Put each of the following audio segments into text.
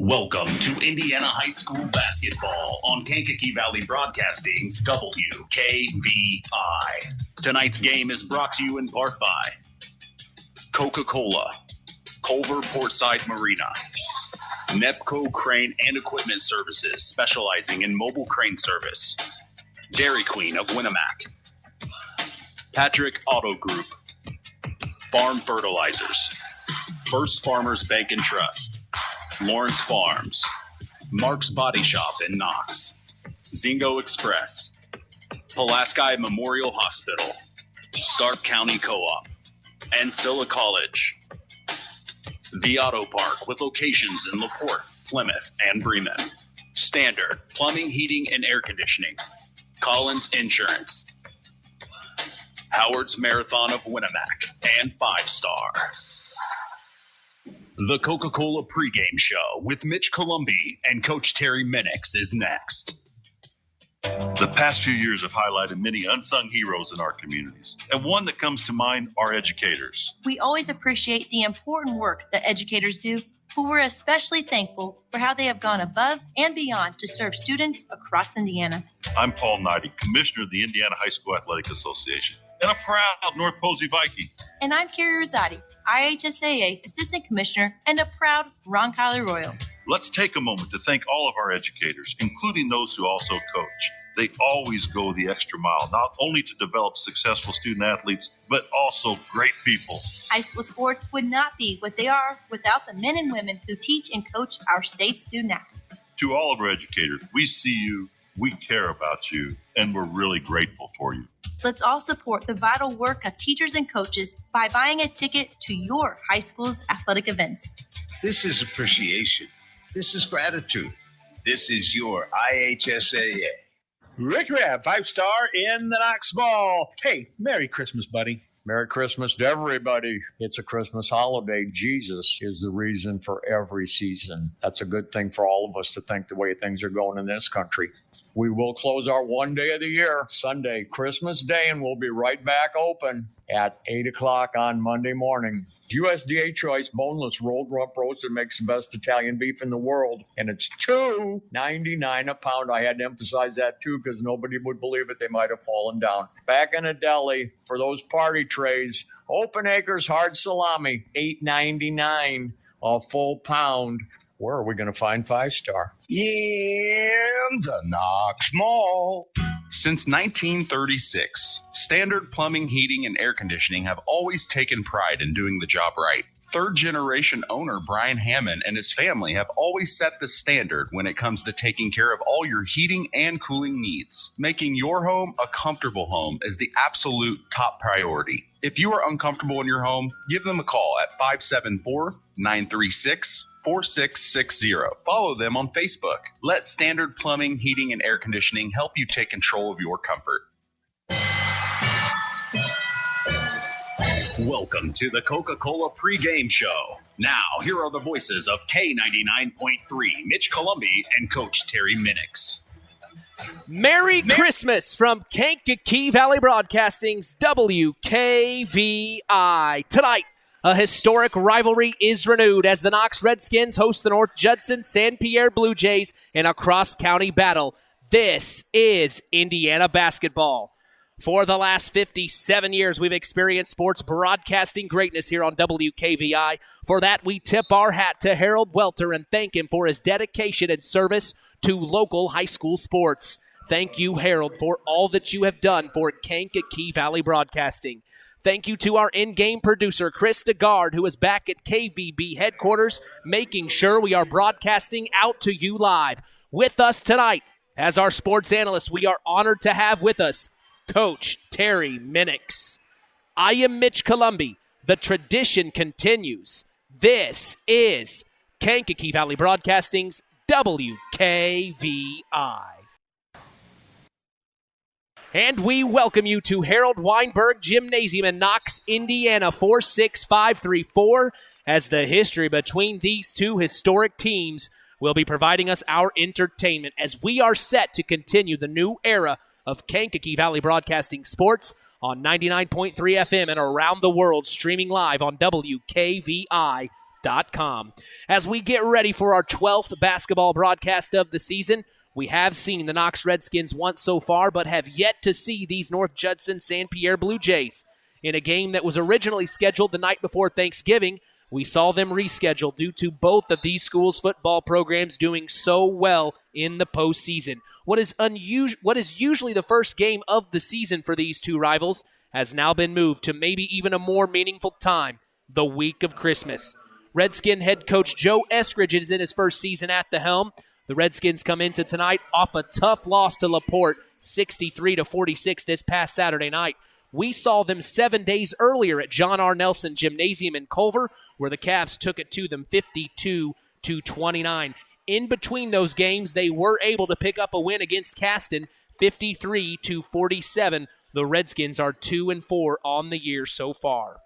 Welcome to Indiana High School basketball on Kankakee Valley Broadcasting's WKVI. Tonight's game is brought to you in part by Coca-Cola, Culver Portside Marina, Nepco Crane and Equipment Services, specializing in mobile crane service, Dairy Queen of Winnemac, Patrick Auto Group, Farm Fertilizers, First Farmers Bank and Trust, Lawrence Farms, Mark's Body Shop in Knox, Zingo Express, Pulaski Memorial Hospital, Stark County Co-op, Ancilla College, The Auto Park with locations in LaPorte, Plymouth, and Bremen, Standard Plumbing, Heating, and Air Conditioning, Collins Insurance, Howard's Marathon of Winnemac, and 5 Star. The Coca-Cola pregame show with Mitch Columbi and Coach Terry Minix is next. The past few years have highlighted many unsung heroes in our communities, and one that comes to mind are educators. We always appreciate the important work that educators do, but we're especially thankful for how they have gone above and beyond to serve students across Indiana. I'm Paul Knighty, Commissioner of the Indiana High School Athletic Association, and a proud North Posey Viking. And I'm Carrie Rosati, IHSAA Assistant Commissioner and a proud Roncalli Royal. Let's take a moment to thank all of our educators, including those who also coach. They always go the extra mile, not only to develop successful student athletes, but also great people. High school sports would not be what they are without the men and women who teach and coach our state student athletes. To all of our educators, we see you, we care about you, and we're really grateful for you. Let's all support the vital work of teachers and coaches by buying a ticket to your high school's athletic events. This is appreciation. This is gratitude. This is your IHSAA. Rick Rab, 5-star in the Knox Ball. Hey, Merry Christmas, buddy. Merry Christmas to everybody. It's a Christmas holiday. Jesus is the reason for every season. That's a good thing for all of us to think the way things are going in this country. We will close our one day of the year, Sunday, Christmas Day, and we'll be right back open at 8 o'clock on Monday morning. USDA choice boneless rolled rump roasted makes the best Italian beef in the world, and it's $2.99 a pound. I had to emphasize that too because nobody would believe it. They might have fallen down. Back in a deli for those party trays, Open Acres hard salami, $8.99 a full pound. Where are we going to find 5-star? In the Knox Mall. Since 1936, Standard Plumbing, Heating, and Air Conditioning have always taken pride in doing the job right. Third-generation owner Brian Hammond and his family have always set the standard when it comes to taking care of all your heating and cooling needs. Making your home a comfortable home is the absolute top priority. If you are uncomfortable in your home, give them a call at 574-936-4660. Follow them on Facebook. Let Standard Plumbing, Heating, and Air Conditioning help you take control of your comfort. Welcome to the Coca-Cola pregame show. Now, here are the voices of K99.3, Mitch Columbi and Coach Terry Minix. Merry Christmas from Kankakee Valley Broadcasting's WKVI. Tonight, a historic rivalry is renewed as the Knox Redskins host the North Judson-San Pierre Blue Jays in a cross-county battle. This is Indiana basketball. For the last 57 years, we've experienced sports broadcasting greatness here on WKVI. For that, we tip our hat to Harold Welter and thank him for his dedication and service to local high school sports. Thank you, Harold, for all that you have done for Kankakee Valley Broadcasting. Thank you to our in-game producer, Chris DeGard, who is back at KVB headquarters, making sure we are broadcasting out to you live. With us tonight, as our sports analyst, we are honored to have with us Coach Terry Minix. I am Mitch Columbi. The tradition continues. This is Kankakee Valley Broadcasting's WKVI. And we welcome you to Harold Weinberg Gymnasium in Knox, Indiana, 46534, as the history between these two historic teams will be providing us our entertainment as we are set to continue the new era of Kankakee Valley Broadcasting Sports on 99.3 FM and around the world, streaming live on WKVI.com. NorthJudsonSan.com. As we get ready for our 12th basketball broadcast of the season, we have seen the Knox Redskins once so far, but have yet to see these North Judson-San Pierre Blue Jays. In a game that was originally scheduled the night before Thanksgiving, we saw them rescheduled due to both of these schools' football programs doing so well in the postseason. What is usually the first game of the season for these two rivals has now been moved to maybe even a more meaningful time, the week of Christmas. Redskin head coach Joe Eskridge is in his first season at the helm. The Redskins come into tonight off a tough loss to LaPorte, 63-46 this past Saturday night. We saw them 7 days earlier at John R. Nelson Gymnasium in Culver, where the Cavs took it to them 52-29. In between those games, they were able to pick up a win against Caston, 53-47. The Redskins are 2-4 on the year so far.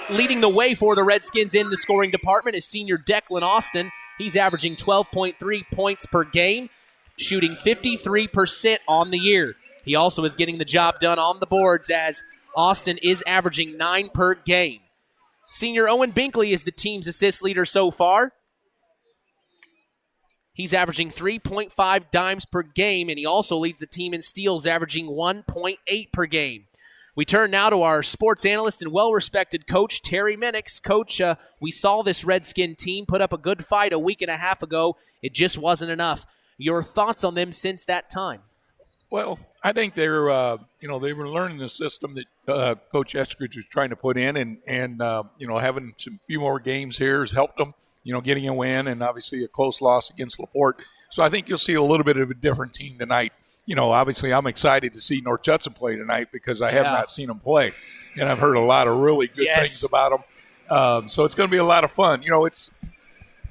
Leading the way for the Redskins in the scoring department is senior Declan Austin. He's averaging 12.3 points per game, shooting 53% on the year. He also is getting the job done on the boards as Austin is averaging 9 per game. Senior Owen Binkley is the team's assist leader so far. He's averaging 3.5 dimes per game, and he also leads the team in steals, averaging 1.8 per game. We turn now to our sports analyst and well-respected coach, Terry Minix. Coach, we saw this Redskin team put up a good fight a week and a half ago. It just wasn't enough. Your thoughts on them since that time? Well, I think they're, they were learning the system that Coach Eskridge was trying to put in, and having some few more games here has helped them, getting a win and obviously a close loss against LaPorte. So I think you'll see a little bit of a different team tonight. Obviously I'm excited to see North Judson play tonight because I have not seen them play, and I've heard a lot of really good things about them. So it's going to be a lot of fun.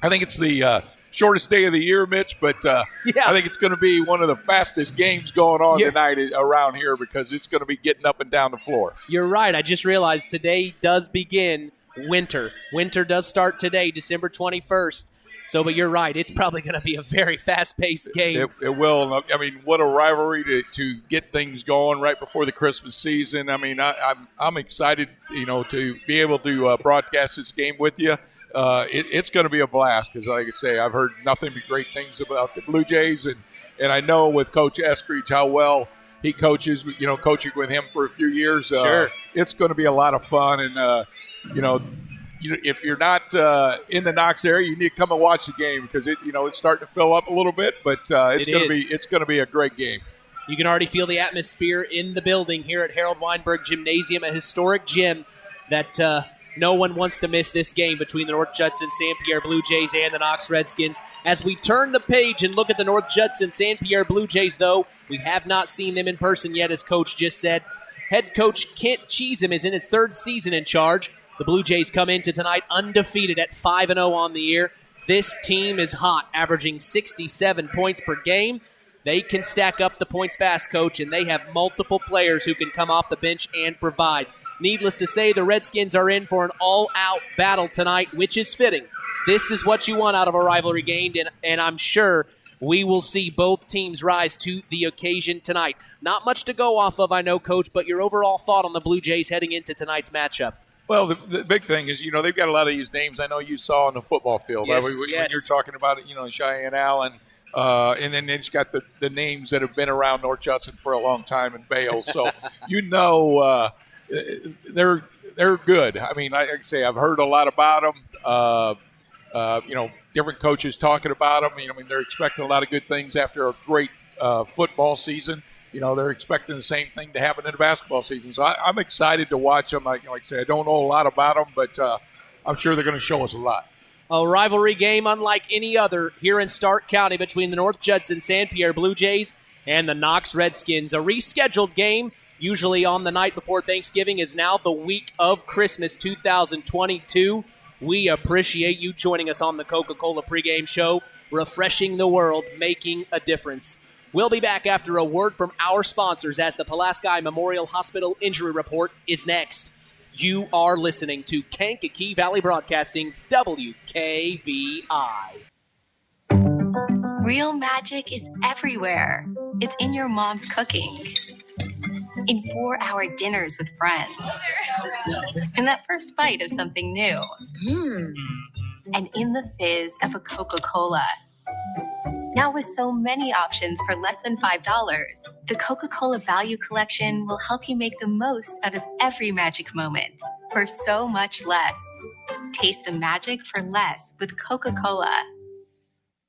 I think it's the shortest day of the year, Mitch, but I think it's going to be one of the fastest games going on tonight around here because it's going to be getting up and down the floor. You're right. I just realized today does begin winter. Winter does start today, December 21st. So, but you're right. It's probably going to be a very fast-paced game. It will. I mean, what a rivalry to get things going right before the Christmas season. I mean, I'm excited, to be able to broadcast this game with you. It's going to be a blast because, like I say, I've heard nothing but great things about the Blue Jays, and I know with Coach Eskridge how well he coaches. Coaching with him for a few years, sure, it's going to be a lot of fun. And if you're not in the Knox area, you need to come and watch the game because it's starting to fill up a little bit, but it's going to be a great game. You can already feel the atmosphere in the building here at Harold Weinberg Gymnasium, a historic gym that no one wants to miss this game between the North Judson-San Pierre Blue Jays and the Knox Redskins. As we turn the page and look at the North Judson-San Pierre Blue Jays, though, we have not seen them in person yet, as Coach just said. Head coach Kent Cheesem is in his third season in charge. The Blue Jays come into tonight undefeated at 5-0 on the year. This team is hot, averaging 67 points per game. They can stack up the points fast, Coach, and they have multiple players who can come off the bench and provide. Needless to say, the Redskins are in for an all-out battle tonight, which is fitting. This is what you want out of a rivalry game, and I'm sure we will see both teams rise to the occasion tonight. Not much to go off of, I know, Coach, but your overall thought on the Blue Jays heading into tonight's matchup. Well, the big thing is, they've got a lot of these names I know you saw on the football field. Yes, when you're talking about it, Cheyenne Allen, and then they just got the names that have been around North Judson for a long time in Bales. So, they're good. I mean, like I say, I've heard a lot about them. Different coaches talking about them. they're expecting a lot of good things after a great football season. They're expecting the same thing to happen in the basketball season. So I'm excited to watch them. Like I say, I don't know a lot about them, but I'm sure they're going to show us a lot. A rivalry game unlike any other here in Stark County between the North Judson-San Pierre Blue Jays and the Knox Redskins. A rescheduled game, usually on the night before Thanksgiving, is now the week of Christmas 2022. We appreciate you joining us on the Coca-Cola pregame show, refreshing the world, making a difference. We'll be back after a word from our sponsors as the Pulaski Memorial Hospital Injury Report is next. You are listening to Kankakee Valley Broadcasting's WKVI. Real magic is everywhere. It's in your mom's cooking. in 4-hour dinners with friends, in that first bite of something new, and in the fizz of a Coca-Cola. Now with so many options for less than $5, the Coca-Cola Value Collection will help you make the most out of every magic moment for so much less. Taste the magic for less with Coca-Cola.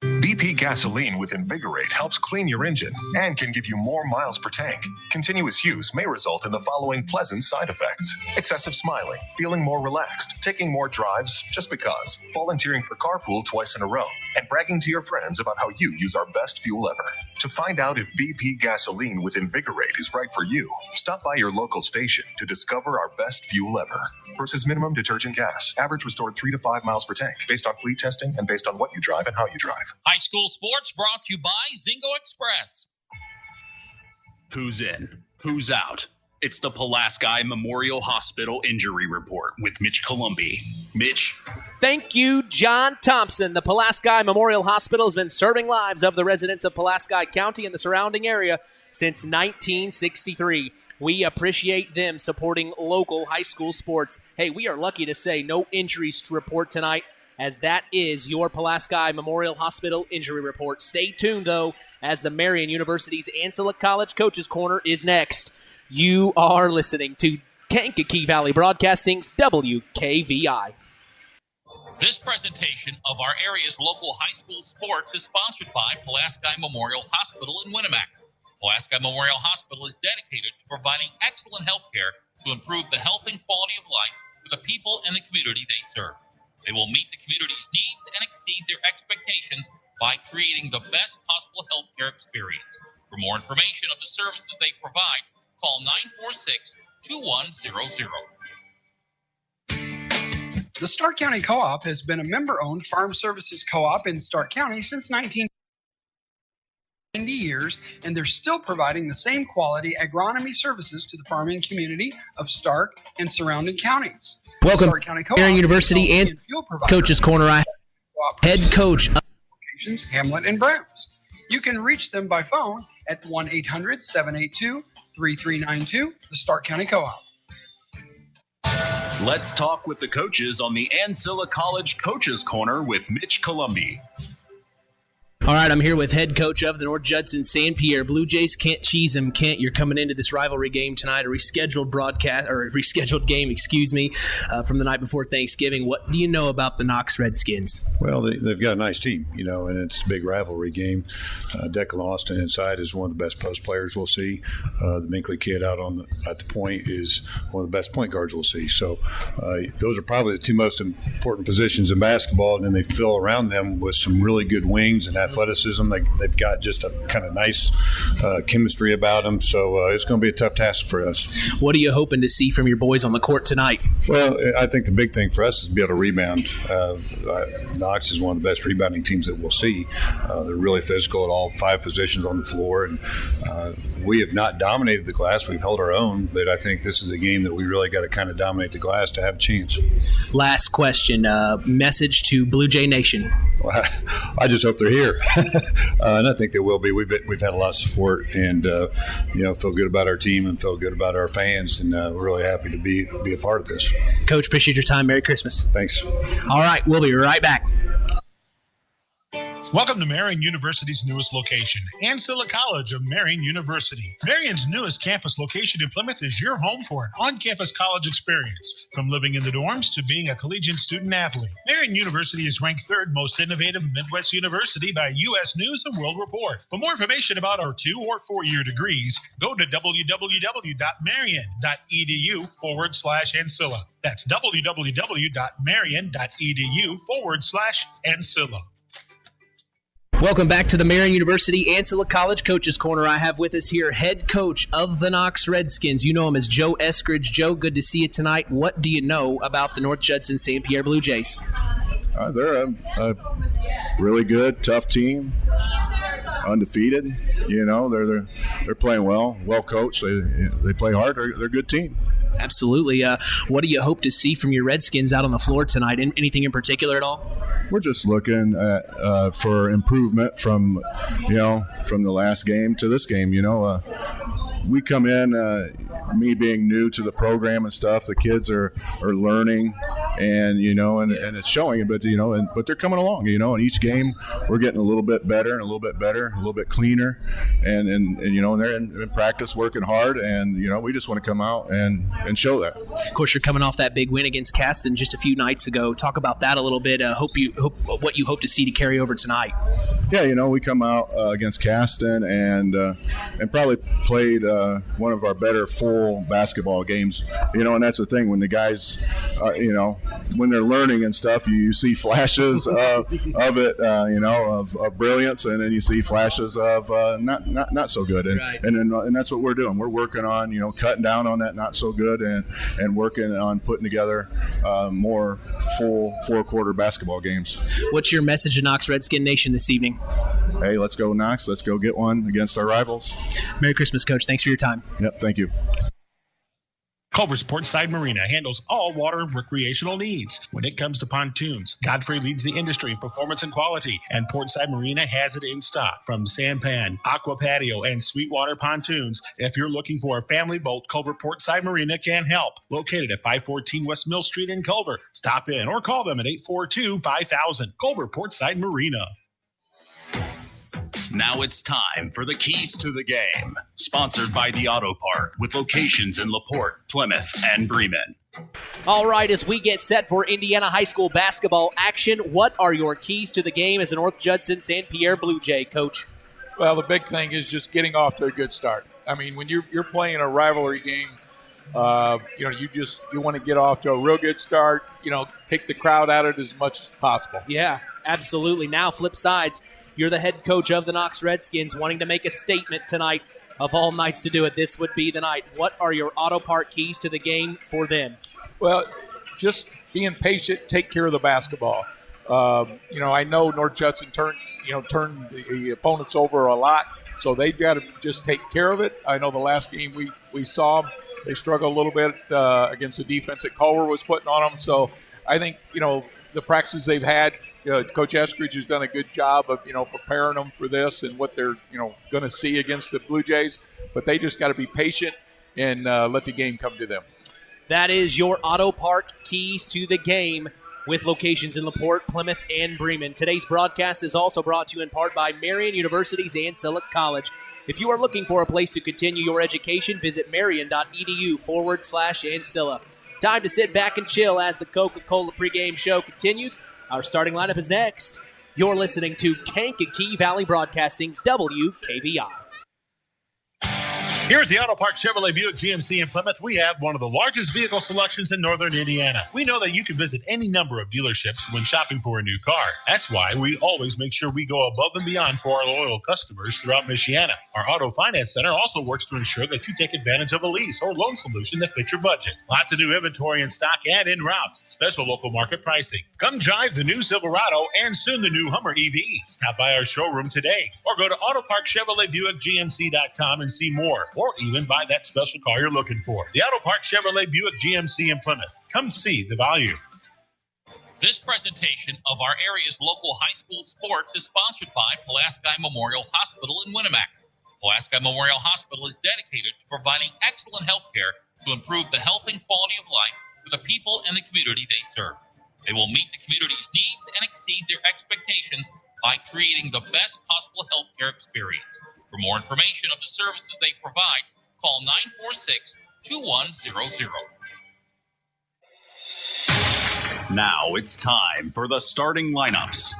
BP gasoline with Invigorate helps clean your engine and can give you more miles per tank. Continuous use may result in the following pleasant side effects: excessive smiling, feeling more relaxed, taking more drives just because, volunteering for carpool twice in a row, and bragging to your friends about how you use our best fuel ever. To find out if BP gasoline with Invigorate is right for you, stop by your local station to discover our best fuel ever. Versus minimum detergent gas. Average restored 3 to 5 miles per tank, based on fleet testing and based on what you drive and how you drive. High school sports brought to you by Zingo Express. Who's in? Who's out? It's the Pulaski Memorial Hospital Injury Report with Mitch Columbi. Mitch? Thank you, John Thompson. The Pulaski Memorial Hospital has been serving lives of the residents of Pulaski County and the surrounding area since 1963. We appreciate them supporting local high school sports. Hey, we are lucky to say no injuries to report tonight, as that is your Pulaski Memorial Hospital Injury Report. Stay tuned, though, as the Marian University's Ancilla College Coaches Corner is next. You are listening to Kankakee Valley Broadcasting's WKVI. This presentation of our area's local high school sports is sponsored by Pulaski Memorial Hospital in Winamac. Pulaski Memorial Hospital is dedicated to providing excellent health care to improve the health and quality of life for the people and the community they serve. They will meet the community's needs and exceed their expectations by creating the best possible health care experience. For more information of the services they provide, call 946-2100. The Stark County Co-op has been a member-owned farm services co-op in Stark County since 1990 years, and they're still providing the same quality agronomy services to the farming community of Stark and surrounding counties. Welcome, Stark County Co-op Marian University and Coaches Corner. I head coach of locations, Hamlet and Browns. You can reach them by phone at 1-800-782-3392, the Stark County Co-op. Let's talk with the coaches on the Ancilla College Coaches Corner with Mitch Columbi. All right, I'm here with head coach of the North Judson-San Pierre Blue Jays, Kent Cheesem. Kent, you're coming into this rivalry game tonight, a rescheduled game, from the night before Thanksgiving. What do you know about the Knox Redskins? Well, they've got a nice team, and it's a big rivalry game. Declan Austin inside is one of the best post players we'll see. The Minkley kid out at the point is one of the best point guards we'll see. So those are probably the two most important positions in basketball, and then they fill around them with some really good wings and athleticism. They've got just a kind of nice chemistry about them, so it's going to be a tough task for us. What are you hoping to see from your boys on the court tonight? Well, I think the big thing for us is to be able to rebound. Knox is one of the best rebounding teams that we'll see. They're really physical at all 5 positions on the floor, and we have not dominated the glass. We've held our own, but I think this is a game that we really got to kind of dominate the glass to have a chance. Last question, message to Blue Jay Nation. Well, I just hope they're here. And I think they will be. We've had a lot of support, and feel good about our team and feel good about our fans, and we're really happy to be a part of this. Coach, appreciate your time. Merry Christmas. Thanks. All right, we'll be right back. Welcome to Marian University's newest location, Ancilla College of Marian University. Marian's newest campus location in Plymouth is your home for an on-campus college experience. From living in the dorms to being a collegiate student-athlete, Marian University is ranked 3rd most innovative Midwest university by U.S. News and World Report. For more information about our 2- or 4-year degrees, go to www.marian.edu/Ancilla. That's www.marian.edu/Ancilla. Welcome back to the Marian University Ancilla College Coaches Corner. I have with us here head coach of the Knox Redskins. You know him as Joe Eskridge. Joe, good to see you tonight. What do you know about the North Judson-San Pierre Blue Jays? They're a really good, tough team, undefeated. They're playing well coached. They play hard. They're a good team. Absolutely. What do you hope to see from your Redskins out on the floor tonight? Anything in particular at all? We're just looking at, for improvement from the last game to this game. we come in, me being new to the program and stuff, the kids are learning, and and it's showing. But but they're coming along. And each game we're getting a little bit better and a little bit better, a little bit cleaner, and they're in practice working hard, and we just want to come out and show that. Of course, you're coming off that big win against Caston just a few nights ago. Talk about that a little bit. What you hope to see to carry over tonight. Yeah, we come out against Caston and probably played one of our better full basketball games. And that's the thing, when the guys, when they're learning and stuff, you see flashes of it, of brilliance, and then you see flashes of not so good. And that's what we're doing. We're working on cutting down on that not so good and working on putting together more full 4-quarter basketball games. What's your message to Knox Redskin Nation this evening? Hey, let's go Knox. Let's go get one against our rivals. Merry Christmas, Coach. Thanks for your time. Yep, thank you. Culver's Portside Marina handles all water recreational needs. When it comes to pontoons, Godfrey leads the industry in performance and quality, and Portside Marina has it in stock. From sampan, aqua patio, and sweetwater pontoons, if you're looking for a family boat, Culver Portside Marina can help. Located at 514 West Mill Street in Culver. Stop in or call them at 842-5000. Culver Portside Marina. Now it's time for the keys to the game. Sponsored by the Auto Park, with locations in LaPorte, Plymouth, and Bremen. All right, as we get set for Indiana High School basketball action, what are your keys to the game as a North Judson-San Pierre Blue Jay, Coach? Well, the big thing is just getting off to a good start. I mean, when you're playing a rivalry game, you want to get off to a real good start. Take the crowd out of it as much as possible. Yeah, absolutely. Now, flip sides. You're the head coach of the Knox Redskins, wanting to make a statement tonight. Of all nights to do it, this would be the night. What are your Auto Park keys to the game for them? Well, just being patient, take care of the basketball. I know North Judson turned the opponents over a lot, so they've got to just take care of it. I know the last game we saw them, they struggled a little bit against the defense that Culver was putting on them. So I think, the practices they've had, Coach Eskridge has done a good job of, preparing them for this and what they're, going to see against the Blue Jays. But they just got to be patient and let the game come to them. That is your Auto Park keys to the game, with locations in LaPorte, Plymouth, and Bremen. Today's broadcast is also brought to you in part by Marian University's Ancilla College. If you are looking for a place to continue your education, visit marian.edu/Ancilla. Time to sit back and chill as the Coca-Cola pregame show continues. Our starting lineup is next. You're listening to Kankakee Valley Broadcasting's WKVI. Here at the Auto Park Chevrolet Buick GMC in Plymouth, we have one of the largest vehicle selections in northern Indiana. We know that you can visit any number of dealerships when shopping for a new car. That's why we always make sure we go above and beyond for our loyal customers throughout Michiana. Our Auto Finance Center also works to ensure that you take advantage of a lease or loan solution that fits your budget. Lots of new inventory in stock and en route. Special local market pricing. Come drive the new Silverado and soon the new Hummer EV. Stop by our showroom today or go to AutoParkChevroletBuickGMC.com and see more. Or even buy that special car you're looking for. The Auto Park Chevrolet Buick GMC in Plymouth. Come see the value. This presentation of our area's local high school sports is sponsored by Pulaski Memorial Hospital in Winamac. Pulaski Memorial Hospital is dedicated to providing excellent health care to improve the health and quality of life for the people and the community they serve. They will meet the community's needs and exceed their expectations by creating the best possible health care experience. For more information of the services they provide, call 946-2100. Now it's time for the starting lineups.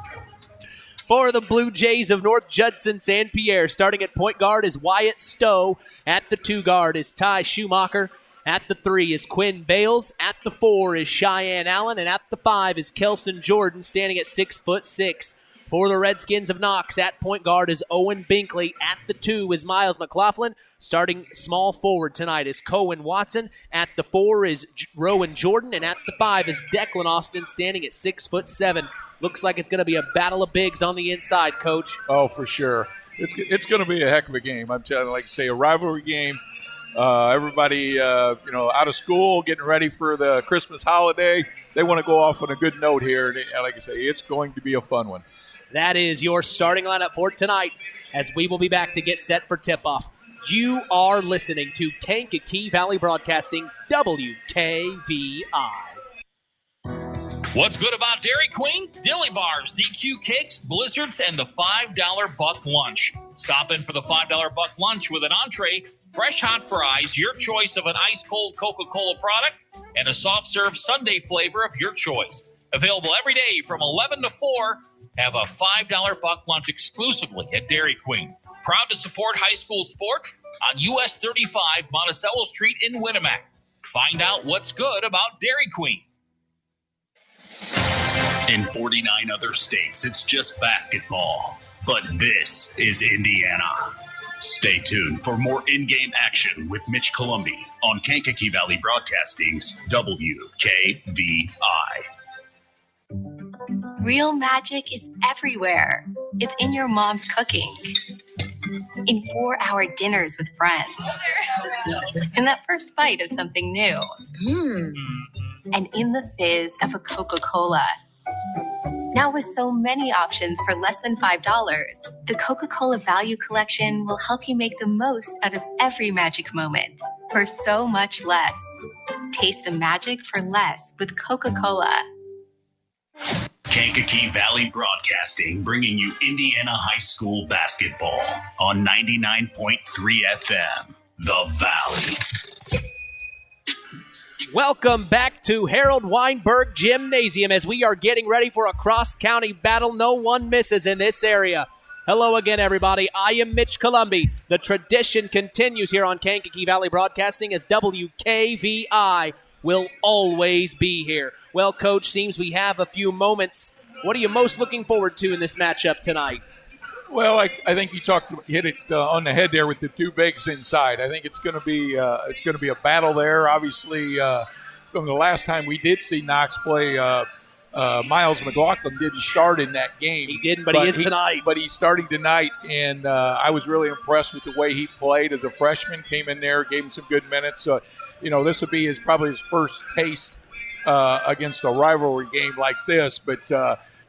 For the Blue Jays of North Judson-San Pierre, starting at point guard is Wyatt Stowe. At the 2 guard is Ty Schumacher. At the 3 is Quinn Bales. At the 4 is Cheyenne Allen. And at the 5 is Kelson Jordan, standing at 6'6". For the Redskins of Knox, at point guard is Owen Binkley. At the 2 is Miles McLaughlin. Starting small forward tonight is Cohen Watson. At the 4 is Rowan Jordan. And at the 5 is Declan Austin, standing at 6'7". Looks like it's going to be a battle of bigs on the inside, Coach. Oh, for sure. It's going to be a heck of a game. I'm telling you, like I say, a rivalry game. Everybody, out of school, getting ready for the Christmas holiday. They want to go off on a good note here. And like I say, it's going to be a fun one. That is your starting lineup for tonight, as we will be back to get set for tip-off. You are listening to Kankakee Valley Broadcasting's WKVI. What's good about Dairy Queen? Dilly bars, DQ cakes, blizzards, and the $5 buck lunch. Stop in for the $5 buck lunch with an entree, fresh hot fries, your choice of an ice-cold Coca-Cola product, and a soft-serve sundae flavor of your choice. Available every day from 11 to 4. Have a $5 buck lunch exclusively at Dairy Queen. Proud to support high school sports on US 35 Monticello Street in Winamac. Find out what's good about Dairy Queen. In 49 other states, it's just basketball. But this is Indiana. Stay tuned for more in-game action with Mitch Columbi on Kankakee Valley Broadcasting's WKVI. Real magic is everywhere. It's in your mom's cooking, in 4-hour dinners with friends, in that first bite of something new, and in the fizz of a Coca-Cola. Now with so many options for less than $5, the Coca-Cola Value Collection will help you make the most out of every magic moment for so much less. Taste the magic for less with Coca-Cola. Kankakee Valley Broadcasting, bringing you Indiana high school basketball on 99.3 FM, The Valley. Welcome back to Harold Weinberg Gymnasium as we are getting ready for a cross-county battle no one misses in this area. Hello again, everybody. I am Mitch Columbi. The tradition continues here on Kankakee Valley Broadcasting as WKVI will always be here. Well, Coach, seems we have a few moments. What are you most looking forward to in this matchup tonight? Well, I think you hit it on the head there with the two bigs inside. I think it's going to be a battle there. Obviously, from the last time we did see Knox play, Miles McLaughlin didn't start in that game. He didn't, but he is tonight. But he's starting tonight, and I was really impressed with the way he played as a freshman. Came in there, gave him some good minutes. So, this will be probably his first taste against a rivalry game like this. But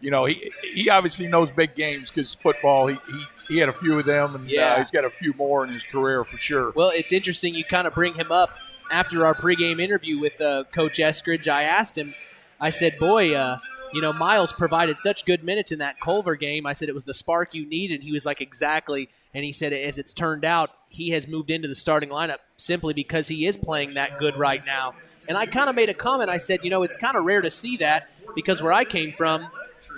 he obviously knows big games because football. He had a few of them, and he's got a few more in his career for sure. Well, it's interesting you kind of bring him up after our pregame interview with Coach Eskridge. I asked him. I said, boy, Miles provided such good minutes in that Culver game. I said it was the spark you needed. He was like, exactly. And he said, as it's turned out, he has moved into the starting lineup simply because he is playing that good right now. And I kind of made a comment. I said, it's kind of rare to see that because where I came from,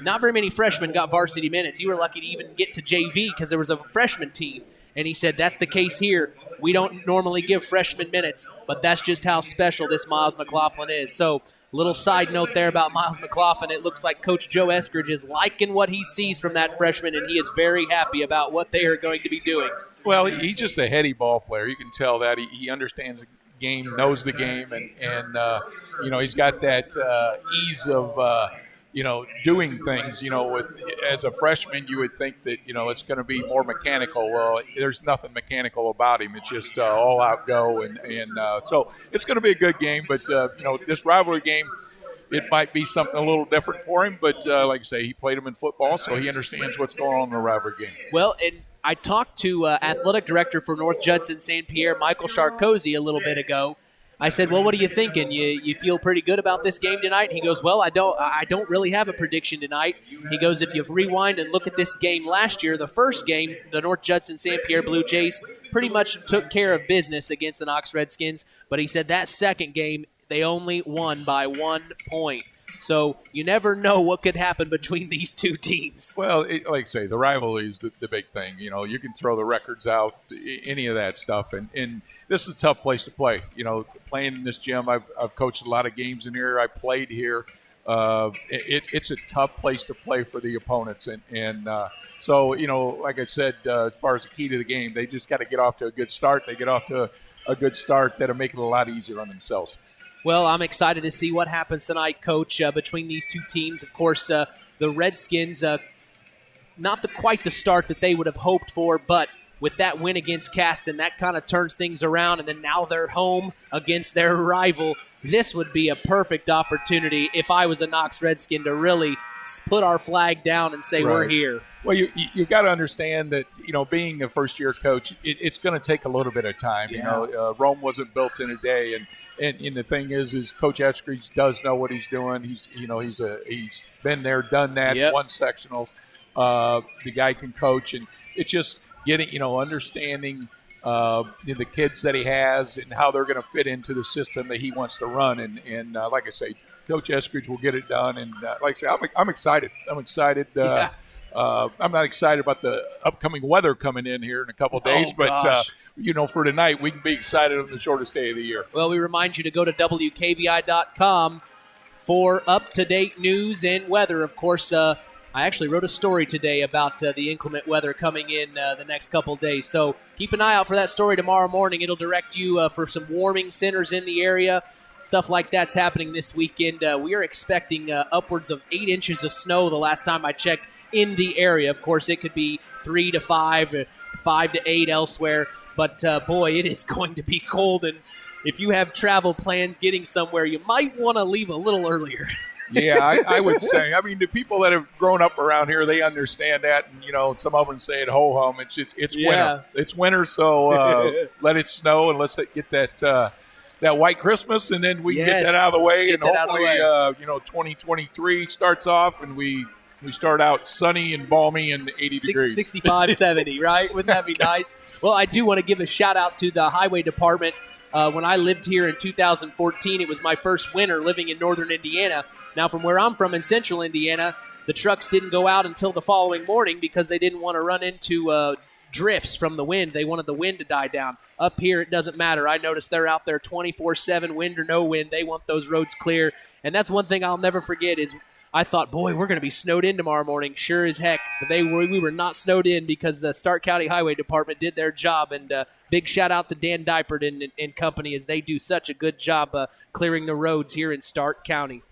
not very many freshmen got varsity minutes. You were lucky to even get to JV because there was a freshman team. And he said, that's the case here. We don't normally give freshmen minutes, but that's just how special this Miles McLaughlin is. So, little side note there about Miles McLaughlin. It looks like Coach Joe Eskridge is liking what he sees from that freshman, and he is very happy about what they are going to be doing. Well, he's just a heady ball player. You can tell that. He understands the game, knows the game, and he's got that ease of doing things, as a freshman, you would think that, it's going to be more mechanical. Well, there's nothing mechanical about him. It's just all out go. And so it's going to be a good game. But, this rivalry game, it might be something a little different for him. But like I say, he played him in football, so he understands what's going on in the rivalry game. Well, and I talked to athletic director for North Judson-San Pierre, Michael Sarkozy, a little bit ago. I said, well, what are you thinking? You feel pretty good about this game tonight? He goes, well, I don't really have a prediction tonight. He goes, if you rewind and look at this game last year, the first game, the North Judson-San Pierre Blue Jays pretty much took care of business against the Knox Redskins. But he said that second game, they only won by 1 point. So you never know what could happen between these two teams. Well, like I say, the rivalry is the big thing. You can throw the records out, any of that stuff. And this is a tough place to play. Playing in this gym, I've coached a lot of games in here. I played here. It's a tough place to play for the opponents. So, like I said, as far as the key to the game, they just got to get off to a good start. They get off to a good start, that'll make it a lot easier on themselves. Well, I'm excited to see what happens tonight, Coach, between these two teams. Of course, the Redskins, not quite the start that they would have hoped for, but with that win against Caston, that kind of turns things around, and then now they're home against their rival. This would be a perfect opportunity if I was a Knox Redskin to really put our flag down and say we're here. Well, you got to understand that, being a first-year coach, it's going to take a little bit of time. Yeah. Rome wasn't built in a day, and the thing is Coach Eskridge does know what he's doing. He's been there, done that, won sectionals. The guy can coach, and it's just getting, understanding the kids that he has and how they're going to fit into the system that he wants to run. And like I say, Coach Eskridge will get it done. And like I say, I'm excited. I'm excited. I'm not excited about the upcoming weather coming in here in a couple of days, but for tonight, we can be excited on the shortest day of the year. Well, we remind you to go to WKVI.com for up-to-date news and weather. Of course, I actually wrote a story today about the inclement weather coming in the next couple of days. So keep an eye out for that story tomorrow morning. It'll direct you for some warming centers in the area. Stuff like that's happening this weekend. We are expecting upwards of 8 inches of snow the last time I checked in the area. Of course, it could be 3 to 5, 5 to 8 elsewhere. But, boy, it is going to be cold. And if you have travel plans getting somewhere, you might want to leave a little earlier. Yeah, I would say. I mean, the people that have grown up around here, they understand that. And, some of them say it ho-hum. It's winter. It's winter, so let it snow and let's get that white Christmas, and then we can get that out of the way. And hopefully, 2023 starts off, and we start out sunny and balmy and 80 degrees. 65, 70, right? Wouldn't that be nice? Well, I do want to give a shout-out to the Highway Department. When I lived here in 2014, it was my first winter living in northern Indiana. Now, from where I'm from in central Indiana, the trucks didn't go out until the following morning because they didn't want to run into drifts from the wind. They wanted the wind to die down. Up here, it doesn't matter. I noticed they're out there 24/7, wind or no wind. They want those roads clear. And that's one thing I'll never forget is I thought, boy, we're going to be snowed in tomorrow morning. Sure as heck. But we were not snowed in because the Stark County Highway Department did their job. And big shout out to Dan Dipert and company as they do such a good job clearing the roads here in Stark County.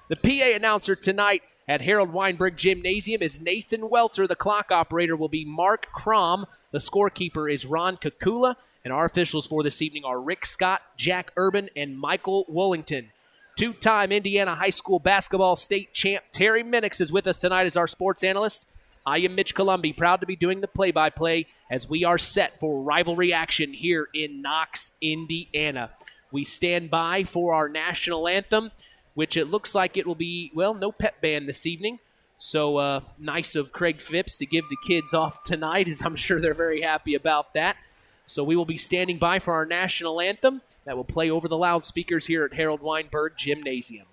The PA announcer tonight at Harold Weinberg Gymnasium is Nathan Welter. The clock operator will be Mark Crom. The scorekeeper is Ron Kakula. And our officials for this evening are Rick Scott, Jack Urban, and Michael Wollington. Two-time Indiana high school basketball state champ Terry Minix is with us tonight as our sports analyst. I am Mitch Columbi, proud to be doing the play-by-play as we are set for rivalry action here in Knox, Indiana. We stand by for our national anthem, which it looks like it will be, no pep band this evening. So nice of Craig Phipps to give the kids off tonight, as I'm sure they're very happy about that. So we will be standing by for our national anthem that will play over the loudspeakers here at Harold Weinberg Gymnasium.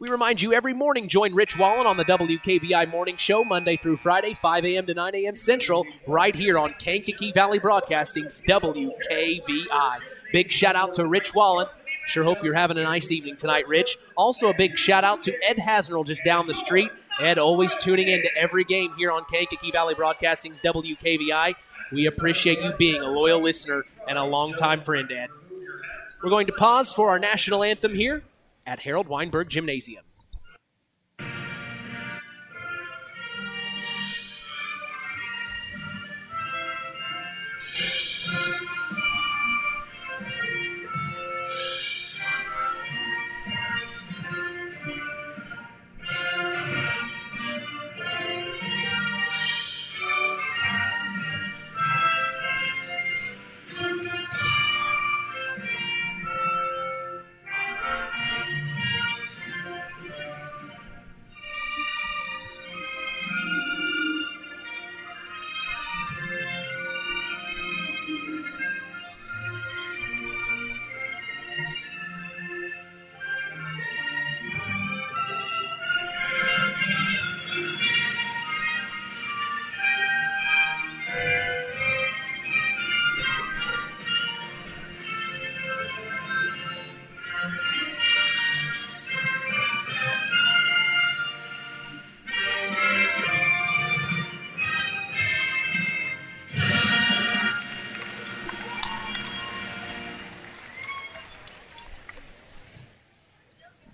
We remind you every morning, join Rich Wallen on the WKVI Morning Show, Monday through Friday, 5 a.m. to 9 a.m. Central, right here on Kankakee Valley Broadcasting's WKVI. Big shout out to Rich Wallen. Sure hope you're having a nice evening tonight, Rich. Also a big shout out to Ed Hasnerl just down the street. Ed always tuning in to every game here on Kankakee Valley Broadcasting's WKVI. We appreciate you being a loyal listener and a longtime friend, Ed. We're going to pause for our national anthem here at Harold Weinberg Gymnasium.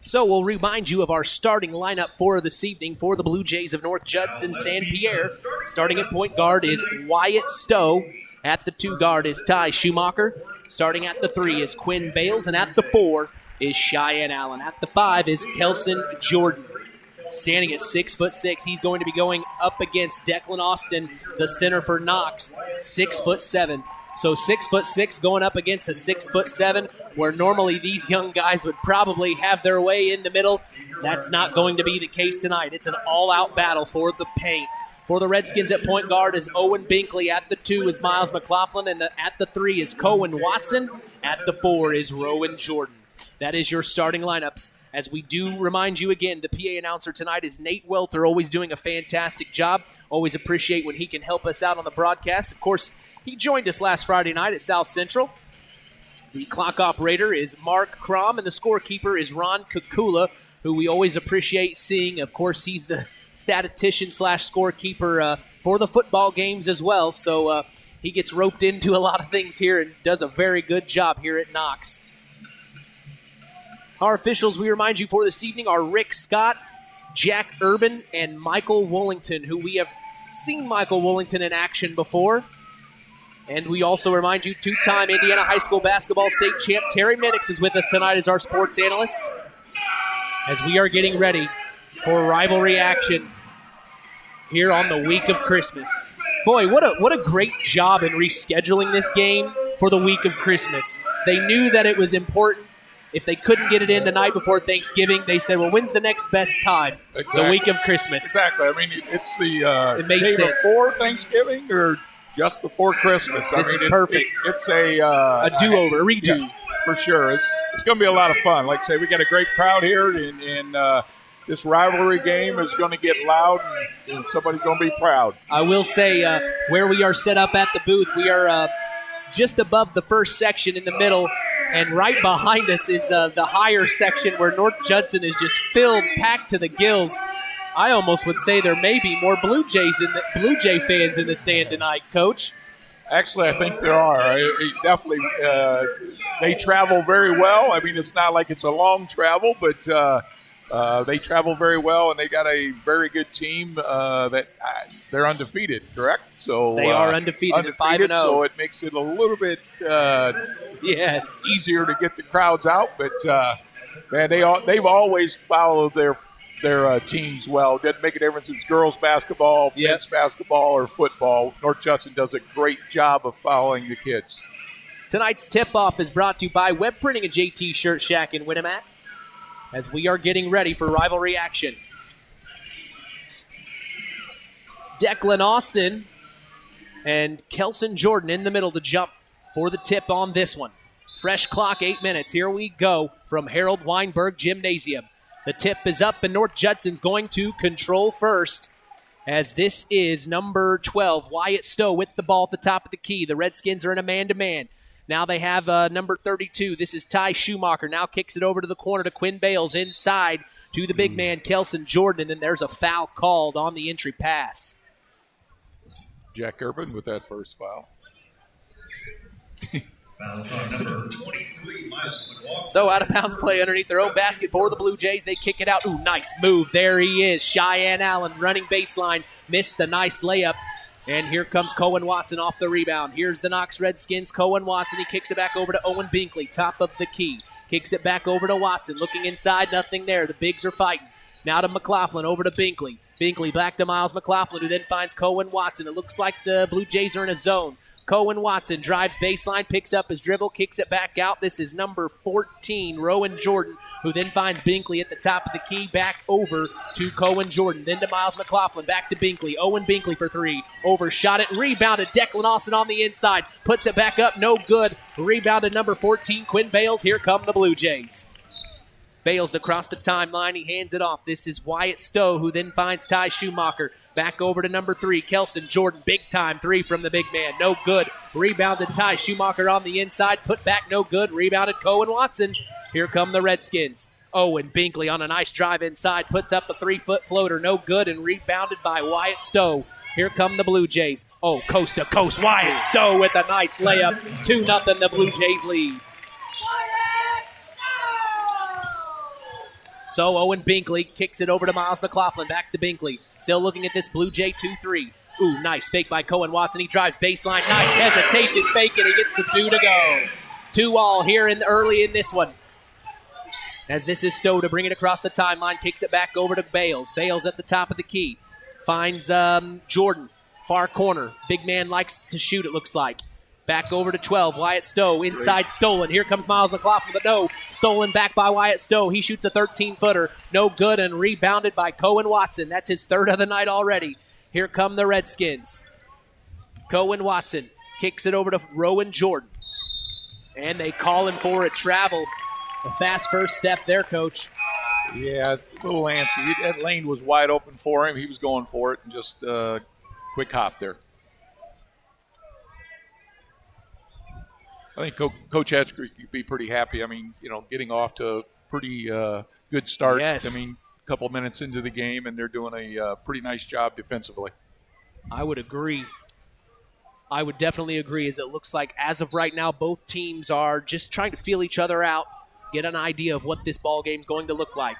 So we'll remind you of our starting lineup for this evening for the Blue Jays of North Judson-San Pierre. Starting at point guard is Wyatt Stowe. At the 2 guard is Ty Schumacher. Starting at the 3 is Quinn Bales. And at the 4 is Cheyenne Allen. At the 5 is Kelson Jordan. Standing at 6'6", he's going to be going up against Declan Austin, the center for Knox, 6'7". So 6'6" going up against a 6'7", where normally these young guys would probably have their way in the middle. That's not going to be the case tonight. It's an all-out battle for the paint. For the Redskins at point guard is Owen Binkley. At the 2 is Miles McLaughlin. And at the 3 is Cohen Watson. At the 4 is Rowan Jordan. That is your starting lineups. As we do remind you again, the PA announcer tonight is Nate Welter, always doing a fantastic job. Always appreciate when he can help us out on the broadcast. Of course, he joined us last Friday night at South Central. The clock operator is Mark Crom, and the scorekeeper is Ron Kukula, who we always appreciate seeing. Of course, he's the statistician / scorekeeper for the football games as well. So he gets roped into a lot of things here and does a very good job here at Knox. Our officials, we remind you for this evening, are Rick Scott, Jack Urban, and Michael Wollington, who we have seen Michael Wollington in action before. And we also remind you, 2-time Indiana High School basketball state champ Terry Minix is with us tonight as our sports analyst, as we are getting ready for rivalry action here on the week of Christmas. Boy, what a great job in rescheduling this game for the week of Christmas. They knew that it was important. If they couldn't get it in the night before Thanksgiving, they said, well, when's the next best time? Exactly. The week of Christmas. Exactly. I mean, it's the it makes day sense. Before Thanksgiving or just before Christmas. This is perfect. It's a do-over, a redo. Yeah, for sure. It's going to be a lot of fun. Like I say, we got a great crowd here, and this rivalry game is going to get loud, and somebody's going to be proud. I will say, where we are set up at the booth, we are just above the first section in the middle, and right behind us is the higher section where North Judson is just filled, packed to the gills. I almost would say there may be more Blue Jay fans in the stand tonight, Coach. Actually, I think there are. Definitely, they travel very well. I mean, it's not like it's a long travel, but they travel very well, and they got a very good team that they're undefeated, correct? So they are undefeated 5-0. So it makes it a little bit easier to get the crowds out. But man, they've always followed their teams well. Doesn't make a difference if it's girls basketball, men's basketball, or football. North Judson does a great job of following the kids. Tonight's tip-off is brought to you by Web Printing and JT Shirt Shack in Winamac, as we are getting ready for rivalry action. Declan Austin and Kelson Jordan in the middle to jump for the tip on this one. Fresh clock, 8 minutes. Here we go from Harold Weinberg Gymnasium. The tip is up, and North Judson's going to control first, as this is number 12, Wyatt Stowe, with the ball at the top of the key. The Redskins are in a man-to-man. Now they have number 32. This is Ty Schumacher. Now kicks it over to the corner to Quinn Bales. Inside to the big man, Kelson Jordan. And then there's a foul called on the entry pass. Jack Urban with that first foul. So out of bounds play underneath their own basket for the Blue Jays. They kick it out. Ooh, nice move. There he is. Cheyenne Allen running baseline. Missed the nice layup. And here comes Cohen Watson off the rebound. Here's the Knox Redskins. Cohen Watson, he kicks it back over to Owen Binkley, top of the key. Kicks it back over to Watson. Looking inside, nothing there. The bigs are fighting. Now to McLaughlin, over to Binkley. Binkley back to Miles McLaughlin, who then finds Cohen Watson. It looks like the Blue Jays are in a zone. Cohen Watson drives baseline, picks up his dribble, kicks it back out. This is number 14, Rowan Jordan, who then finds Binkley at the top of the key. Back over to Cohen Jordan. Then to Miles McLaughlin, back to Binkley. Owen Binkley for three. Overshot it, rebounded. Declan Austin on the inside. Puts it back up, no good. Rebounded number 14, Quinn Bales. Here come the Blue Jays. Bales across the timeline. He hands it off. This is Wyatt Stowe, who then finds Ty Schumacher. Back over to number 3, Kelson Jordan. Big time three from the big man. No good. Rebounded Ty Schumacher on the inside. Put back, no good. Rebounded Cohen Watson. Here come the Redskins. Owen Binkley on a nice drive inside. Puts up a 3-foot floater. No good, and rebounded by Wyatt Stowe. Here come the Blue Jays. Oh, coast to coast. Wyatt Stowe with a nice layup. 2-0, the Blue Jays lead. So Owen Binkley kicks it over to Miles McLaughlin. Back to Binkley. Still looking at this Blue Jay 2-3. Ooh, nice fake by Cohen Watson. He drives baseline. Nice hesitation fake, and he gets the 2 to go. 2-all here early in this one. As this is Stowe to bring it across the timeline, kicks it back over to Bales. Bales at the top of the key. Finds Jordan, far corner. Big man likes to shoot, it looks like. Back over to 12, Wyatt Stowe, inside stolen. Here comes Miles McLaughlin, but no, stolen back by Wyatt Stowe. He shoots a 13-footer, no good, and rebounded by Cohen Watson. That's his third of the night already. Here come the Redskins. Cohen Watson kicks it over to Rowan Jordan. And they call him for a travel. A fast first step there, Coach. Yeah, a little antsy. That lane was wide open for him. He was going for it, and just quick hop there. I think Coach Etchker could be pretty happy. I mean, getting off to a pretty good start. Yes. I mean, a couple minutes into the game, and they're doing a pretty nice job defensively. I would agree. I would definitely agree, as it looks like as of right now, both teams are just trying to feel each other out, get an idea of what this ball game's going to look like.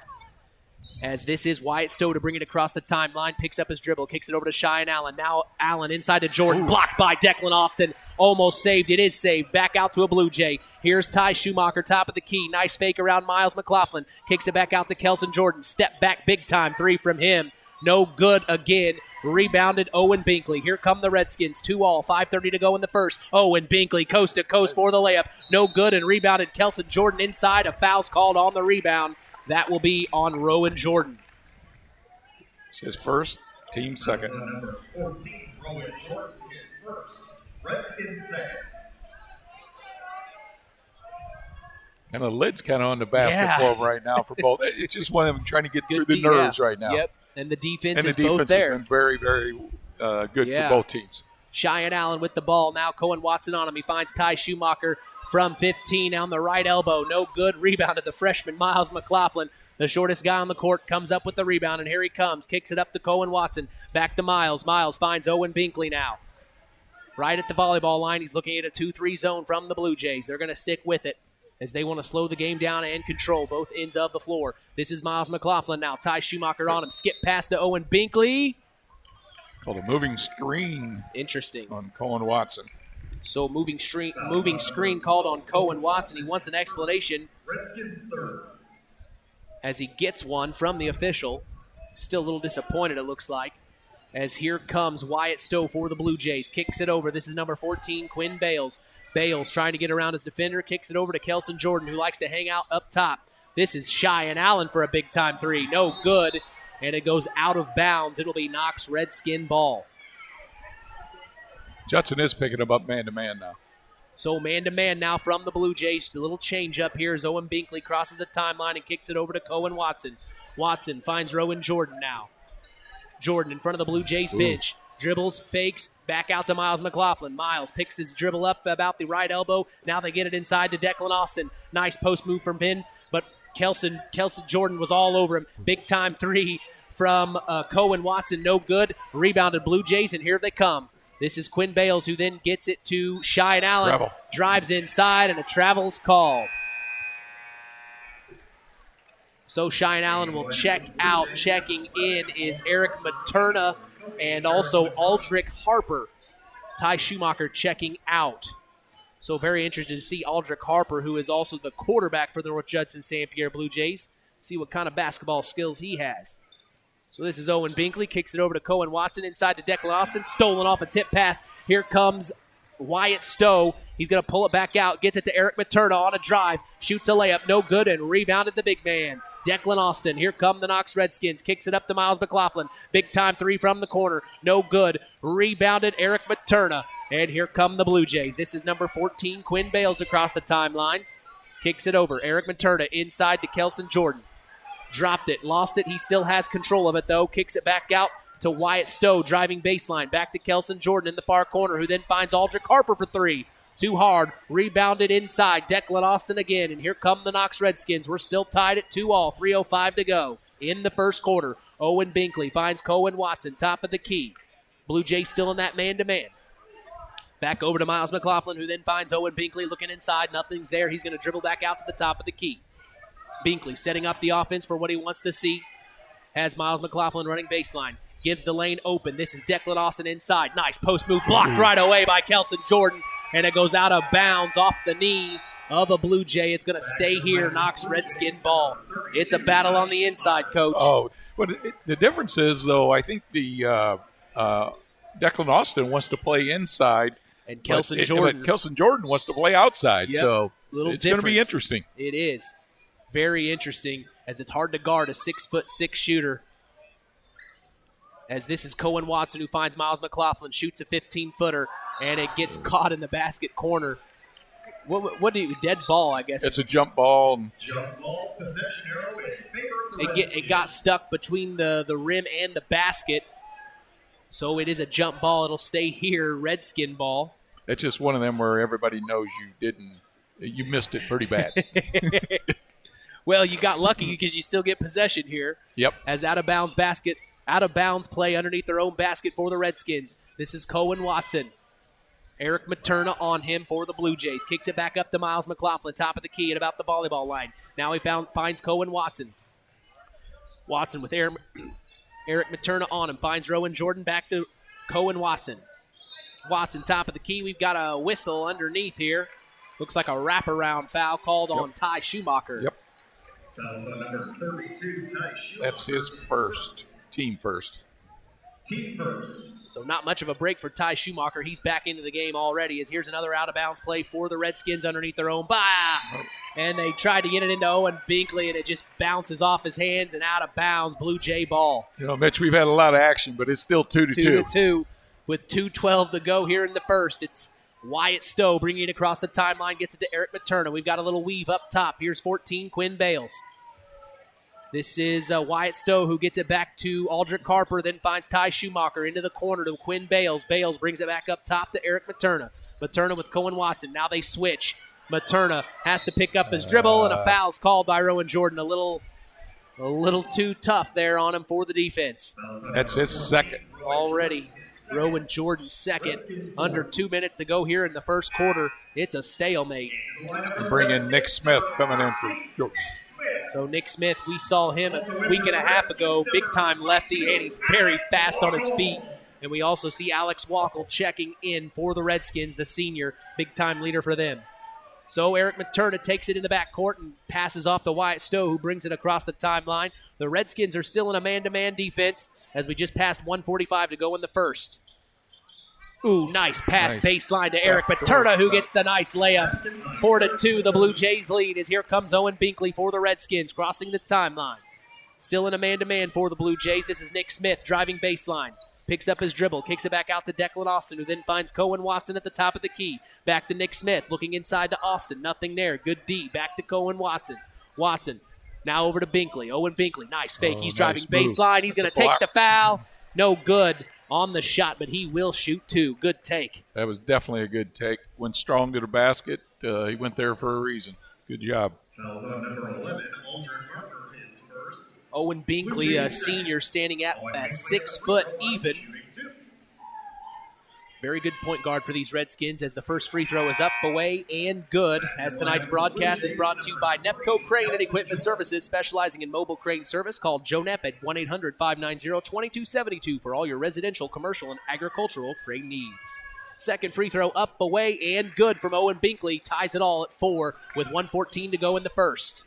As this is Wyatt Stowe to bring it across the timeline, picks up his dribble, kicks it over to Cheyenne Allen. Now Allen inside to Jordan, blocked by Declan Austin. Almost saved. It is saved. Back out to a Blue Jay. Here's Ty Schumacher, top of the key. Nice fake around Miles McLaughlin. Kicks it back out to Kelson Jordan. Step back, big time 3 from him. No good again. Rebounded Owen Binkley. Here come the Redskins. 2-all. 5:30 to go in the first. Owen Binkley coast to coast for the layup. No good, and rebounded Kelson Jordan inside. A foul's called on the rebound. That will be on Rowan Jordan. It's his first, team second. Number 14, Rowan Jordan is first. Redskins second. And the lid's kind of on the basket for him right now for both. It's just one of them trying to get through the nerves right now. Yep, and the defense and is the defense both there. has been very, very good for both teams. Cheyenne Allen with the ball. Now Cohen Watson on him. He finds Ty Schumacher from 15 on the right elbow. No good. Rebounded the freshman Miles McLaughlin. The shortest guy on the court comes up with the rebound, and here he comes. Kicks it up to Cohen Watson. Back to Miles. Miles finds Owen Binkley now. Right at the volleyball line. He's looking at a 2-3 zone from the Blue Jays. They're going to stick with it as they want to slow the game down and control both ends of the floor. This is Miles McLaughlin now. Ty Schumacher on him. Skip pass to Owen Binkley. Called a moving screen. Interesting. On Cohen Watson. So moving screen called on Cohen Watson. He wants an explanation. Redskins third. As he gets one from the official. Still a little disappointed, it looks like. As here comes Wyatt Stowe for the Blue Jays. Kicks it over. This is number 14, Quinn Bales. Bales trying to get around his defender. Kicks it over to Kelson Jordan, who likes to hang out up top. This is Cheyenne Allen for a big-time 3. No good. And it goes out of bounds. It'll be Knox Redskin ball. Judson is picking him up man-to-man now. So man-to-man now from the Blue Jays. A little change up here as Owen Binkley crosses the timeline and kicks it over to Cohen Watson. Watson finds Rowan Jordan now. Jordan in front of the Blue Jays bench. Dribbles, fakes, back out to Miles McLaughlin. Miles picks his dribble up about the right elbow. Now they get it inside to Declan Austin. Nice post move from Ben, but Kelson Jordan was all over him. Big time 3 from Cohen Watson. No good. Rebounded Blue Jays, and here they come. This is Quinn Bales, who then gets it to Cheyenne Allen. Travel. Drives inside, and a travel's called. So Cheyenne Allen will check out. Checking in is Eric Materna and also Aldrich Harper. Ty Schumacher checking out. So very interested to see Aldrich Harper, who is also the quarterback for the North Judson-San Pierre Blue Jays. See what kind of basketball skills he has. So this is Owen Binkley. Kicks it over to Cohen Watson inside to Declan Austin. Stolen off a tip pass. Here comes Wyatt Stowe. He's going to pull it back out. Gets it to Eric Materna on a drive. Shoots a layup. No good, and rebounded the big man. Declan Austin. Here come the Knox Redskins. Kicks it up to Miles McLaughlin. Big time 3 from the corner. No good. Rebounded Eric Materna. And here come the Blue Jays. This is number 14, Quinn Bales across the timeline. Kicks it over. Eric Materna inside to Kelson Jordan. Dropped it. Lost it. He still has control of it, though. Kicks it back out to Wyatt Stowe, driving baseline. Back to Kelson Jordan in the far corner, who then finds Aldrich Harper for 3. Too hard. Rebounded inside. Declan Austin again. And here come the Knox Redskins. We're still tied at 2-all. 3:05 to go in the first quarter. Owen Binkley finds Cohen Watson, top of the key. Blue Jays still in that man-to-man. Back over to Miles McLaughlin, who then finds Owen Binkley looking inside. Nothing's there. He's going to dribble back out to the top of the key. Binkley setting up the offense for what he wants to see. Has Miles McLaughlin running baseline. Gives the lane open. This is Declan Austin inside. Nice post move blocked right away by Kelson Jordan. And it goes out of bounds off the knee of a Blue Jay. It's going to stay here. Knox Redskin ball. It's a battle on the inside, Coach. Oh, but the difference is, though, I think the Declan Austin wants to play inside. And Kelson Jordan wants to play outside. Yep. So it's going to be interesting. It is. Very interesting, as it's hard to guard a 6'6" shooter. As this is Cohen Watson who finds Miles McLaughlin, shoots a 15-footer, and it gets caught in the basket corner. What do you, dead ball, I guess. It's a jump ball. Jump ball, possession arrow, and finger of the It got stuck between the rim and the basket. So it is a jump ball. It'll stay here, Redskin ball. It's just one of them where everybody knows you missed it pretty bad. Well, you got lucky because you still get possession here. Yep. As out of bounds play underneath their own basket for the Redskins. This is Cohen Watson. Eric Materna on him for the Blue Jays. Kicks it back up to Miles McLaughlin, top of the key at about the volleyball line. Now he finds Cohen Watson. Watson with Eric Materna on him. Finds Rowan Jordan, back to Cohen Watson. Watson, top of the key. We've got a whistle underneath here. Looks like a wraparound foul called on Ty Schumacher. Yep. Fouls on number 32, Ty Schumacher. That's his first. Team first. Team first. So not much of a break for Ty Schumacher. He's back into the game already, as here's another out-of-bounds play for the Redskins underneath their own. Bah! And they tried to get it into Owen Binkley, and it just bounces off his hands and out of bounds. Blue Jay ball. You know, Mitch, we've had a lot of action, but it's still 2-2. 2-2 with 2:12 to go here in the first. It's Wyatt Stowe bringing it across the timeline, gets it to Eric Materna. We've got a little weave up top. Here's 14, Quinn Bales. This is Wyatt Stowe who gets it back to Aldrich Harper, then finds Ty Schumacher into the corner to Quinn Bales. Bales brings it back up top to Eric Materna. Materna with Cohen Watson. Now they switch. Materna has to pick up his dribble, and a foul's called by Rowan Jordan. A little too tough there on him for the defense. That's his second. Already Rowan Jordan second. Under 2 minutes to go here in the first quarter. It's a stalemate. Bring in Nick Smith coming in for Jordan. So Nick Smith, we saw him a week and a half ago, big-time lefty, and he's very fast on his feet. And we also see Alex Wackel checking in for the Redskins, the senior, big-time leader for them. So Eric Materna takes it in the backcourt and passes off to Wyatt Stowe, who brings it across the timeline. The Redskins are still in a man-to-man defense as we just passed 1:45 to go in the first. Ooh, nice pass baseline to Eric Materna, who gets the nice layup. 4-2, the Blue Jays lead as here comes Owen Binkley for the Redskins, crossing the timeline. Still in a man-to-man for the Blue Jays. This is Nick Smith driving baseline. Picks up his dribble, kicks it back out to Declan Austin, who then finds Cohen Watson at the top of the key. Back to Nick Smith, looking inside to Austin. Nothing there. Good D. Back to Cohen Watson. Watson now over to Binkley. Owen Binkley, nice fake. He's driving baseline. He's going to take the foul. No good on the shot, but he will shoot two. Good take. That was definitely a good take. Went strong to the basket. He went there for a reason. Good job. Fouls on number 11, Aldrich Harper, his first. Owen Binkley, a senior, standing at 6 foot even. Very good point guard for these Redskins as the first free throw is up, away, and good. As tonight's broadcast is brought to you by Nepco Crane and Equipment Services, specializing in mobile crane service. Call Joe Nepp at 1-800-590-2272 for all your residential, commercial, and agricultural crane needs. Second free throw up, away, and good from Owen Binkley. Ties it all at 4 with 1:14 to go in the first.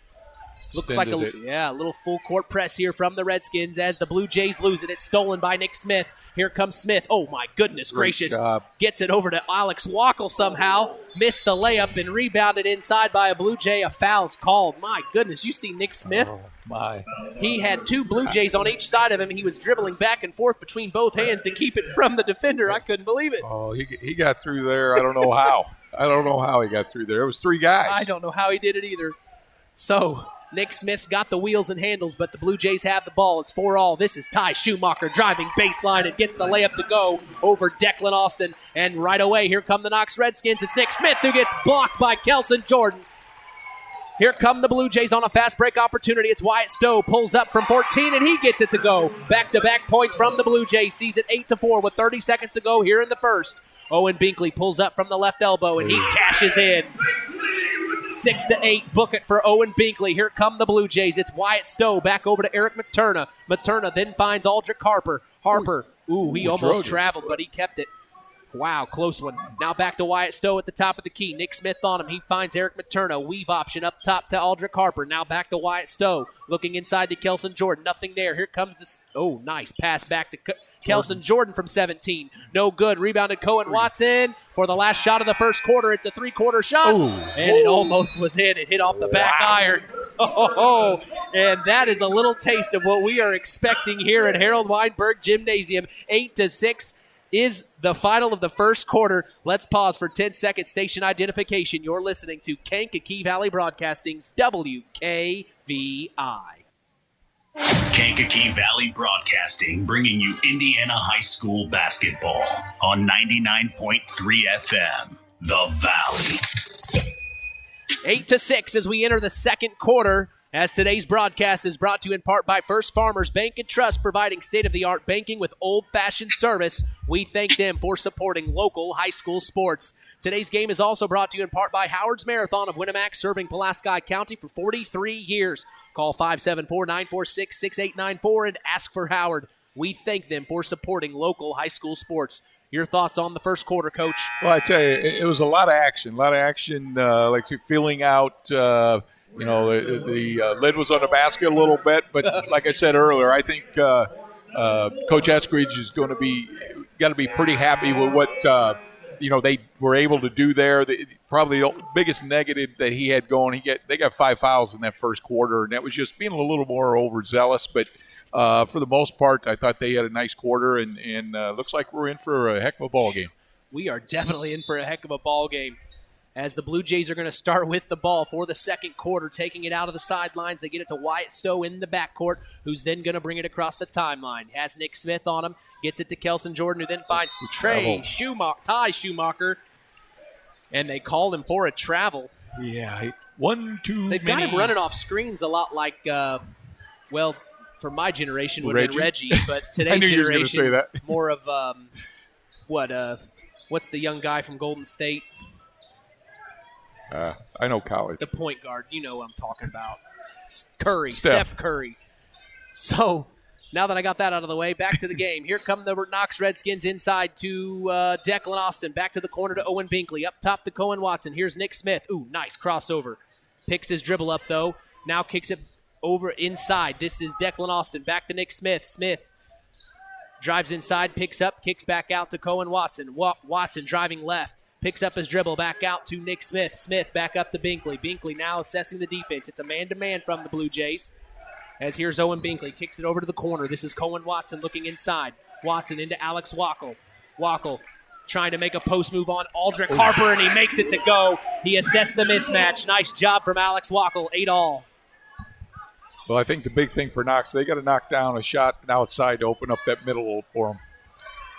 Looks like a little full court press here from the Redskins as the Blue Jays lose it. It's stolen by Nick Smith. Here comes Smith. Oh, my goodness gracious. Gets it over to Alex Wackel somehow. Missed the layup and rebounded inside by a Blue Jay. A foul's called. My goodness, you see Nick Smith? Oh, my. He had two Blue Jays on each side of him. He was dribbling back and forth between both hands to keep it from the defender. I couldn't believe it. Oh, he got through there. I don't know how. I don't know how he got through there. It was 3 guys. I don't know how he did it either. So Nick Smith's got the wheels and handles, but the Blue Jays have the ball. It's 4-all. This is Ty Schumacher driving baseline and gets the layup to go over Declan Austin. And right away, here come the Knox Redskins. It's Nick Smith who gets blocked by Kelson Jordan. Here come the Blue Jays on a fast break opportunity. It's Wyatt Stowe, pulls up from 14, and he gets it to go. Back-to-back points from the Blue Jays. Sees it 8-4 with 30 seconds to go here in the first. Owen Binkley pulls up from the left elbow, and he cashes in. 6-8. Book it for Owen Binkley. Here come the Blue Jays. It's Wyatt Stowe back over to Eric Materna. Materna then finds Aldrich Harper. He almost traveled, but he kept it. Wow, close one. Now back to Wyatt Stowe at the top of the key. Nick Smith on him. He finds Eric Materna. Weave option up top to Aldrich Harper. Now back to Wyatt Stowe. Looking inside to Kelson Jordan. Nothing there. Here comes this. Oh, nice pass back to Kelson Jordan from 17. No good. Rebounded Cohen Watson for the last shot of the first quarter. It's a three-quarter shot. And it almost was in. It hit off the back iron. And that is a little taste of what we are expecting here at Harold Weinberg Gymnasium. 8-6. Is the final of the first quarter. Let's pause for 10 seconds. Station identification. You're listening to Kankakee Valley Broadcasting's WKVI. Kankakee Valley Broadcasting, bringing you Indiana High School basketball on 99.3 FM, The Valley. 8-6 as we enter the second quarter. As today's broadcast is brought to you in part by First Farmers Bank and Trust, providing state-of-the-art banking with old-fashioned service. We thank them for supporting local high school sports. Today's game is also brought to you in part by Howard's Marathon of Winamac, serving Pulaski County for 43 years. Call 574-946-6894 and ask for Howard. We thank them for supporting local high school sports. Your thoughts on the first quarter, Coach? Well, I tell you, it was a lot of action, like feeling out the lid was on the basket a little bit, but like I said earlier, I think Coach Eskridge is got to be pretty happy with what they were able to do there. Probably the biggest negative that he had going, they got 5 fouls in that first quarter, and that was just being a little more overzealous. But for the most part, I thought they had a nice quarter, and looks like we're in for a heck of a ball game. We are definitely in for a heck of a ball game. As the Blue Jays are going to start with the ball for the second quarter, taking it out of the sidelines. They get it to Wyatt Stowe in the backcourt, who's then going to bring it across the timeline. Has Nick Smith on him, gets it to Kelson Jordan, who then finds Ty Schumacher, and they called him for a travel. Yeah, They've got him running off screens a lot like, for my generation would have been Reggie, but today's generation, say that. more of, what's the young guy from Golden State? I know college. The point guard. You know what I'm talking about. Steph Curry. So now that I got that out of the way, back to the game. Here come the Knox Redskins inside to Declan Austin. Back to the corner to Owen Binkley. Up top to Cohen Watson. Here's Nick Smith. Ooh, nice crossover. Picks his dribble up, though. Now kicks it over inside. This is Declan Austin. Back to Nick Smith. Smith drives inside, picks up, kicks back out to Cohen Watson. Watson driving left. Picks up his dribble, back out to Nick Smith. Smith back up to Binkley. Binkley now assessing the defense. It's a man-to-man from the Blue Jays. As here's Owen Binkley. Kicks it over to the corner. This is Cohen Watson looking inside. Watson into Alex Wackel. Wackel trying to make a post move on Aldrich Harper, and he makes it to go. He assessed the mismatch. Nice job from Alex Wackel. 8-all. Well, I think the big thing for Knox, they got to knock down a shot outside to open up that middle for them.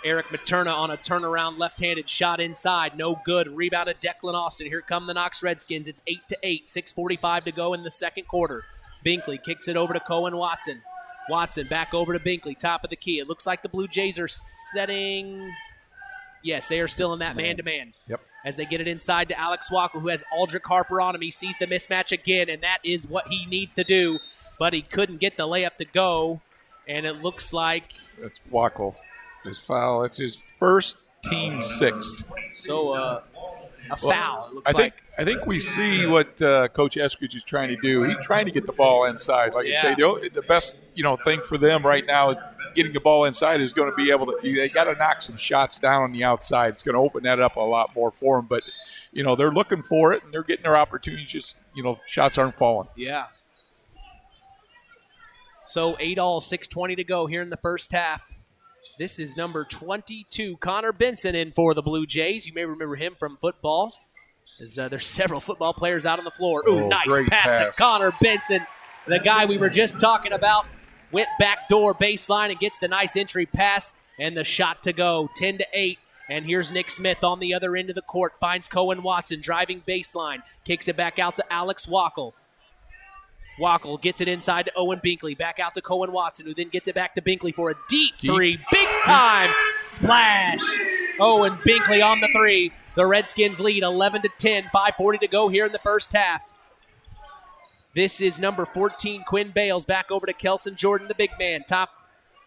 Eric Materna on a turnaround left-handed shot inside. No good. Rebounded Declan Austin. Here come the Knox Redskins. It's 8-8. 6:45 to go in the second quarter. Binkley kicks it over to Cohen Watson. Watson back over to Binkley. Top of the key. It looks like the Blue Jays are setting. Yes, they are still in that man-to-man. Yep. As they get it inside to Alex Wackel, who has Aldrich Harper on him. He sees the mismatch again, and that is what he needs to do. But he couldn't get the layup to go, and it looks like that's Wackel. His foul. It's his first, team sixth. So a foul. It looks like. I think we see what Coach Eskridge is trying to do. He's trying to get the ball inside. Like I say, the best thing for them right now, getting the ball inside, is going to be able to. They got to knock some shots down on the outside. It's going to open that up a lot more for them. But they're looking for it and they're getting their opportunities. Just shots aren't falling. Yeah. So 8-all, 6:20 to go here in the first half. This is number 22, Connor Benson, in for the Blue Jays. You may remember him from football. There's several football players out on the floor. Ooh, nice pass to Connor Benson. The guy we were just talking about went backdoor baseline and gets the nice entry pass and the shot to go. 10-8. And here's Nick Smith on the other end of the court. Finds Cohen Watson driving baseline. Kicks it back out to Alex Wackel. Wackel gets it inside to Owen Binkley. Back out to Cohen Watson, who then gets it back to Binkley for a deep three. Big time splash. Owen Binkley on the three. The Redskins lead 11-10, 5:40 to go here in the first half. This is number 14, Quinn Bales, back over to Kelson Jordan, the big man, top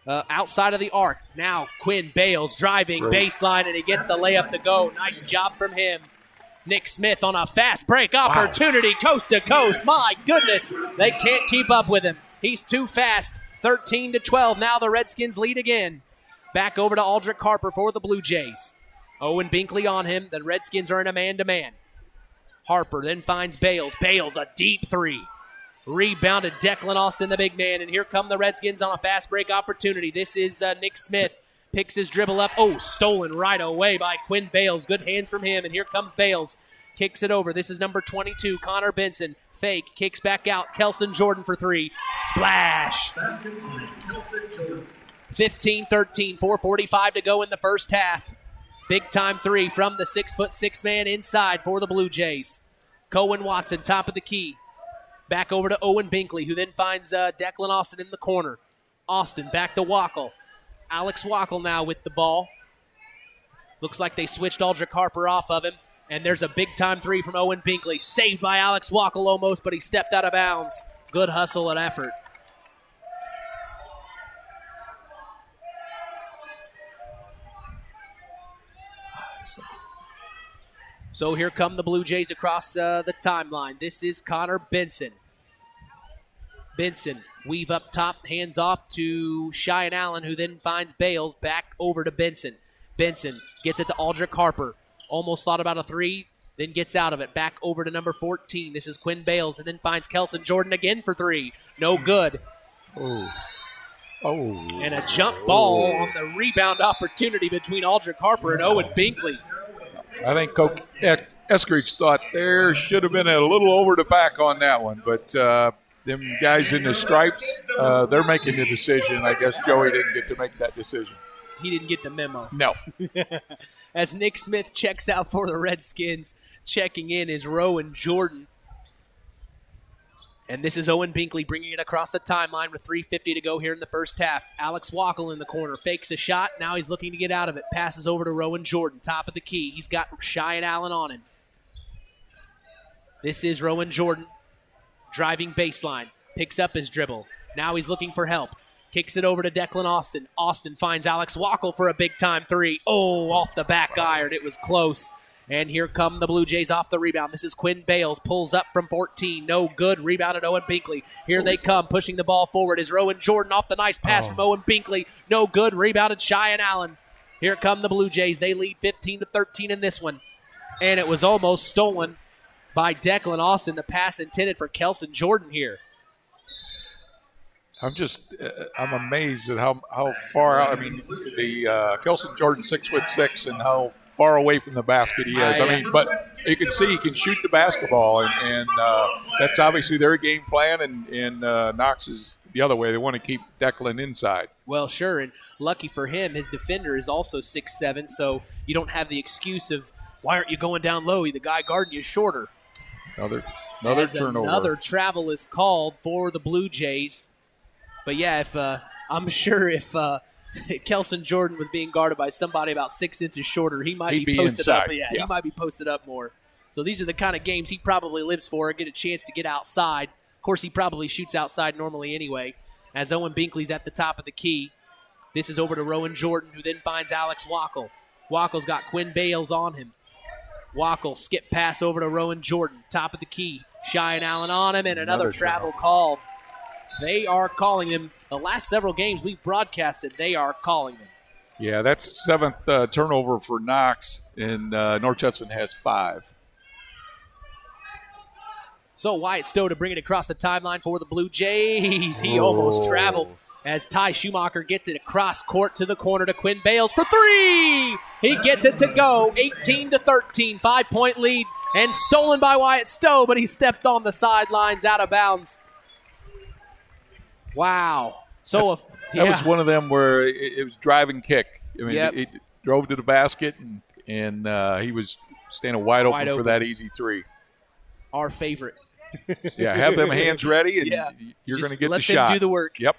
outside of the arc. Now Quinn Bales driving baseline, and he gets the layup to go. Nice job from him. Nick Smith on a fast break opportunity, coast to coast. My goodness, they can't keep up with him. He's too fast. 13-12. Now the Redskins lead again. Back over to Aldrich Harper for the Blue Jays. Owen Binkley on him. The Redskins are in a man-to-man. Harper then finds Bales. Bales, a deep three. Rebounded Declan Austin, the big man. And here come the Redskins on a fast break opportunity. This is Nick Smith. Picks his dribble up. Oh, stolen right away by Quinn Bales. Good hands from him. And here comes Bales. Kicks it over. This is number 22, Connor Benson. Fake. Kicks back out. Kelson Jordan for three. Splash. 15-13. 4:45 to go in the first half. Big time three from the 6'6" man inside for the Blue Jays. Cohen Watson, top of the key. Back over to Owen Binkley, who then finds Declan Austin in the corner. Austin back to Wackel. Alex Wackel now with the ball. Looks like they switched Aldrich Harper off of him. And there's a big-time three from Owen Binkley. Saved by Alex Wackel almost, but he stepped out of bounds. Good hustle and effort. So here come the Blue Jays across the timeline. This is Connor Benson. Benson, weave up top, hands off to Cheyenne Allen, who then finds Bales, back over to Benson. Benson gets it to Aldrich Harper. Almost thought about a three, then gets out of it. Back over to number 14. This is Quinn Bales, and then finds Kelson Jordan again for three. No good. Oh. And a jump ball on the rebound opportunity between Aldrich Harper and Owen Binkley. I think Coach Eskridge thought there should have been a little over the back on that one, but them guys in the stripes, they're making the decision. I guess Joey didn't get to make that decision. He didn't get the memo. No. As Nick Smith checks out for the Redskins, checking in is Rowan Jordan. And this is Owen Binkley bringing it across the timeline with 3:50 to go here in the first half. Alex Wackel in the corner, fakes a shot. Now he's looking to get out of it. Passes over to Rowan Jordan, top of the key. He's got Cheyenne Allen on him. This is Rowan Jordan driving baseline. Picks up his dribble. Now he's looking for help. Kicks it over to Declan Austin. Austin finds Alex Wackel for a big-time three. Oh, off the back iron. It was close. And here come the Blue Jays off the rebound. This is Quinn Bales. Pulls up from 14. No good. Rebounded Owen Binkley. Here they come. Pushing the ball forward is Rowan Jordan off the nice pass from Owen Binkley. No good. Rebounded Cheyenne Allen. Here come the Blue Jays. They lead 15-13 in this one. And it was almost stolen by Declan Austin. The pass intended for Kelson Jordan here. I'm amazed at how far out. I mean, the Kelson Jordan 6'6" and how far away from the basket he is. I mean, but you can see he can shoot the basketball, and that's obviously their game plan. And Knox is the other way. They want to keep Declan inside. Well, sure, and lucky for him, his defender is also 6'7", so you don't have the excuse of why aren't you going down low? The guy guarding you is shorter. Another turnover. Another travel is called for the Blue Jays. But yeah, I'm sure if Kelson Jordan was being guarded by somebody about 6 inches shorter, he might be posted inside. up. Yeah, he might be posted up more. So these are the kind of games he probably lives for, get a chance to get outside. Of course, he probably shoots outside normally anyway, as Owen Binkley's at the top of the key. This is over to Rowan Jordan, who then finds Alex Wackel. Wackel's got Quinn Bales on him. Wackel skip pass over to Rowan Jordan, top of the key. Cheyenne Allen on him, and another travel call. They are calling them. The last several games we've broadcasted, they are calling them. Yeah, that's seventh turnover for Knox, and North Judson has 5. So Wyatt Stowe to bring it across the timeline for the Blue Jays. He almost traveled as Ty Schumacher gets it across court to the corner to Quinn Bales for three. He gets it to go. 18-13, 5-point lead, and stolen by Wyatt Stowe, but he stepped on the sidelines out of bounds. Wow. So that was one of them where it was drive and kick. I mean, it drove to the basket, and he was standing wide open for that easy three. Our favorite. Yeah, have them hands ready, and you're going to get the shot. Let them do the work. Yep.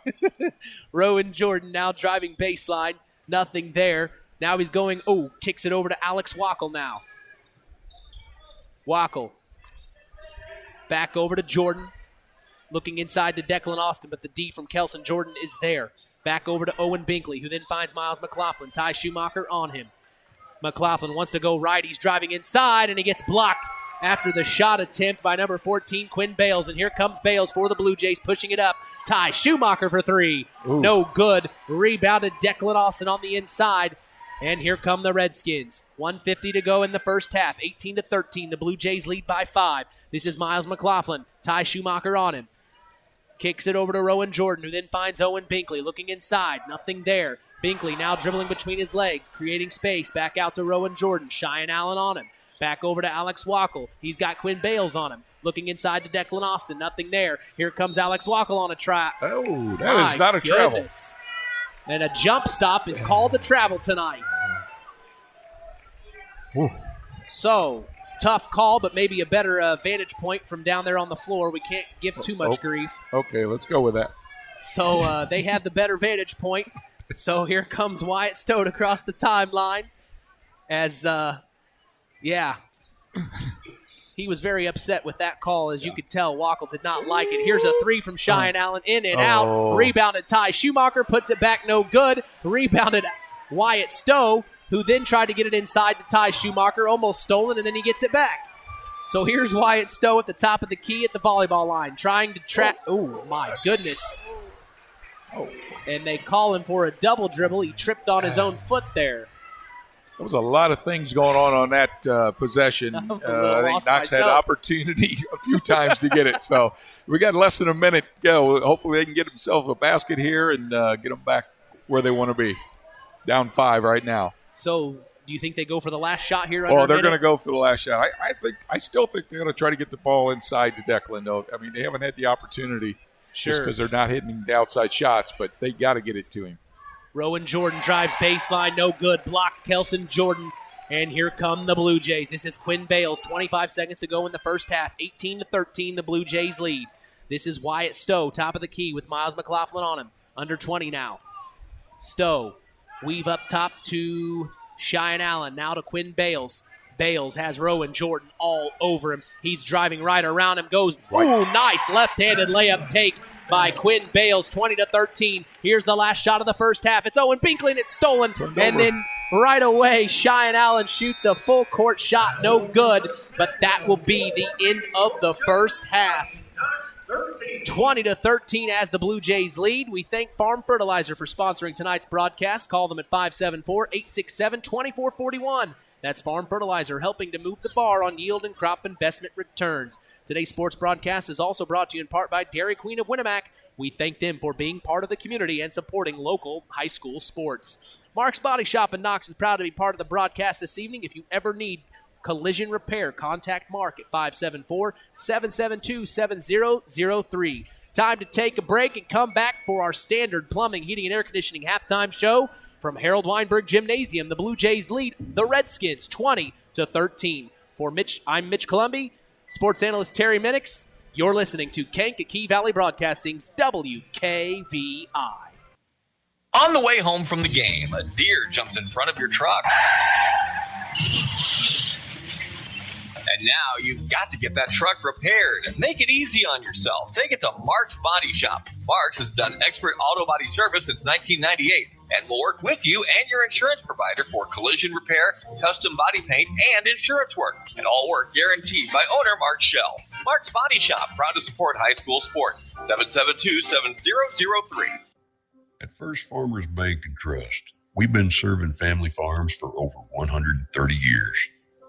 Rowan Jordan now driving baseline. Nothing there. Now he's going, kicks it over to Alex Wackel now. Wackel. Back over to Jordan. Looking inside to Declan Austin, but the D from Kelson Jordan is there. Back over to Owen Binkley, who then finds Miles McLaughlin. Ty Schumacher on him. McLaughlin wants to go right. He's driving inside, and he gets blocked after the shot attempt by number 14, Quinn Bales. And here comes Bales for the Blue Jays, pushing it up. Ty Schumacher for three. Ooh. No good. Rebounded Declan Austin on the inside. And here come the Redskins. 1:50 to go in the first half. 18-13. The Blue Jays lead by 5. This is Miles McLaughlin. Ty Schumacher on him. Kicks it over to Rowan Jordan, who then finds Owen Binkley looking inside. Nothing there. Binkley now dribbling between his legs, creating space. Back out to Rowan Jordan. Cheyenne Allen on him. Back over to Alex Wackel. He's got Quinn Bales on him. Looking inside to Declan Austin. Nothing there. Here comes Alex Wackel on a try. Oh, that is not a travel. And a jump stop is called a travel tonight. Ooh. So, tough call, but maybe a better vantage point from down there on the floor. We can't give too much grief. Okay, let's go with that. So they have the better vantage point. So here comes Wyatt Stode across the timeline as, he was very upset with that call. As you could tell, Wackel did not like it. Here's a three from Cheyenne Allen, in and out. Rebounded Ty Schumacher, puts it back, no good. Rebounded Wyatt Stowe, who then tried to get it inside to Ty Schumacher, almost stolen, and then he gets it back. So here's Wyatt Stowe at the top of the key at the volleyball line, trying to trap. Oh, my goodness. And they call him for a double dribble. He tripped on his own foot there. There was a lot of things going on that possession. I think Knox had opportunity a few times to get it. So we got less than a minute to go. Hopefully they can get themselves a basket here and get them back where they want to be. Down 5 right now. So do you think they go for the last shot here? Well, they're going to go for the last shot. I still think they're going to try to get the ball inside to Declan, though. I mean, they haven't had the opportunity just because they're not hitting the outside shots, but they got to get it to him. Rowan Jordan drives baseline, no good. Blocked Kelson Jordan. And here come the Blue Jays. This is Quinn Bales, 25 seconds to go in the first half. 18-13, the Blue Jays lead. This is Wyatt Stowe, top of the key with Miles McLaughlin on him. Under 20 now. Stowe, weave up top to Cheyenne Allen, now to Quinn Bales. Bales has Rowan Jordan all over him. He's driving right around him, goes, ooh, nice left-handed layup take by Quinn Bales, 20-13. Here's the last shot of the first half. It's Owen Binkley, and it's stolen. And then right away, Cheyenne Allen shoots a full court shot, no good. But that will be the end of the first half. 20-13 as the Blue Jays lead. We thank Farm Fertilizer for sponsoring tonight's broadcast. Call them at 574-867-2441. That's Farm Fertilizer, helping to move the bar on yield and crop investment returns. Today's sports broadcast is also brought to you in part by Dairy Queen of Winamac. We thank them for being part of the community and supporting local high school sports. Mark's Body Shop in Knox is proud to be part of the broadcast this evening. If you ever need collision repair, contact Mark at 574-772-7003. Time to take a break and come back for our standard plumbing, heating, and air conditioning halftime show from Harold Weinberg Gymnasium. The Blue Jays lead the Redskins 20-13. I'm Mitch Columby, sports analyst Terry Minix. You're listening to Kankakee Valley Broadcasting's WKVI. On the way home from the game, a deer jumps in front of your truck. And now you've got to get that truck repaired. Make it easy on yourself. Take it to Mark's Body Shop. Mark's has done expert auto body service since 1998 and will work with you and your insurance provider for collision repair, custom body paint, and insurance work. And all work guaranteed by owner Mark Schell. Mark's Body Shop, proud to support high school sports. 772-7003. At First Farmers Bank and Trust, we've been serving family farms for over 130 years.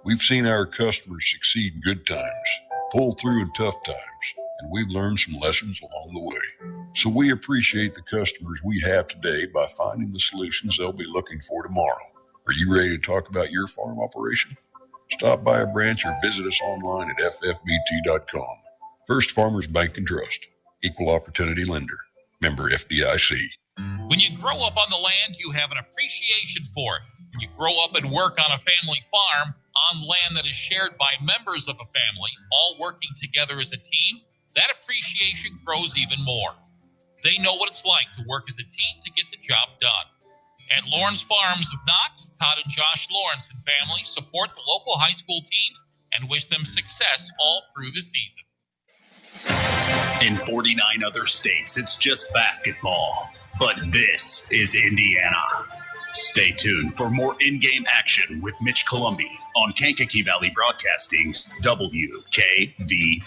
We've seen our customers succeed in good times, pull through in tough times, and we've learned some lessons along the way. So we appreciate the customers we have today by finding the solutions they'll be looking for tomorrow. Are you ready to talk about your farm operation? Stop by a branch or visit us online at ffbt.com. First Farmers Bank and Trust, Equal Opportunity Lender, member FDIC. When you grow up on the land, you have an appreciation for it. When you grow up and work on a family farm, on land that is shared by members of a family, all working together as a team, that appreciation grows even more. They know what it's like to work as a team to get the job done. At Lawrence Farms of Knox, Todd and Josh Lawrence and family support the local high school teams and wish them success all through the season. In 49 other states, it's just basketball. But this is Indiana. Stay tuned for more in-game action with Mitch Columbi on Kankakee Valley Broadcasting's WKVI.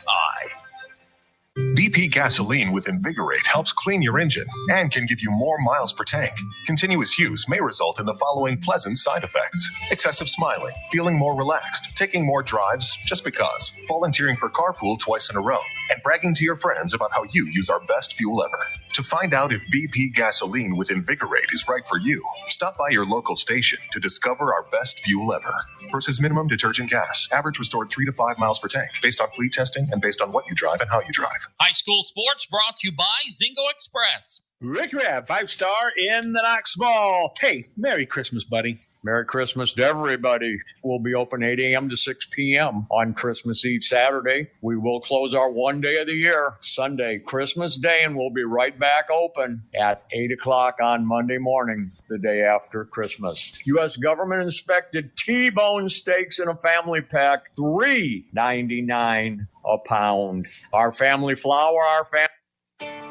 BP gasoline with Invigorate helps clean your engine and can give you more miles per tank. Continuous use may result in the following pleasant side effects: excessive smiling, feeling more relaxed, taking more drives just because, volunteering for carpool twice in a row, and bragging to your friends about how you use our best fuel ever. To find out if BP gasoline with Invigorate is right for you, stop by your local station to discover our best fuel ever. Versus minimum detergent gas, average restored 3 to 5 miles per tank, based on fleet testing and based on what you drive and how you drive. High school sports brought to you by Zingo Express. Rick Rab, 5-star in the Knox Mall. Hey, Merry Christmas, buddy. Merry Christmas to everybody. We'll be open 8 a.m. to 6 p.m. on Christmas Eve Saturday. We will close our one day of the year, Sunday, Christmas Day, and we'll be right back open at 8 o'clock on Monday morning, the day after Christmas. U.S. government inspected T-bone steaks in a family pack, $3.99 a pound. Our family flour, our family.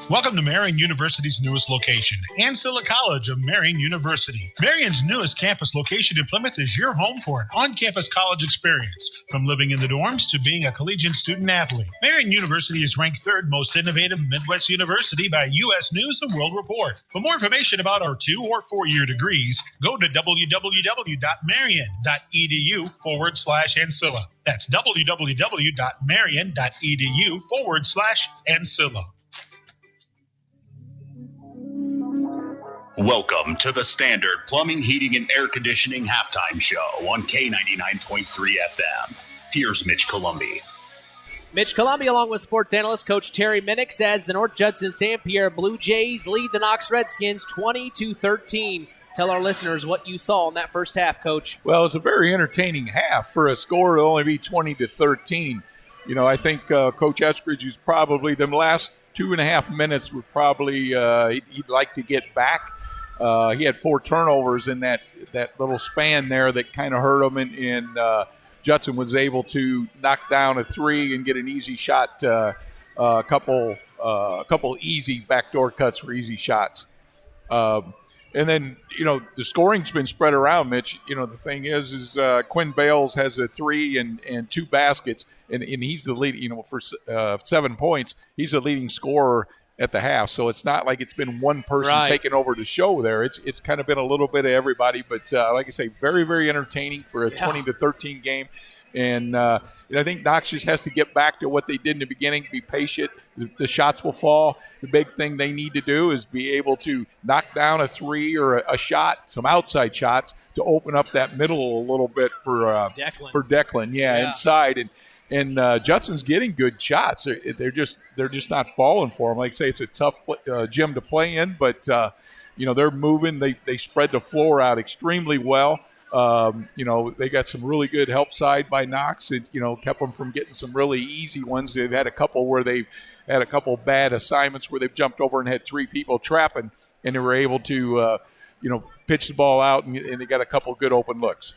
Welcome to Marian University's newest location, Ancilla College of Marian University. Marian's newest campus location in Plymouth is your home for an on-campus college experience. From living in the dorms to being a collegiate student-athlete, Marian University is ranked 3rd most innovative Midwest university by U.S. News and World Report. For more information about our 2- or 4-year degrees, go to www.marian.edu/Ancilla. That's www.marian.edu/Ancilla. Welcome to the Standard Plumbing, Heating, and Air Conditioning Halftime Show on K99.3 FM. Here's Mitch Columbi. Mitch Columbi along with sports analyst Coach Terry Minnick says the North Judson-San Pierre Blue Jays lead the Knox Redskins 20-13. Tell our listeners what you saw in that first half, Coach. Well, it's a very entertaining half for a score to only be 20-13. You know, I think Coach Eskridge is probably the last 2.5 minutes were probably he'd like to get back. He had 4 turnovers in that little span there that kind of hurt him, and Judson was able to knock down a 3 and get an easy shot, a couple easy backdoor cuts for easy shots. And then, you know, the scoring's been spread around, Mitch. You know, the thing is Quinn Bales has a 3 and 2 baskets, and he's the lead, you know, for 7 points. He's the leading scorer at the half. So it's not like it's been one person taking over the show there. It's kind of been a little bit of everybody. But like I say, very, very entertaining for a 20-13 game. And I think Knox just has to get back to what they did in the beginning, be patient. The shots will fall. The big thing they need to do is be able to knock down a 3 or a shot, some outside shots, to open up that middle a little bit for Declan. Yeah, inside. And Judson's getting good shots. They're just not falling for him. Like I say, it's a tough gym to play in, but you know, they're moving. They spread the floor out extremely well. You know, they got some really good help side by Knox. It, you know, kept them from getting some really easy ones. They've had a couple where they've had a couple bad assignments where they've jumped over and had 3 people trapping, and they were able to, you know, pitch the ball out, and they got a couple good open looks.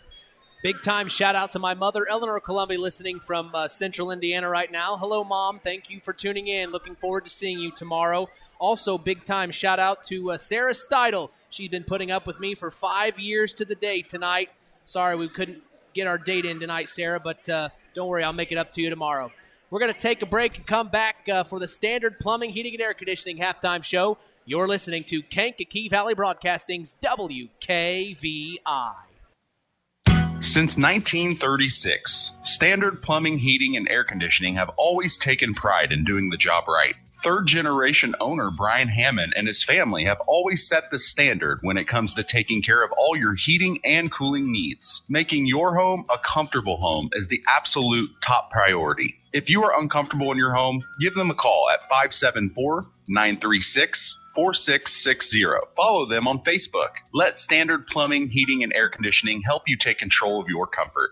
Big time shout out to my mother, Eleanor Columbi, listening from Central Indiana right now. Hello, Mom. Thank you for tuning in. Looking forward to seeing you tomorrow. Also, big time shout out to Sarah Steidel. She's been putting up with me for 5 years to the day tonight. Sorry we couldn't get our date in tonight, Sarah, but don't worry, I'll make it up to you tomorrow. We're going to take a break and come back for the Standard Plumbing, Heating, and Air Conditioning halftime show. You're listening to Kankakee Valley Broadcasting's WKVI. Since 1936, Standard Plumbing, Heating, and Air Conditioning have always taken pride in doing the job right. Third-generation owner Brian Hammond and his family have always set the standard when it comes to taking care of all your heating and cooling needs. Making your home a comfortable home is the absolute top priority. If you are uncomfortable in your home, give them a call at 574-936-4660. Follow them on Facebook. Let Standard Plumbing, Heating, and Air Conditioning help you take control of your comfort.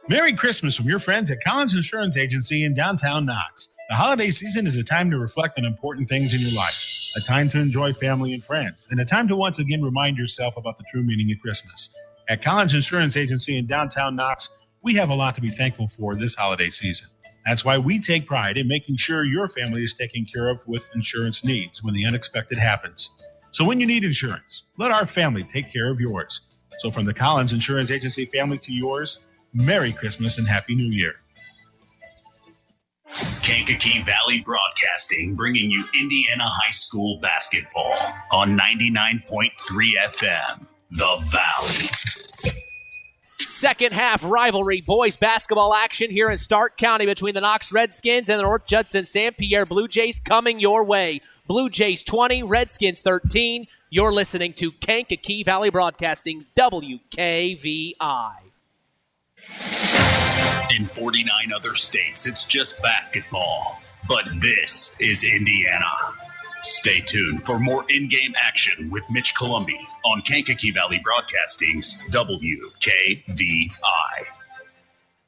Merry Christmas from your friends at Collins Insurance Agency in downtown Knox. The holiday season is a time to reflect on important things in your life, a time to enjoy family and friends, and a time to once again remind yourself about the true meaning of Christmas. At Collins Insurance Agency in downtown Knox, We have a lot to be thankful for this holiday season. That's why we take pride in making sure your family is taken care of with insurance needs when the unexpected happens. So when you need insurance, let our family take care of yours. So from the Collins Insurance Agency family to yours, Merry Christmas and Happy New Year. Kankakee Valley Broadcasting, bringing you Indiana High School basketball on 99.3 FM, The Valley. Second half rivalry boys basketball action here in Stark County between the Knox Redskins and the North Judson-San Pierre Blue Jays coming your way. Blue Jays 20, Redskins 13. You're listening to Kankakee Valley Broadcasting's WKVI. In 49 other states, it's just basketball. But this is Indiana. Stay tuned for more in-game action with Mitch Columbi on Kankakee Valley Broadcasting's WKVI.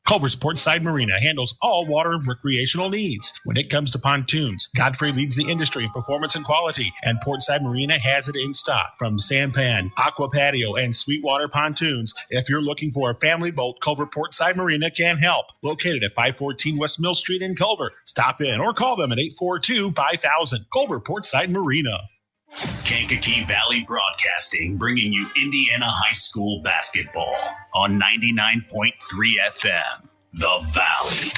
Culver's Portside Marina handles all water recreational needs. When it comes to pontoons, Godfrey leads the industry in performance and quality, and Portside Marina has it in stock. From sampan, aqua patio, and sweetwater pontoons, if you're looking for a family boat, Culver Portside Marina can help. Located at 514 West Mill Street in Culver. Stop in or call them at 842-5000. Culver Portside Marina. Kankakee Valley Broadcasting, bringing you Indiana High School basketball on 99.3 FM, The Valley.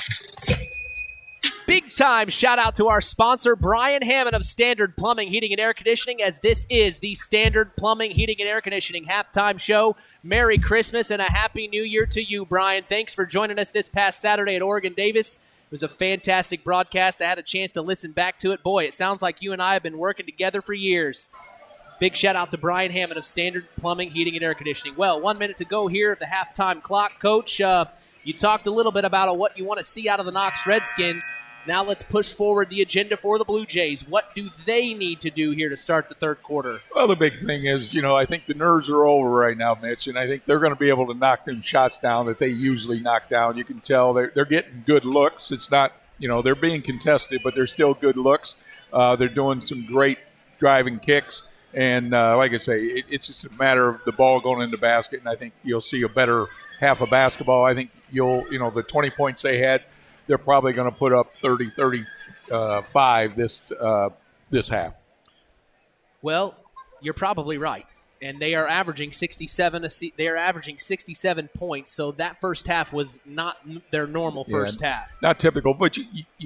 Big time shout out to our sponsor, Brian Hammond of Standard Plumbing, Heating, and Air Conditioning, as this is the Standard Plumbing, Heating, and Air Conditioning halftime show. Merry Christmas and a Happy New Year to you, Brian. Thanks for joining us this past Saturday at Oregon Davis. It was a fantastic broadcast. I had a chance to listen back to it. Boy, it sounds like you and I have been working together for years. Big shout out to Brian Hammond of Standard Plumbing, Heating, and Air Conditioning. Well, 1 minute to go here at the halftime clock. Coach, you talked a little bit about what you want to see out of the Knox Redskins. Now let's push forward the agenda for the Blue Jays. What do they need to do here to start the third quarter? Well, the big thing is, I think the nerves are over right now, Mitch, and I think they're going to be able to knock them shots down that they usually knock down. You can tell they're getting good looks. It's not, they're being contested, but they're still good looks. They're doing some great driving kicks. And like I say, it's just a matter of the ball going in the basket, and I think you'll see a better half of basketball. I think the 20 points they had, they're probably going to put up 30, 35 this half. Well, you're probably right. And they are averaging 67. They are averaging 67 points. So that first half was not their normal first half. Not typical, but you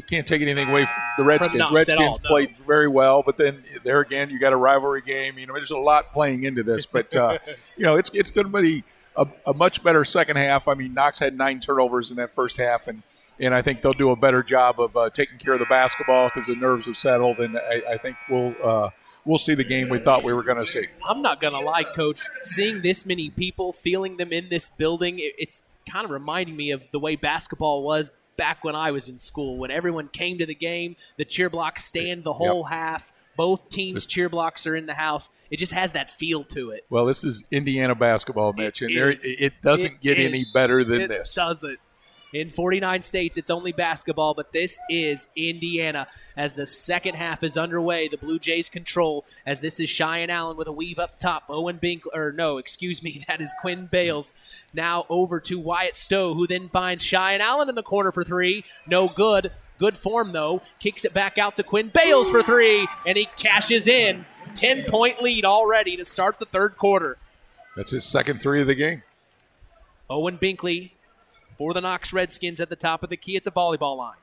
can't take anything away from the Redskins. Knox Redskins played very well, but then there again, you got a rivalry game. There's a lot playing into this, but it's going to be a much better second half. I mean, Knox had 9 turnovers in that first half, and I think they'll do a better job of taking care of the basketball because the nerves have settled, and I think we'll see the game we thought we were going to see. I'm not going to lie, Coach. Seeing this many people, feeling them in this building, it's kind of reminding me of the way basketball was back when I was in school, when everyone came to the game, the cheer blocks stand the whole half. Both teams' cheer blocks are in the house. It just has that feel to it. Well, this is Indiana basketball, Mitch, and it doesn't get any better than this. It doesn't. In 49 states, it's only basketball, but this is Indiana. As the second half is underway, the Blue Jays control, as this is Cheyenne Allen with a weave up top. That is Quinn Bales. Now over to Wyatt Stowe, who then finds Cheyenne Allen in the corner for 3. No good. Good form, though. Kicks it back out to Quinn Bales for 3, and he cashes in. 10-point lead already to start the third quarter. That's his second 3 of the game. Owen Binkley for the Knox Redskins at the top of the key at the volleyball line.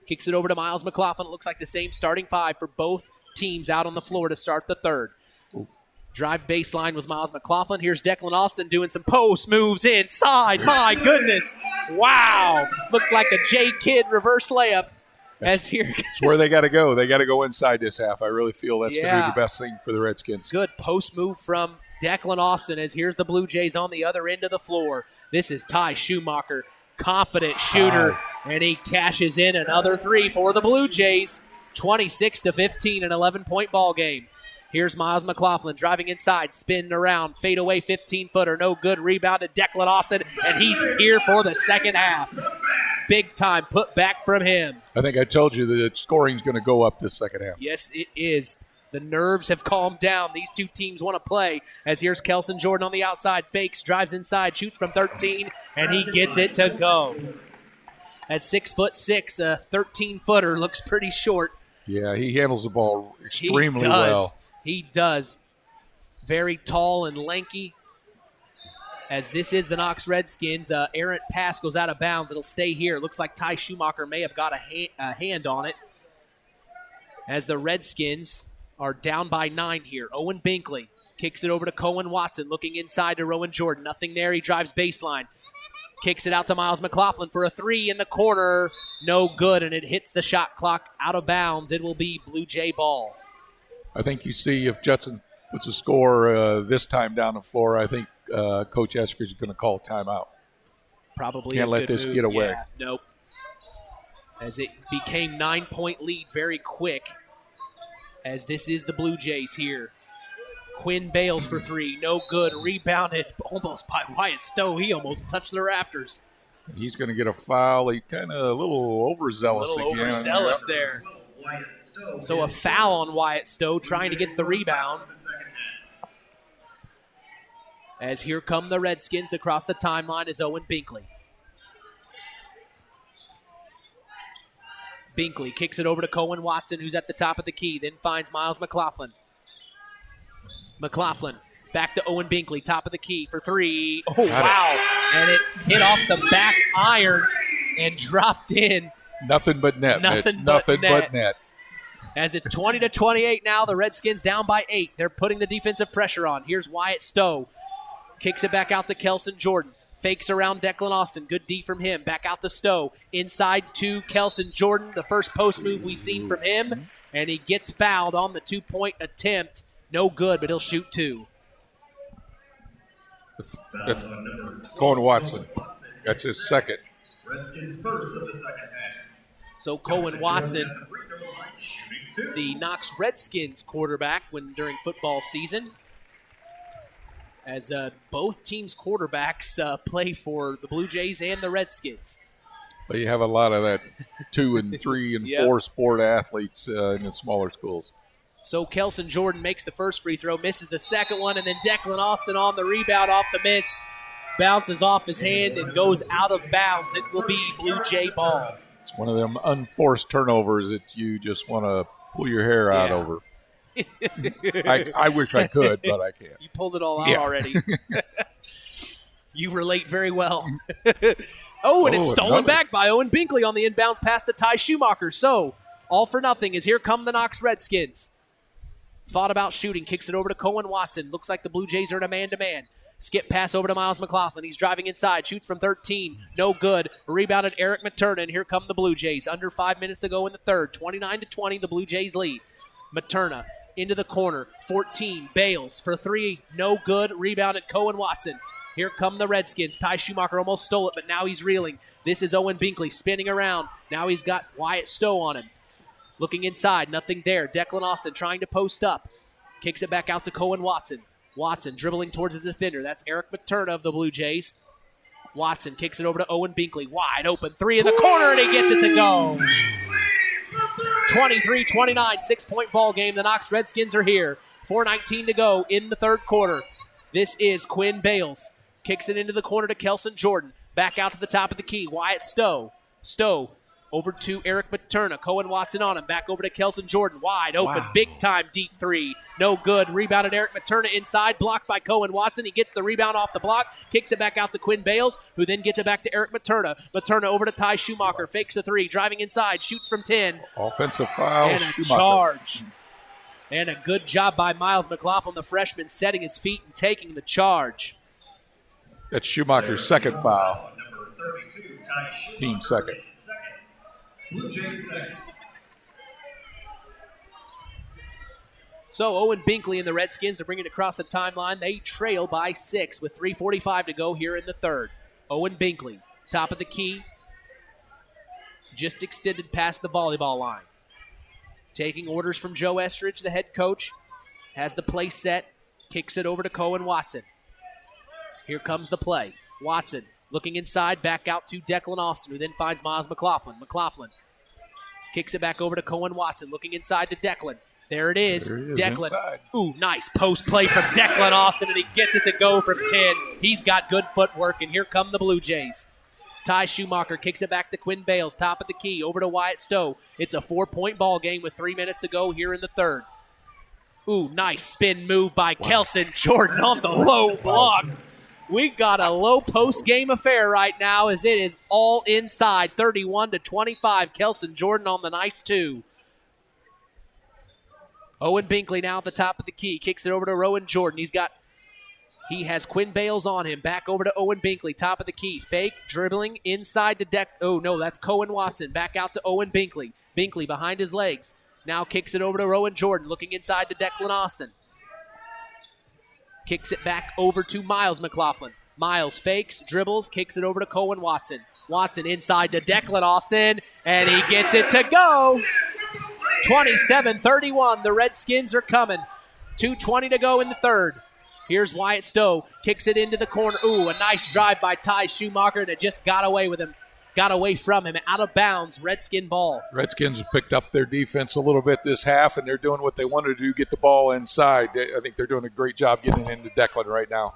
Kicks it over to Miles McLaughlin. It looks like the same starting 5 for both teams out on the floor to start the third. Ooh. Drive baseline was Miles McLaughlin. Here's Declan Austin doing some post moves inside. My goodness. Wow. Looked like a J Kidd reverse layup. That's where they got to go. They got to go inside this half. I really feel that's going to be the best thing for the Redskins. Good post move from Declan Austin, as here's the Blue Jays on the other end of the floor. This is Ty Schumacher, confident shooter, and he cashes in another 3 for the Blue Jays. 26-15, an 11-point ball game. Here's Miles McLaughlin driving inside, spinning around, fade away 15-footer, no good. Rebound to Declan Austin, and he's here for the second half. Big time put back from him. I think I told you that the scoring's going to go up this second half. Yes, it is. The nerves have calmed down. These two teams want to play. As here's Kelson Jordan on the outside. Fakes, drives inside, shoots from 13, and he gets it to go. At 6'6", a 13-footer looks pretty short. Yeah, he handles the ball extremely well. He does. Very tall and lanky. As this is the Knox Redskins, errant pass goes out of bounds. It'll stay here. Looks like Ty Schumacher may have got a hand on it. As the Redskins are down by 9 here. Owen Binkley kicks it over to Cohen Watson, looking inside to Rowan Jordan. Nothing there. He drives baseline. Kicks it out to Miles McLaughlin for a 3 in the corner. No good, and it hits the shot clock out of bounds. It will be Blue Jay ball. I think you see if Judson puts a score this time down the floor, I think Coach Eskridge is going to call timeout. Probably can't let this get away. Yeah, nope. As it became 9-point lead very quick. As this is the Blue Jays here. Quinn Bales for 3. No good. Rebounded almost by Wyatt Stowe. He almost touched the rafters. He's going to get a foul. He kind of a little overzealous again. Overzealous there. So a foul on Wyatt Stowe trying to get the rebound. As here come the Redskins across the timeline is Owen Binkley. Binkley kicks it over to Cohen Watson, who's at the top of the key, then finds Miles McLaughlin. McLaughlin back to Owen Binkley, top of the key for 3. Oh, wow. And it hit off the back iron and dropped in. Nothing but net. Nothing but net. net. As it's 20-28 now, the Redskins down by 8. They're putting the defensive pressure on. Here's Wyatt Stowe. Kicks it back out to Kelson Jordan. Fakes around Declan Austin. Good D from him. Back out to Stowe. Inside to Kelson Jordan. The first post move we've seen from him. And he gets fouled on the 2-point attempt. No good, but he'll shoot 2. Cohen Watson. That's his second. Redskins first of the second half. So Cohen Watson, the Knox Redskins quarterback during football season, as both teams' quarterbacks play for the Blue Jays and the Redskins. Well, you have a lot of that 2 and 3 and 4 sport athletes in the smaller schools. So Kelson Jordan makes the first free throw, misses the second one, and then Declan Austin on the rebound off the miss, bounces off his hand and goes out of bounds. It will be Blue Jay ball. It's one of them unforced turnovers that you just want to pull your hair out over. I wish I could, but I can't. You pulled it all out already. You relate very well. And it's stolen back by Owen Binkley on the inbounds pass to Ty Schumacher. So all for nothing as here come the Knox Redskins. Thought about shooting, kicks it over to Cohen Watson. Looks like the Blue Jays are in a man-to-man. Skip pass over to Miles McLaughlin. He's driving inside, shoots from 13. No good. Rebounded Eric Materna, and here come the Blue Jays. Under 5 minutes to go in the third. 29-20, the Blue Jays lead. Materna into the corner. 14, Bales for 3. No good. Rebounded Cohen Watson. Here come the Redskins. Ty Schumacher almost stole it, but now he's reeling. This is Owen Binkley spinning around. Now he's got Wyatt Stowe on him. Looking inside, nothing there. Declan Austin trying to post up. Kicks it back out to Cohen Watson. Watson dribbling towards his defender. That's Eric Materna of the Blue Jays. Watson kicks it over to Owen Binkley. Wide open. 3 in the corner, and he gets it to go. 23-29, 6-point ball game. The Knox Redskins are here. 4:19 to go in the third quarter. This is Quinn Bales. Kicks it into the corner to Kelson Jordan. Back out to the top of the key. Wyatt Stowe. Stowe over to Eric Materna. Cohen Watson on him. Back over to Kelson Jordan. Wide open. Big time deep 3. No good. Rebounded Eric Materna inside. Blocked by Cohen Watson. He gets the rebound off the block. Kicks it back out to Quinn Bales, who then gets it back to Eric Materna. Materna over to Ty Schumacher. Fakes a 3. Driving inside. Shoots from 10. Offensive foul. And a charge. And a good job by Miles McLaughlin, the freshman, setting his feet and taking the charge. That's Schumacher's second foul. Team second. Blue Jays second. So Owen Binkley and the Redskins are bringing it across the timeline. They trail by 6 with 3:45 to go here in the third. Owen Binkley, top of the key, just extended past the volleyball line. Taking orders from Joe Estridge, the head coach, has the play set, kicks it over to Cohen Watson. Here comes the play. Watson looking inside, back out to Declan Austin, who then finds Miles McLaughlin. McLaughlin kicks it back over to Cohen Watson, looking inside to Declan. There it is. Declan. Inside. Ooh, nice post play from Declan Austin, and he gets it to go from 10. He's got good footwork, and here come the Blue Jays. Ty Schumacher kicks it back to Quinn Bales, top of the key, over to Wyatt Stowe. It's a 4-point ball game with 3 minutes to go here in the third. Ooh, nice spin move by Kelson Jordan on the low block. We've got a low post game affair right now as it is all inside, 31-25. Kelson Jordan on the nice 2. Owen Binkley now at the top of the key. Kicks it over to Rowan Jordan. He has Quinn Bales on him. Back over to Owen Binkley, top of the key. Fake, dribbling, inside to Oh, no, that's Cohen Watson. Back out to Owen Binkley. Binkley behind his legs. Now kicks it over to Rowan Jordan, looking inside to Declan Austin. Kicks it back over to Miles McLaughlin. Miles fakes, dribbles, kicks it over to Cohen Watson. Watson inside to Declan Austin, and he gets it to go. 27-31, the Redskins are coming. 2:20 to go in the third. Here's Wyatt Stowe, kicks it into the corner. Ooh, a nice drive by Ty Schumacher, and it just got away from him, out of bounds, Redskin ball. Redskins have picked up their defense a little bit this half, and they're doing what they wanted to do, get the ball inside. I think they're doing a great job getting into Declan right now.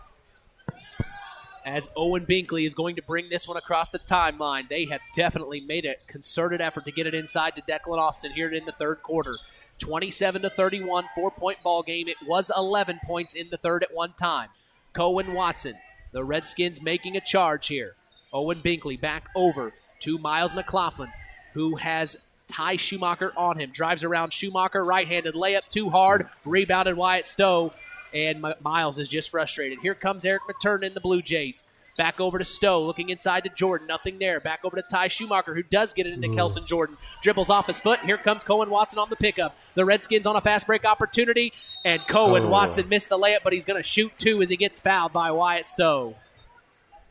As Owen Binkley is going to bring this one across the timeline. They have definitely made a concerted effort to get it inside to Declan Austin here in the third quarter. 27-31, 4-point ball game. It was 11 points in the third at one time. Cohen Watson, the Redskins making a charge here. Owen Binkley back over to Miles McLaughlin, who has Ty Schumacher on him. Drives around Schumacher, right-handed layup, too hard. Rebounded Wyatt Stowe. And Miles is just frustrated. Here comes Eric Materna in the Blue Jays. Back over to Stowe, looking inside to Jordan. Nothing there. Back over to Ty Schumacher, who does get it into Kelson Jordan. Dribbles off his foot. Here comes Cohen Watson on the pickup. The Redskins on a fast break opportunity. And Cohen Watson missed the layup, but he's going to shoot 2 as he gets fouled by Wyatt Stowe.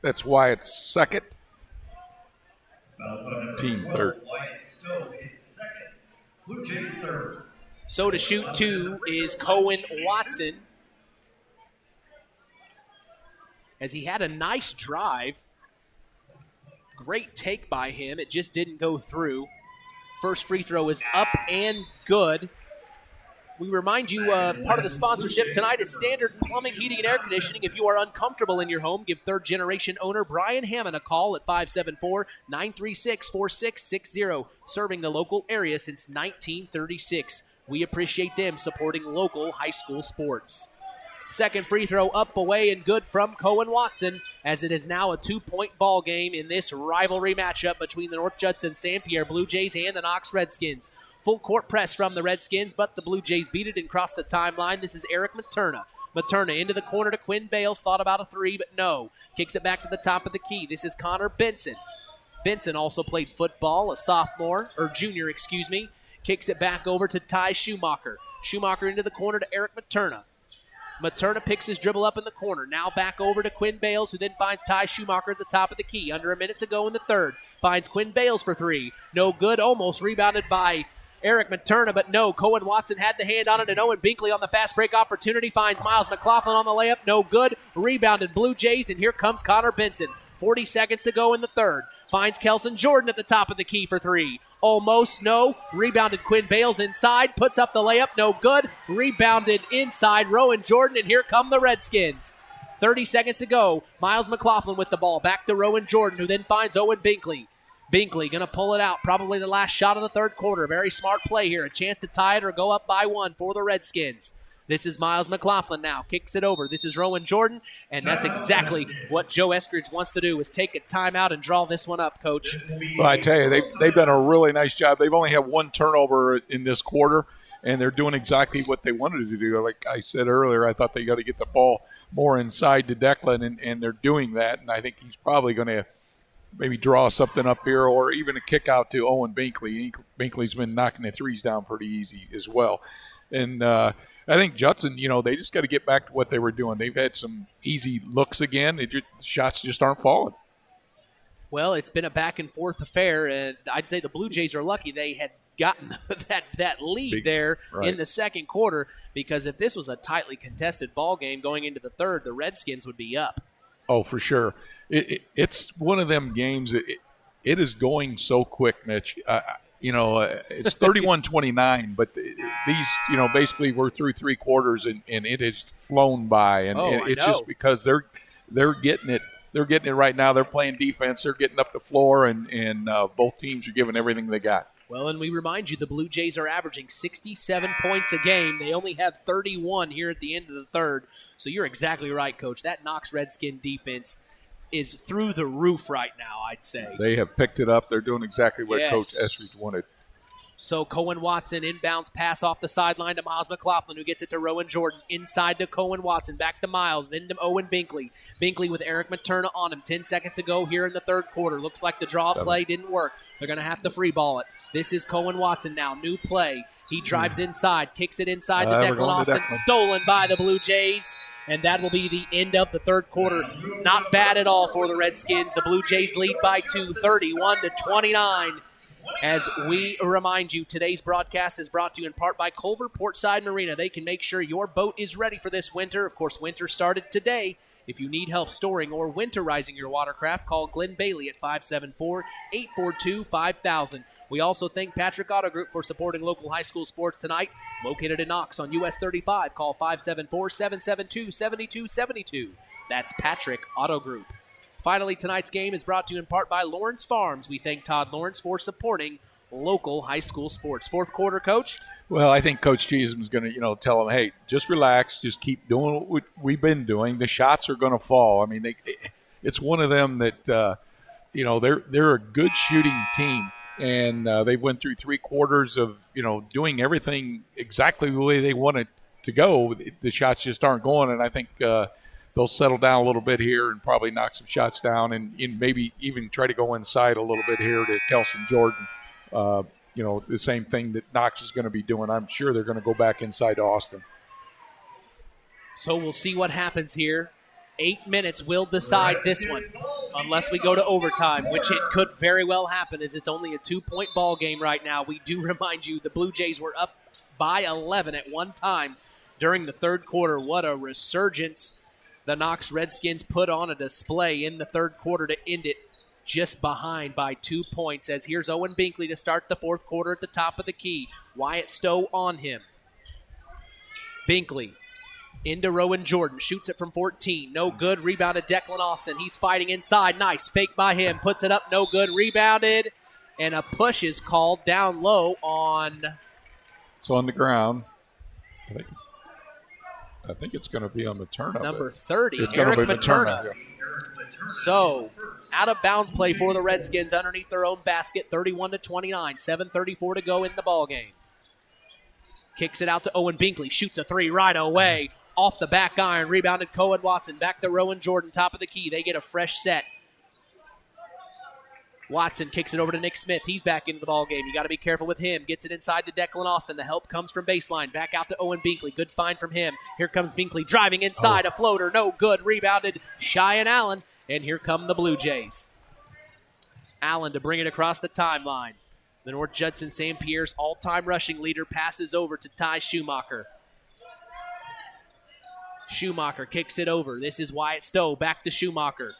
That's Wyatt's second. Team third. Wyatt Stowe is second. Blue Jays third. So to shoot 2 is Cohen Watson. As he had a nice drive. Great take by him. It just didn't go through. First free throw is up and good. We remind you, part of the sponsorship tonight is Standard Plumbing, Heating, and Air Conditioning. If you are uncomfortable in your home, give third-generation owner Brian Hammond a call at 574-936-4660, serving the local area since 1936. We appreciate them supporting local high school sports. Second free throw up, away, and good from Cohen Watson, as it is now a 2-point ball game in this rivalry matchup between the North Judson-San Pierre Blue Jays and the Knox Redskins. Full court press from the Redskins, but the Blue Jays beat it and crossed the timeline. This is Eric Materna. Materna into the corner to Quinn Bales. Thought about a 3, but no. Kicks it back to the top of the key. This is Connor Benson. Benson also played football, a junior. Kicks it back over to Ty Schumacher. Schumacher into the corner to Eric Materna. Materna picks his dribble up in the corner. Now back over to Quinn Bales, who then finds Ty Schumacher at the top of the key. Under a minute to go in the third. Finds Quinn Bales for 3. No good. Almost rebounded by Eric Materna, but no. Cohen Watson had the hand on it, and Owen Binkley on the fast break opportunity finds Miles McLaughlin on the layup. No good. Rebounded Blue Jays, and here comes Connor Benson. 40 seconds to go in the third. Finds Kelson Jordan at the top of the key for 3. Almost, no. Rebounded Quinn Bales inside. Puts up the layup. No good. Rebounded inside Rowan Jordan, and here come the Redskins. 30 seconds to go. Miles McLaughlin with the ball. Back to Rowan Jordan, who then finds Owen Binkley. Binkley going to pull it out. Probably the last shot of the third quarter. Very smart play here. A chance to tie it or go up by 1 for the Redskins. This is Miles McLaughlin now. Kicks it over. This is Rowan Jordan, and that's exactly what Joe Eskridge wants to do, is take a timeout and draw this one up, Coach. Well, I tell you, they've done a really nice job. They've only had 1 turnover in this quarter, and they're doing exactly what they wanted to do. Like I said earlier, I thought they got to get the ball more inside to Declan, and they're doing that, and I think he's probably going to maybe draw something up here or even a kick out to Owen Binkley. Binkley's been knocking the threes down pretty easy as well. And I think Judson, they just got to get back to what they were doing. They've had some easy looks again. The shots just aren't falling. Well, it's been a back-and-forth affair, and I'd say the Blue Jays are lucky they had gotten that lead in the second quarter, because if this was a tightly contested ball game going into the third, the Redskins would be up. Oh, for sure. It's one of them games. It is going so quick, Mitch. it's 31-29, but these, basically we're through three quarters and it has flown by, and it's just because they're getting it. They're getting it right now. They're playing defense. They're getting up the floor, and both teams are giving everything they got. Well, and we remind you, the Blue Jays are averaging 67 points a game. They only have 31 here at the end of the third. So you're exactly right, Coach. That Knox Redskin defense is through the roof right now, I'd say. They have picked it up. They're doing exactly what Yes. Coach Estridge wanted. So Cohen Watson inbounds pass off the sideline to Miles McLaughlin, who gets it to Rowan Jordan. Inside to Cohen Watson, back to Miles, then to Owen Binkley. Binkley with Eric Materna on him. 10 seconds to go here in the third quarter. Looks like the draw play didn't work. They're going to have to free ball it. This is Cohen Watson now. New play. He drives inside, kicks it inside to Declan Austin. Stolen by the Blue Jays. And that will be the end of the third quarter. Not bad at all for the Redskins. The Blue Jays lead by 2, 31-29. As we remind you, today's broadcast is brought to you in part by Culver Portside Marina. They can make sure your boat is ready for this winter. Of course, winter started today. If you need help storing or winterizing your watercraft, call Glenn Bailey at 574-842-5000. We also thank Patrick Auto Group for supporting local high school sports tonight. Located in Knox on US 35, call 574-772-7272. That's Patrick Auto Group. Finally, tonight's game is brought to you in part by Lawrence Farms. We thank Todd Lawrence for supporting local high school sports. Fourth quarter, Coach? Well, I think Coach Cheesem is going to, tell them, hey, just relax, just keep doing what we've been doing. The shots are going to fall. I mean, it's one of them that, they're a good shooting team, and they went through three quarters of, doing everything exactly the way they wanted to go. The shots just aren't going, and I think they'll settle down a little bit here and probably knock some shots down and maybe even try to go inside a little bit here to Kelson Jordan. The same thing that Knox is going to be doing. I'm sure they're going to go back inside to Austin. So we'll see what happens here. 8 minutes will decide this one, unless we go to overtime, which it could very well happen, as it's only a 2-point ball game right now. We do remind you the Blue Jays were up by 11 at one time during the third quarter. What a resurgence the Knox Redskins put on a display in the third quarter to end it just behind by 2 points, as here's Owen Binkley to start the fourth quarter at the top of the key. Wyatt Stowe on him. Binkley into Rowan Jordan. Shoots it from 14. No good. Rebounded Declan Austin. He's fighting inside. Nice fake by him. Puts it up. No good. Rebounded. And a push is called down low on... It's on the ground. I think it's going to be on Materna. Number 30, it's Eric going to be Materna. Yeah. So, out of bounds play for the Redskins underneath their own basket, 31-29, 7:34 to go in the ball game. Kicks it out to Owen Binkley, shoots a three right away, off the back iron, rebounded Cohen Watson, back to Rowan Jordan, top of the key. They get a fresh set. Watson kicks it over to Nick Smith. He's back into the ball game. You got to be careful with him. Gets it inside to Declan Austin. The help comes from baseline. Back out to Owen Binkley. Good find from him. Here comes Binkley driving inside. A floater. No good. Rebounded Cheyenne Allen. And here come the Blue Jays. Allen to bring it across the timeline. The North Judson-San Pierre's all-time rushing leader passes over to Ty Schumacher. Schumacher kicks it over. This is Wyatt Stowe. Back to Schumacher.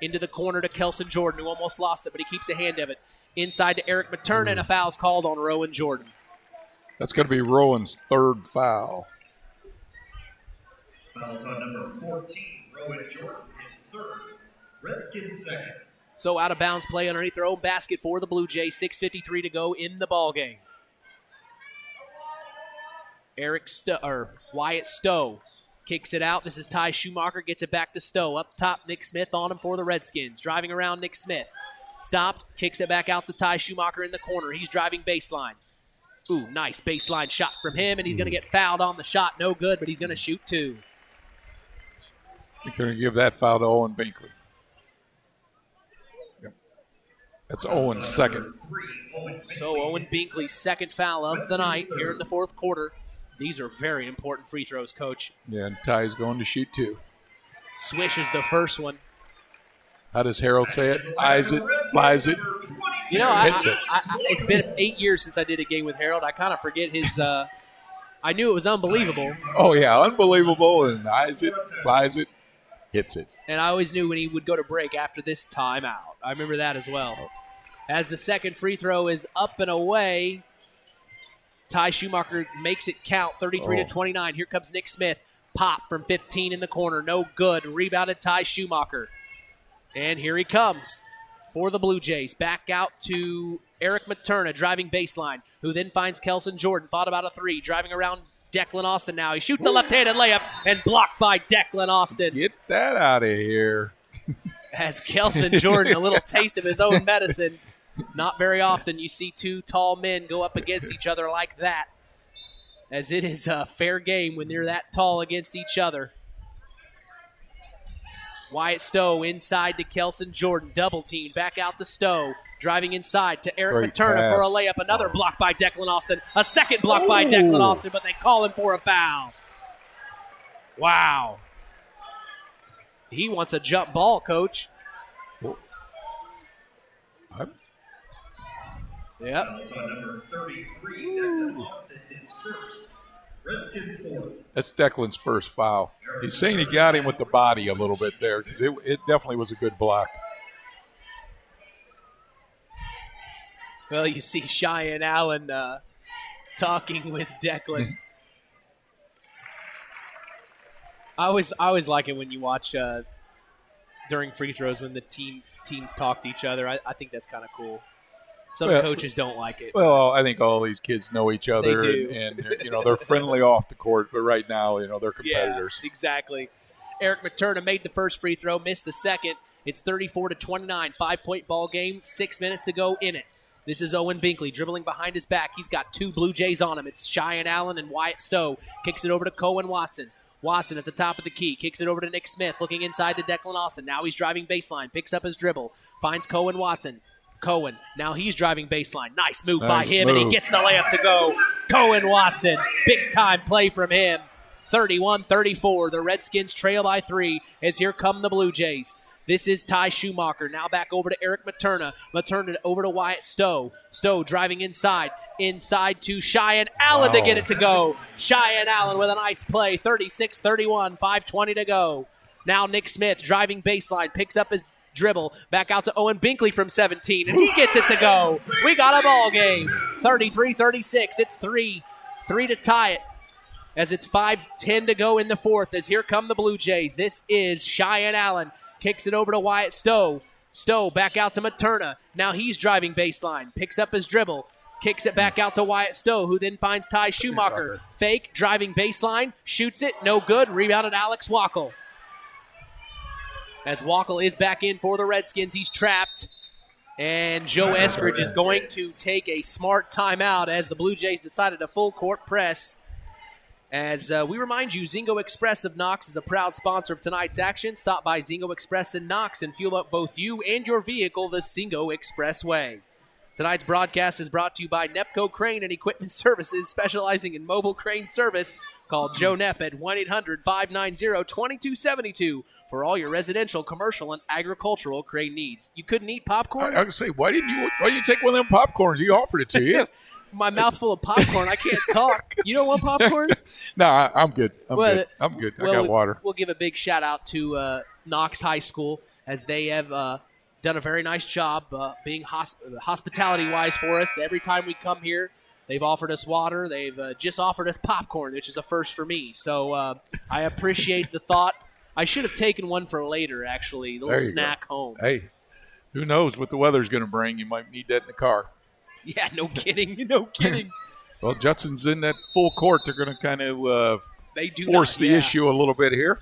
Into the corner to Kelson Jordan, who almost lost it, but he keeps a hand of it. Inside to Eric Materna, and a foul's called on Rowan Jordan. That's going to be Rowan's third foul. Fouls on number 14, Rowan Jordan, his third. Redskins second. So out of bounds play underneath their own basket for the Blue Jays. 6:53 to go in the ball game. Wyatt Stowe kicks it out. This is Ty Schumacher. Gets it back to Stowe. Up top, Nick Smith on him for the Redskins. Driving around Nick Smith. Stopped. Kicks it back out to Ty Schumacher in the corner. He's driving baseline. Ooh, nice baseline shot from him, and he's going to get fouled on the shot. No good, but he's going to shoot two. I think they're going to give that foul to Owen Binkley. Yep. That's Owen's second. So Owen Binkley's second foul of the night here in the fourth quarter. These are very important free throws, Coach. Yeah, and Ty's going to shoot two. Swish is the first one. How does Harold say it? Eyes it, flies it, hits it. It's been 8 years since I did a game with Harold. I kind of forget his I knew it was unbelievable. Oh, yeah, unbelievable, and eyes it, flies it, hits it. And I always knew when he would go to break after this timeout. I remember that as well. as the second free throw is up and away. Ty Schumacher makes it count, 33-29. Here comes Nick Smith. Pop from 15 in the corner. No good. Rebounded Ty Schumacher. And here he comes for the Blue Jays. Back out to Eric Materna, driving baseline, who then finds Kelson Jordan. Thought about a three. Driving around Declan Austin now. He shoots a left-handed layup and blocked by Declan Austin. Get that out of here. As Kelson Jordan, a little taste of his own medicine. Not very often you see two tall men go up against each other like that, as it is a fair game when they're that tall against each other. Wyatt Stowe inside to Kelson Jordan. Double team. Back out to Stowe. Driving inside to Eric Materna for a layup. Another block by Declan Austin. A second block by Declan Austin, but they call him for a foul. Wow. He wants a jump ball, Coach. Yep. Number 33, Declan Austin is first. Redskins 4. That's Declan's first foul. He's saying he got him with the body a little bit there because it definitely was a good block. Well, you see Cheyenne Allen talking with Declan. I always like it when you watch during free throws when the teams talk to each other. I think that's kind of cool. Some coaches don't like it. Well, I think all these kids know each other, They do. and they're friendly off the court, but right now, they're competitors. Yeah, exactly. Eric Materna made the first free throw, missed the second. It's 34-29, 5-point ball game, 6 minutes to go in it. This is Owen Binkley dribbling behind his back. He's got two Blue Jays on him. It's Cheyenne Allen and Wyatt Stowe. Kicks it over to Cohen Watson. Watson at the top of the key. Kicks it over to Nick Smith, looking inside to Declan Austin. Now he's driving baseline. Picks up his dribble. Finds Cohen Watson. Cohen, now he's driving baseline. Nice move by him, and he gets the layup to go. Cohen Watson, big-time play from him. 31-34. The Redskins trail by 3 as here come the Blue Jays. This is Ty Schumacher. Now back over to Eric Materna. Materna over to Wyatt Stowe. Stowe driving inside. Inside to Cheyenne Allen to get it to go. Cheyenne Allen with a nice play. 36-31, 5:20 to go. Now Nick Smith driving baseline. Picks up his dribble. Back out to Owen Binkley from 17, and he gets it to go. We got a ball game. 33-36. It's 3 to tie it, as it's 5:10 to go in the fourth, as here come the Blue Jays. This is Cheyenne Allen. Kicks it over to Wyatt Stowe. Stowe back out to Materna. Now he's driving baseline. Picks up his dribble. Kicks it back out to Wyatt Stowe, who then finds Ty Schumacher. Fake, driving baseline. Shoots it. No good. Rebounded Alex Wackel. As Wackel is back in for the Redskins, he's trapped. And Joe Eskridge is going to take a smart timeout as the Blue Jays decided a full court press. As we remind you, Zingo Express of Knox is a proud sponsor of tonight's action. Stop by Zingo Express in Knox and fuel up both you and your vehicle the Zingo Express way. Tonight's broadcast is brought to you by Nepco Crane and Equipment Services, specializing in mobile crane service. Call Joe Nepp at 1-800-590-2272 for all your residential, commercial, and agricultural crane needs. You couldn't eat popcorn? I would say, why didn't you take one of them popcorns? He offered it to you. My mouth full of popcorn. I can't talk. You don't want popcorn? No, I'm good. I'm good. I got water. We'll give a big shout out to Knox High School, as they have done a very nice job being hospitality-wise for us. Every time we come here, they've offered us water. They've just offered us popcorn, which is a first for me. So I appreciate the thought. I should have taken one for later, actually, a little snack home. Hey, who knows what the weather's going to bring? You might need that in the car. Yeah, no kidding. No kidding. Well, Judson's in that full court. They're going to kind of force the yeah. issue a little bit here.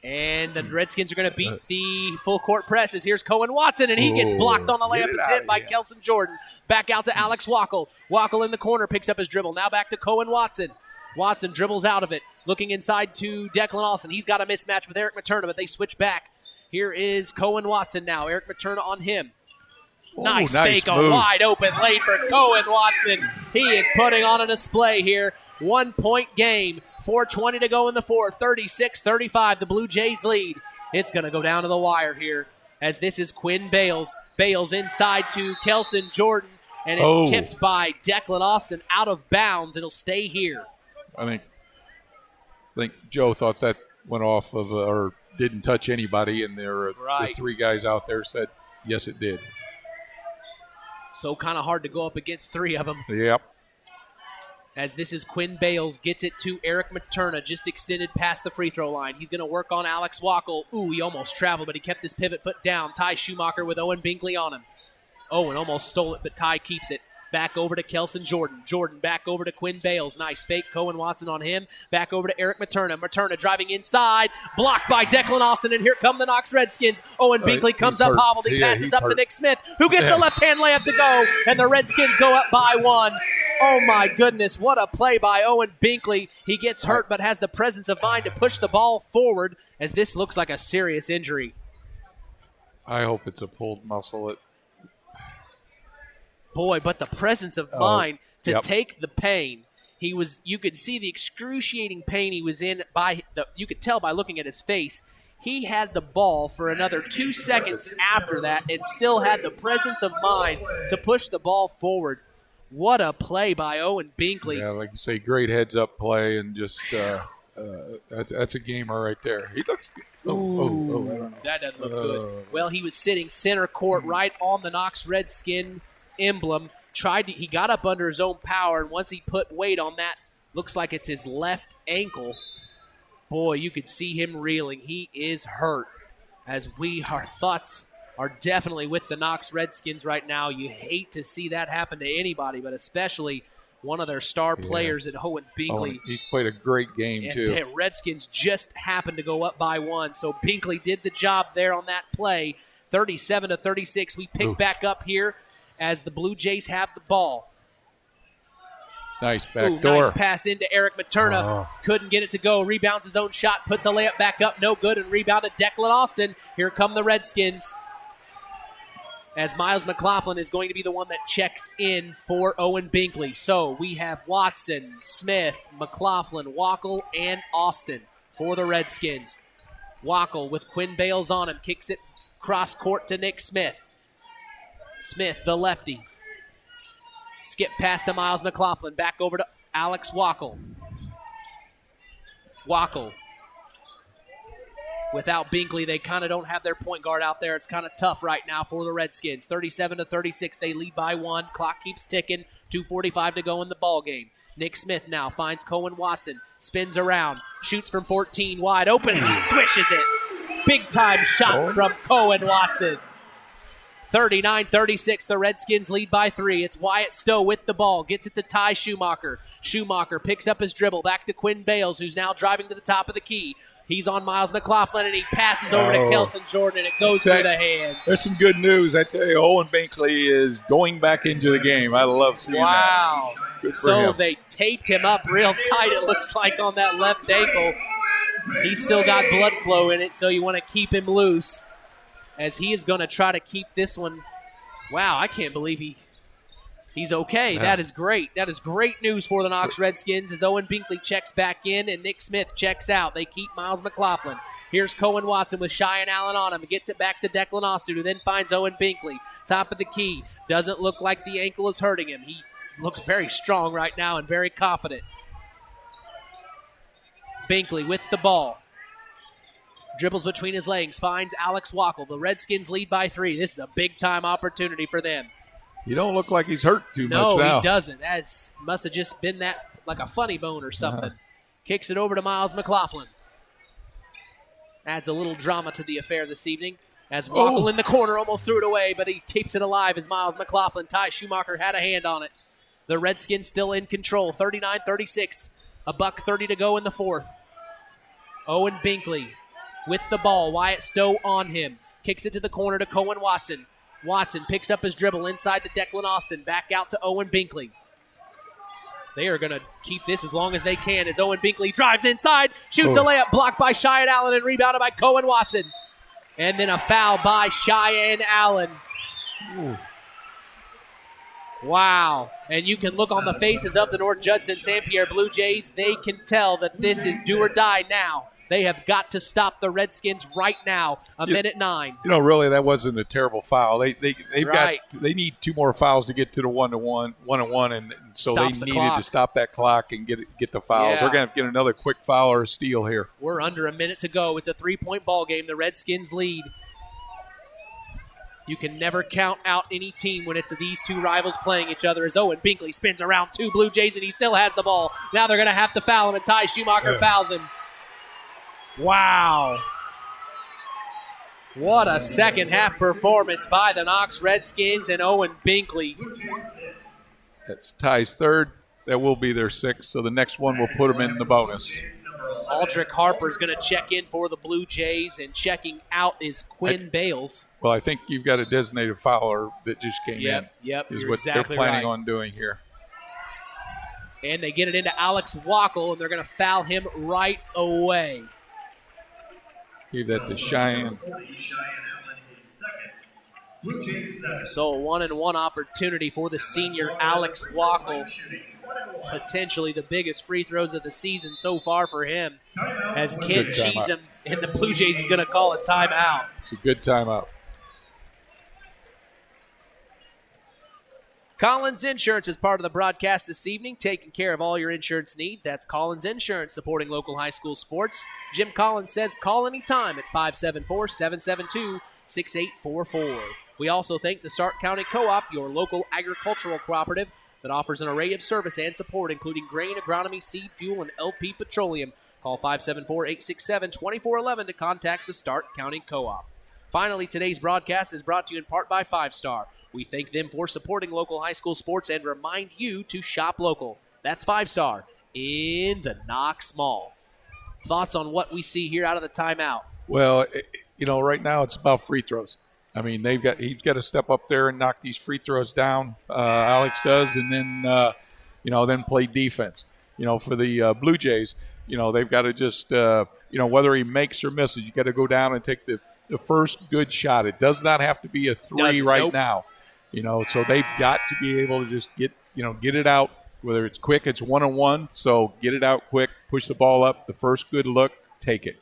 And the Redskins are going to beat the full court presses. Here's Cohen Watson, and he gets blocked on the layup attempt by Kelson Jordan. Back out to Alex Wackel. Wackel in the corner picks up his dribble. Now back to Cohen Watson. Watson dribbles out of it. Looking inside to Declan Austin. He's got a mismatch with Eric Materna, but they switch back. Here is Cohen Watson now. Eric Materna on him. Nice fake, move. A wide open lane for Cohen Watson. He is putting on a display here. 1 point game. 4:20 to go in the fourth. 36-35. The Blue Jays lead. It's going to go down to the wire here, as this is Quinn Bales. Bales inside to Kelson Jordan, and it's tipped by Declan Austin out of bounds. It'll stay here. I think Joe thought that went off of or didn't touch anybody, and the three guys out there said, yes, it did. So kind of hard to go up against 3 of them. Yep. As this is Quinn Bales, gets it to Eric Materna, just extended past the free throw line. He's going to work on Alex Wackel. Ooh, he almost traveled, but he kept his pivot foot down. Ty Schumacher with Owen Binkley on him. Owen almost stole it, but Ty keeps it. Back over to Kelson Jordan. Jordan back over to Quinn Bales. Nice fake. Cohen Watson on him. Back over to Eric Materna. Materna driving inside. Blocked by Declan Austin, and here come the Knox Redskins. Owen Binkley comes up hobbled. He passes up to Nick Smith, who gets the left-hand layup to go, and the Redskins go up by 1. Oh, my goodness. What a play by Owen Binkley. He gets hurt but has the presence of mind to push the ball forward, as this looks like a serious injury. I hope it's a pulled muscle. Boy, but the presence of mind to take the pain. You could see the excruciating pain he was in you could tell by looking at his face. He had the ball for another 2 seconds after that and still had the presence of mind to push the ball forward. What a play by Owen Binkley. Yeah, like you say, great heads-up play, and just that's a gamer right there. He looks good. I don't know. That doesn't look good. Well, he was sitting center court right on the Knox Redskin emblem. He got up under his own power, and once he put weight on that, looks like it's his left ankle. Boy, you could see him reeling. He is hurt. As our thoughts are definitely with the Knox Redskins right now. You hate to see that happen to anybody, but especially one of their star players at Owen Binkley. He's played a great game, too. The Redskins just happened to go up by 1, so Binkley did the job there on that play. 37-36. We pick back up here as the Blue Jays have the ball. Nice back door. Nice pass into Eric Materna. Couldn't get it to go. Rebounds his own shot. Puts a layup back up. No good. And rebounded Declan Austin. Here come the Redskins. As Miles McLaughlin is going to be the one that checks in for Owen Binkley. So we have Watson, Smith, McLaughlin, Wackel, and Austin for the Redskins. Wackel with Quinn Bales on him. Kicks it cross court to Nick Smith. Smith, the lefty. Skip past to Miles McLaughlin. Back over to Alex Wackel. Wackel. Without Binkley, they kind of don't have their point guard out there. It's kind of tough right now for the Redskins. 37-36, they lead by 1. Clock keeps ticking. 2:45 to go in the ball game. Nick Smith now finds Cohen Watson. Spins around. Shoots from 14 wide open, and he swishes it. Big time shot from Cohen Watson. 39-36, the Redskins lead by 3. It's Wyatt Stowe with the ball. Gets it to Ty Schumacher. Schumacher picks up his dribble. Back to Quinn Bales, who's now driving to the top of the key. He's on Miles McLaughlin, and he passes over to Kelson Jordan, and it goes through the hands. There's some good news. I tell you, Owen Binkley is going back into the game. I love seeing that. Wow. So him. they taped him up real tight, it looks like, on that left ankle. He's still got blood flow in it, so you want to keep him loose, as he is going to try to keep this one. Wow, I can't believe he's okay. Yeah. That is great. That is great news for the Knox Redskins as Owen Binkley checks back in and Nick Smith checks out. They keep Miles McLaughlin. Here's Cohen Watson with Cheyenne Allen on him. He gets it back to Declan Austin, who then finds Owen Binkley. Top of the key. Doesn't look like the ankle is hurting him. He looks very strong right now and very confident. Binkley with the ball. Dribbles between his legs, finds Alex Wackel. The Redskins lead by 3. This is a big-time opportunity for them. You don't look like he's hurt too much now. No, he doesn't. That must have just been that, like a funny bone or something. Kicks it over to Miles McLaughlin. Adds a little drama to the affair this evening. As Wackel in the corner almost threw it away, but he keeps it alive as Miles McLaughlin. Ty Schumacher had a hand on it. The Redskins still in control, 39-36. $1:30 to go in the fourth. Owen Binkley with the ball. Wyatt Stowe on him. Kicks it to the corner to Cohen Watson. Watson picks up his dribble inside to Declan Austin. Back out to Owen Binkley. They are going to keep this as long as they can as Owen Binkley drives inside, shoots a layup, blocked by Cheyenne Allen and rebounded by Cohen Watson. And then a foul by Cheyenne Allen. Ooh. Wow. And you can look on the faces of the North Judson-San Pierre Blue Jays. They can tell that this is do or die now. They have got to stop the Redskins right now. Minute 9. You know, really, that wasn't a terrible foul. They need 2 more fouls to get to the 1-1, and so Stops they the needed clock. to stop that clock and get the fouls. Yeah. They're going to get another quick foul or a steal here. We're under a minute to go. It's a 3-point ball game. The Redskins lead. You can never count out any team when it's these two rivals playing each other, as Owen Binkley spins around two Blue Jays, and he still has the ball. Now they're going to have to foul him, and Ty Schumacher fouls him. Wow. What a second-half performance by the Knox Redskins and Owen Binkley. That's Ty's third. That will be their sixth, so the next one will put them in the bonus. Aldrich Harper's going to check in for the Blue Jays, and checking out is Quinn Bales. Well, I think you've got a designated fouler that just came in. Yep, is you're what exactly they're planning right. on doing here. And they get it into Alex Wackel, and they're going to foul him right away. Give that to Cheyenne. So a 1-and-1 opportunity for the senior Alex Wackel. Potentially the biggest free throws of the season so far for him, as Kent Cheatham and the Blue Jays is going to call a timeout. It's a good timeout. Collins Insurance is part of the broadcast this evening, taking care of all your insurance needs. That's Collins Insurance, supporting local high school sports. Jim Collins says call anytime at 574-772-6844. We also thank the Stark County Co-op, your local agricultural cooperative that offers an array of service and support, including grain, agronomy, seed, fuel, and LP Petroleum. Call 574-867-2411 to contact the Stark County Co-op. Finally, today's broadcast is brought to you in part by 5 Star. We thank them for supporting local high school sports and remind you to shop local. That's 5 Star in the Knox Mall. Thoughts on what we see here out of the timeout? Well, right now it's about free throws. I mean, he's got to step up there and knock these free throws down. Alex does, and then then play defense. For the Blue Jays, they've got to just whether he makes or misses, you got to go down and take the first good shot. It does not have to be a three now. So they've got to be able to just get it out. Whether it's quick, it's 1-on-1. So get it out quick, push the ball up. The first good look, take it.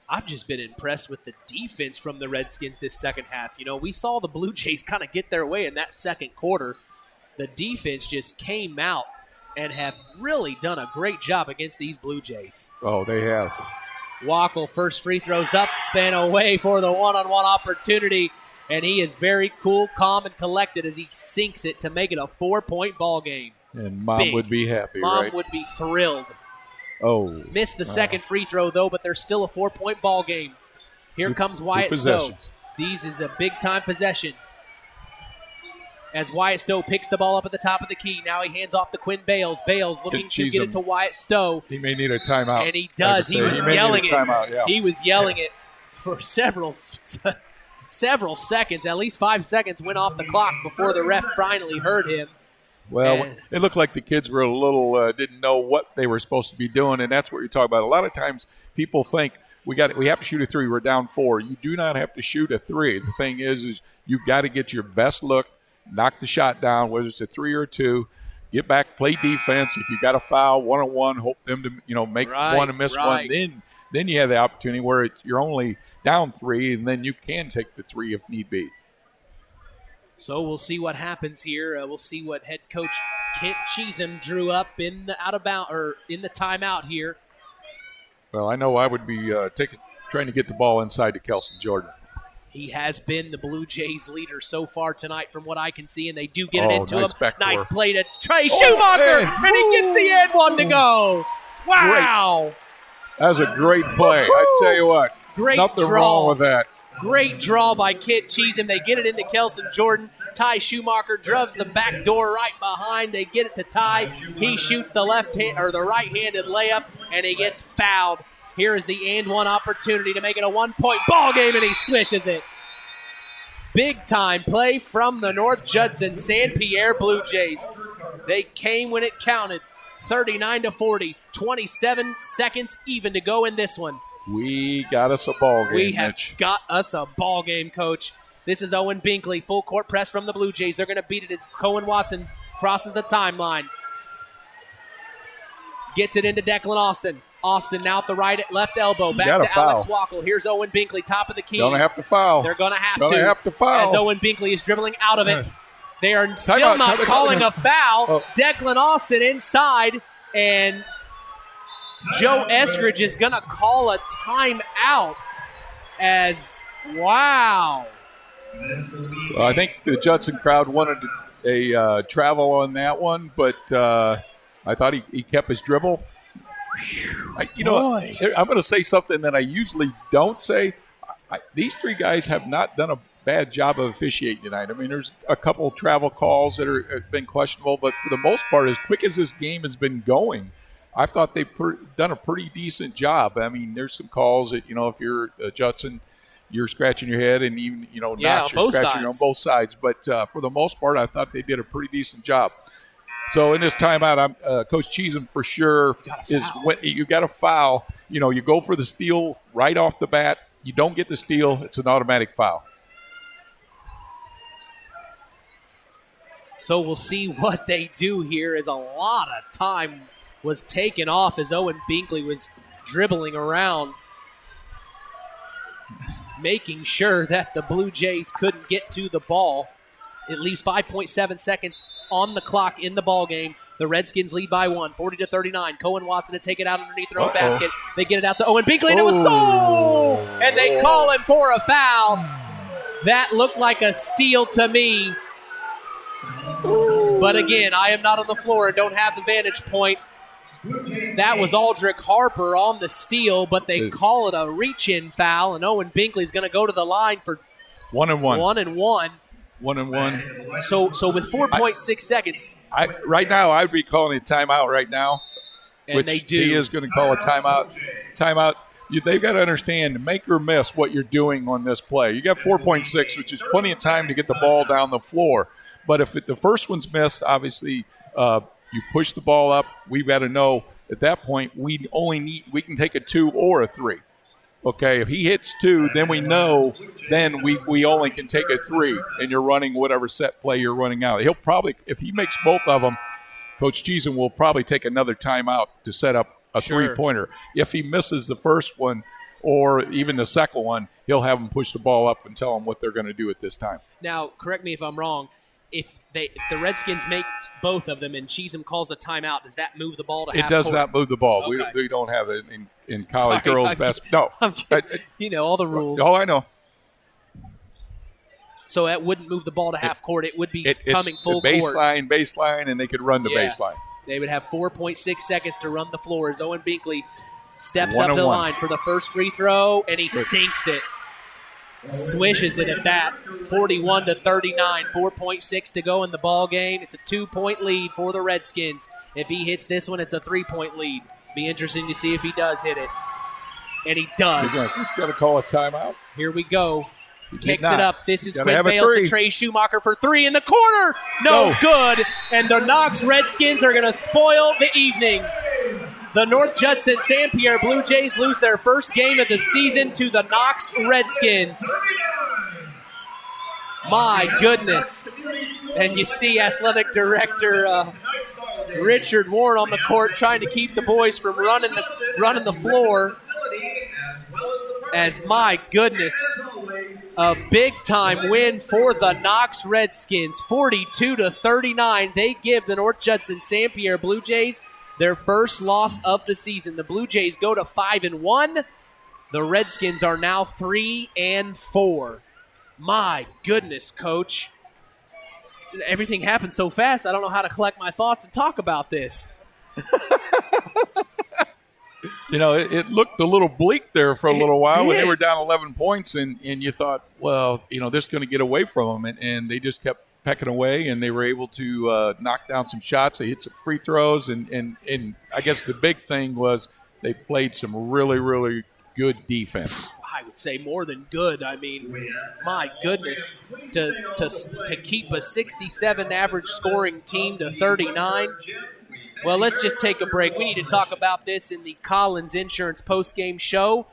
I've just been impressed with the defense from the Redskins this second half. We saw the Blue Jays kind of get their way in that second quarter. The defense just came out and have really done a great job against these Blue Jays. Oh, they have. Wackel, first free throws up and away for the one-on-one opportunity. And he is very cool, calm, and collected as he sinks it to make it a 4-point ball game. And Mom would be happy, right? Mom would be thrilled. Oh. Missed the second free throw, though, but there's still a 4-point ball game. Here comes Wyatt Stowe. These is a big-time possession. As Wyatt Stowe picks the ball up at the top of the key. Now he hands off to Quinn Bales. Bales looking to get it to Wyatt Stowe. He may need a timeout. And he does. He was yelling it. He was yelling it for several seconds. At least 5 seconds went off the clock before the ref finally heard him. Well, it looked like the kids were a little didn't know what they were supposed to be doing, and that's what you're talking about. A lot of times people think we have to shoot a 3. We're down 4. You do not have to shoot a 3. The thing is you've got to get your best look, knock the shot down, whether it's a 3 or a 2. Get back, play defense. If you got a foul, 1-on-1, hope them to make one and miss one. Then you have the opportunity where you're only down 3, and then you can take the 3 if need be. So we'll see what happens here. We'll see what head coach Kent Cheatham drew up in the in the timeout here. Well, I know I would be trying to get the ball inside to Kelson Jordan. He has been the Blue Jays leader so far tonight from what I can see, and they do get it into him. Nice play to Trey Schumacher, and he gets the and one to go. Wow. Great. That was a great play. I tell you what. Great Nothing draw. wrong with that. Great draw by Kent Cheatham. They get it into Kelson Jordan. Ty Schumacher drives the back door right behind. They get it to Ty. He shoots the the right-handed layup, and he gets fouled. Here is the and one opportunity to make it a 1-point ball game, and he swishes it. Big-time play from the North Judson-San Pierre Blue Jays. They came when it counted. 39-40, 27 seconds even to go in this one. We got us a ball game, We have Mitch. got us a ball game, Coach. This is Owen Binkley, full court press from the Blue Jays. They're going to beat it as Cohen Watson crosses the timeline. Gets it into Declan Austin. Austin now at the left elbow. Back to Alex Wackel. Here's Owen Binkley, top of the key. Gonna have to foul. They're going to have Gonna have to foul. As Owen Binkley is dribbling out of it. They are still not calling a foul. Oh. Declan Austin inside, and Joe Eskridge is going to call a timeout as, wow. Well, I think the Judson crowd wanted a travel on that one, but I thought he kept his dribble. I'm going to say something that I usually don't say. These three guys have not done a bad job of officiating tonight. I mean, there's a couple of travel calls that have been questionable, but for the most part, as quick as this game has been going, I thought they've done a pretty decent job. I mean, there's some calls that, if you're Judson, you're scratching your head, and even, Knox, you're scratching on both sides. But for the most part, I thought they did a pretty decent job. So in this timeout, Coach Cheesem for sure is when you got to foul. You go for the steal right off the bat. You don't get the steal, it's an automatic foul. So we'll see what they do here, as a lot of time was taken off as Owen Binkley was dribbling around, making sure that the Blue Jays couldn't get to the ball. At least 5.7 seconds on the clock in the ball game. The Redskins lead by 1, 40-39. Cohen Watson to take it out underneath their own basket. They get it out to Owen Binkley, and it was so! And they call him for a foul. That looked like a steal to me. But again, I am not on the floor and don't have the vantage point. That was Aldrich Harper on the steal, but they call it a reach-in foul, and Owen Binkley's going to go to the line for 1-1. 1-1. 1-1. So with 4.6 seconds. Right now, I'd be calling a timeout right now. And which they do. He is going to call a timeout. They've got to understand, make or miss what you're doing on this play. You got 4.6, which is plenty of time to get the ball down the floor. But if the first one's missed, obviously you push the ball up. We've got to know at that point we can take a 2 or a 3. Okay, if he hits 2, then we know then we only can take a 3, and you're running whatever set play you're running out. He'll probably, if he makes both of them, Coach Cheesem will probably take another timeout to set up a three-pointer. If he misses the first one or even the second one, he'll have them push the ball up and tell them what they're going to do at this time. Now, correct me if I'm wrong. If the Redskins make both of them and Cheesem calls a timeout, does that move the ball to half court? It does court? Not move the ball. Okay. We don't have it in college girls basketball. No. All the rules. Oh, I know. So that wouldn't move the ball to half court. It would be coming full court. Baseline, and they could run the baseline. They would have 4.6 seconds to run the floor as Owen Binkley steps up to the line for the first free throw, and he sinks it. Swishes it at that. 41-39, 4.6 to go in the ball game. It's a 2-point lead for the Redskins. If he hits this one, it's a 3-point lead. Be interesting to see if he does hit it. And he does. He's got to call a timeout. Here we go. Kicks it up. This is Quinn Bales to Trey Schumacher for 3 in the corner. No good. And the Knox Redskins are going to spoil the evening. The North Judson-San Pierre Blue Jays lose their first game of the season to the Knox Redskins. My goodness. And you see athletic director Richard Warren on the court trying to keep the boys from running the floor. As my goodness, a big-time win for the Knox Redskins, 42-39. They give the North Judson-San Pierre Blue Jays their first loss of the season. The Blue Jays go to 5-1. The Redskins are now 3-4. My goodness, Coach. Everything happened so fast, I don't know how to collect my thoughts and talk about this. It looked a little bleak there for a little while when they were down 11 points, and you thought, well, they're going to get away from them, and they just kept pecking away, and they were able to knock down some shots. They hit some free throws, and I guess the big thing was they played some really, really good defense. I would say more than good. I mean, my goodness, to keep a 67 average scoring team to 39. Well, let's just take a break. We need to talk about this in the Collins Insurance postgame show.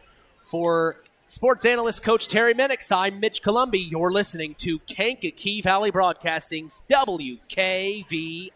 For sports analyst Coach Terry Minix, I'm Mitch Columbi. You're listening to Kankakee Valley Broadcasting's WKVI.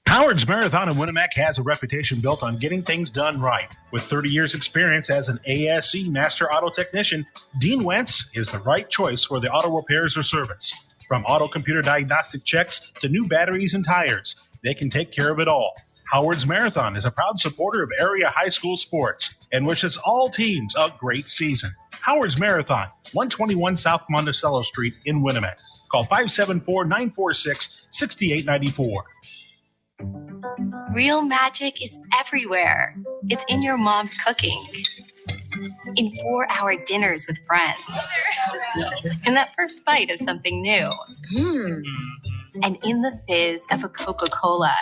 Howard's Marathon in Winamac has a reputation built on getting things done right. With 30 years' experience as an ASE Master Auto Technician, Dean Wentz is the right choice for the auto repairs or service. From auto computer diagnostic checks to new batteries and tires, they can take care of it all. Howard's Marathon is a proud supporter of area high school sports and wishes all teams a great season. Howard's Marathon, 121 South Monticello Street in Winnemac. Call 574-946-6894. Real magic is everywhere. It's in your mom's cooking, in 4-hour dinners with friends, in that first bite of something new, and in the fizz of a Coca-Cola.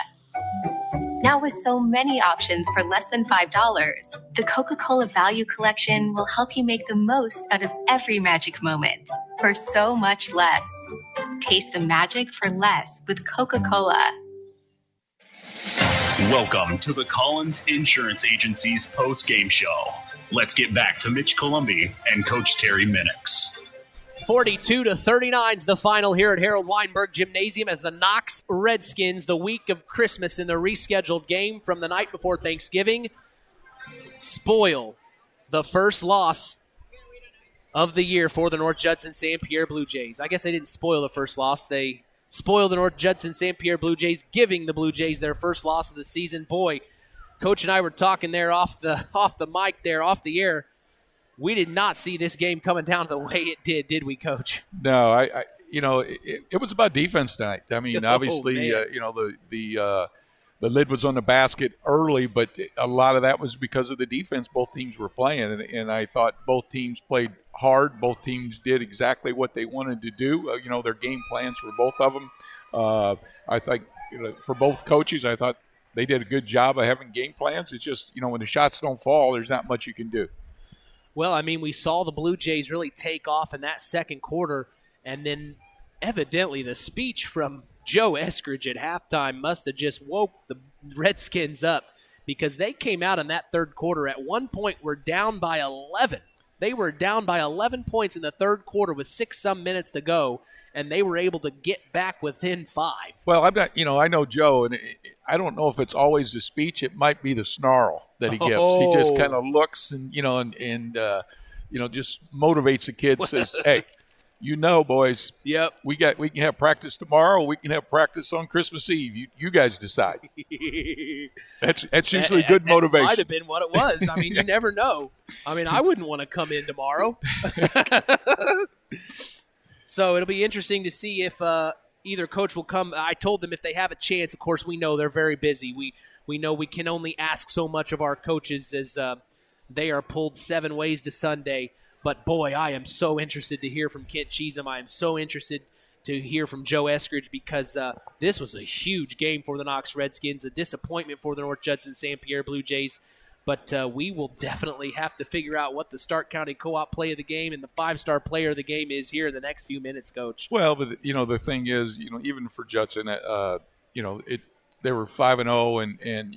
Now with so many options for less than $5, the Coca-Cola Value Collection will help you make the most out of every magic moment for so much less. Taste the magic for less with Coca-Cola. Welcome to the Collins Insurance Agency's post-game show. Let's get back to Mitch Columbi and Coach Terry Minix. 42-39 is the final here at Harold Weinberg Gymnasium as the Knox Redskins, the week of Christmas in the rescheduled game from the night before Thanksgiving, spoil the first loss of the year for the North Judson-San Pierre Blue Jays. I guess they didn't spoil the first loss. They spoiled the North Judson-San Pierre Blue Jays, giving the Blue Jays their first loss of the season. Boy, Coach and I were talking there off the mic there, off the air. We did not see this game coming down the way it did we, Coach? No, it was about defense tonight. I mean, obviously, the lid was on the basket early, but a lot of that was because of the defense both teams were playing, and I thought both teams played hard. Both teams did exactly what they wanted to do. Their game plans for both of them. I think for both coaches, I thought they did a good job of having game plans. It's just when the shots don't fall, there's not much you can do. Well, I mean, we saw the Blue Jays really take off in that second quarter, and then evidently the speech from Joe Eskridge at halftime must have just woke the Redskins up because they came out in that third quarter. At one point, were down by 11. They were down by 11 points in the third quarter with 6-some minutes to go, and they were able to get back within 5. Well, I know Joe, and I don't know if it's always the speech. It might be the snarl that he gives. He just kind of looks and just motivates the kids. Says, "Hey, boys. Yep. We can have practice tomorrow. We can have practice on Christmas Eve. You guys decide." That's usually good motivation. That might have been what it was. I mean, you never know. I mean, I wouldn't want to come in tomorrow. So it'll be interesting to see if either coach will come. I told them if they have a chance. Of course, we know they're very busy. We know we can only ask so much of our coaches as they are pulled 7 ways to Sunday. But, boy, I am so interested to hear from Kent Cheatham. I am so interested to hear from Joe Eskridge because this was a huge game for the Knox Redskins, a disappointment for the North Judson-San Pierre Blue Jays. But we will definitely have to figure out what the Stark County Co-op play of the game and the 5-star player of the game is here in the next few minutes, Coach. Well, but, the thing is, even for Judson, they were 5-0, and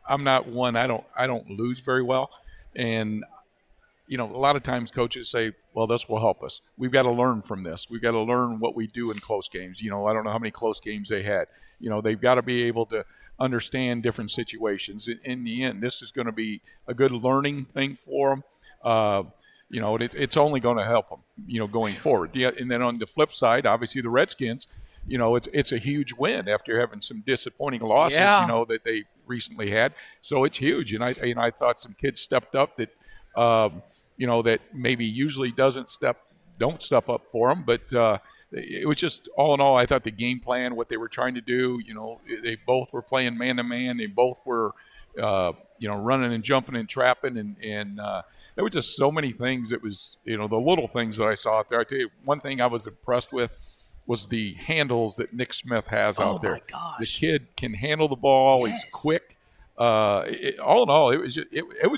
I'm not one. I don't lose very well, and a lot of times coaches say, well, this will help us. We've got to learn from this. We've got to learn what we do in close games. I don't know how many close games they had. They've got to be able to understand different situations. In the end, this is going to be a good learning thing for them. It's only going to help them, going forward. Yeah, and then on the flip side, obviously the Redskins, it's a huge win after having some disappointing losses, that they recently had. So it's huge. And I thought some kids stepped up that, that maybe usually don't step up for them. But it was just all in all, I thought the game plan, what they were trying to do, they both were playing man-to-man. They both were, running and jumping and trapping. And there were just so many things. It was, the little things that I saw out there. I tell you, one thing I was impressed with was the handles that Nick Smith has out there. Oh, my gosh. The kid can handle the ball. Yes. He's quick. All in all, it was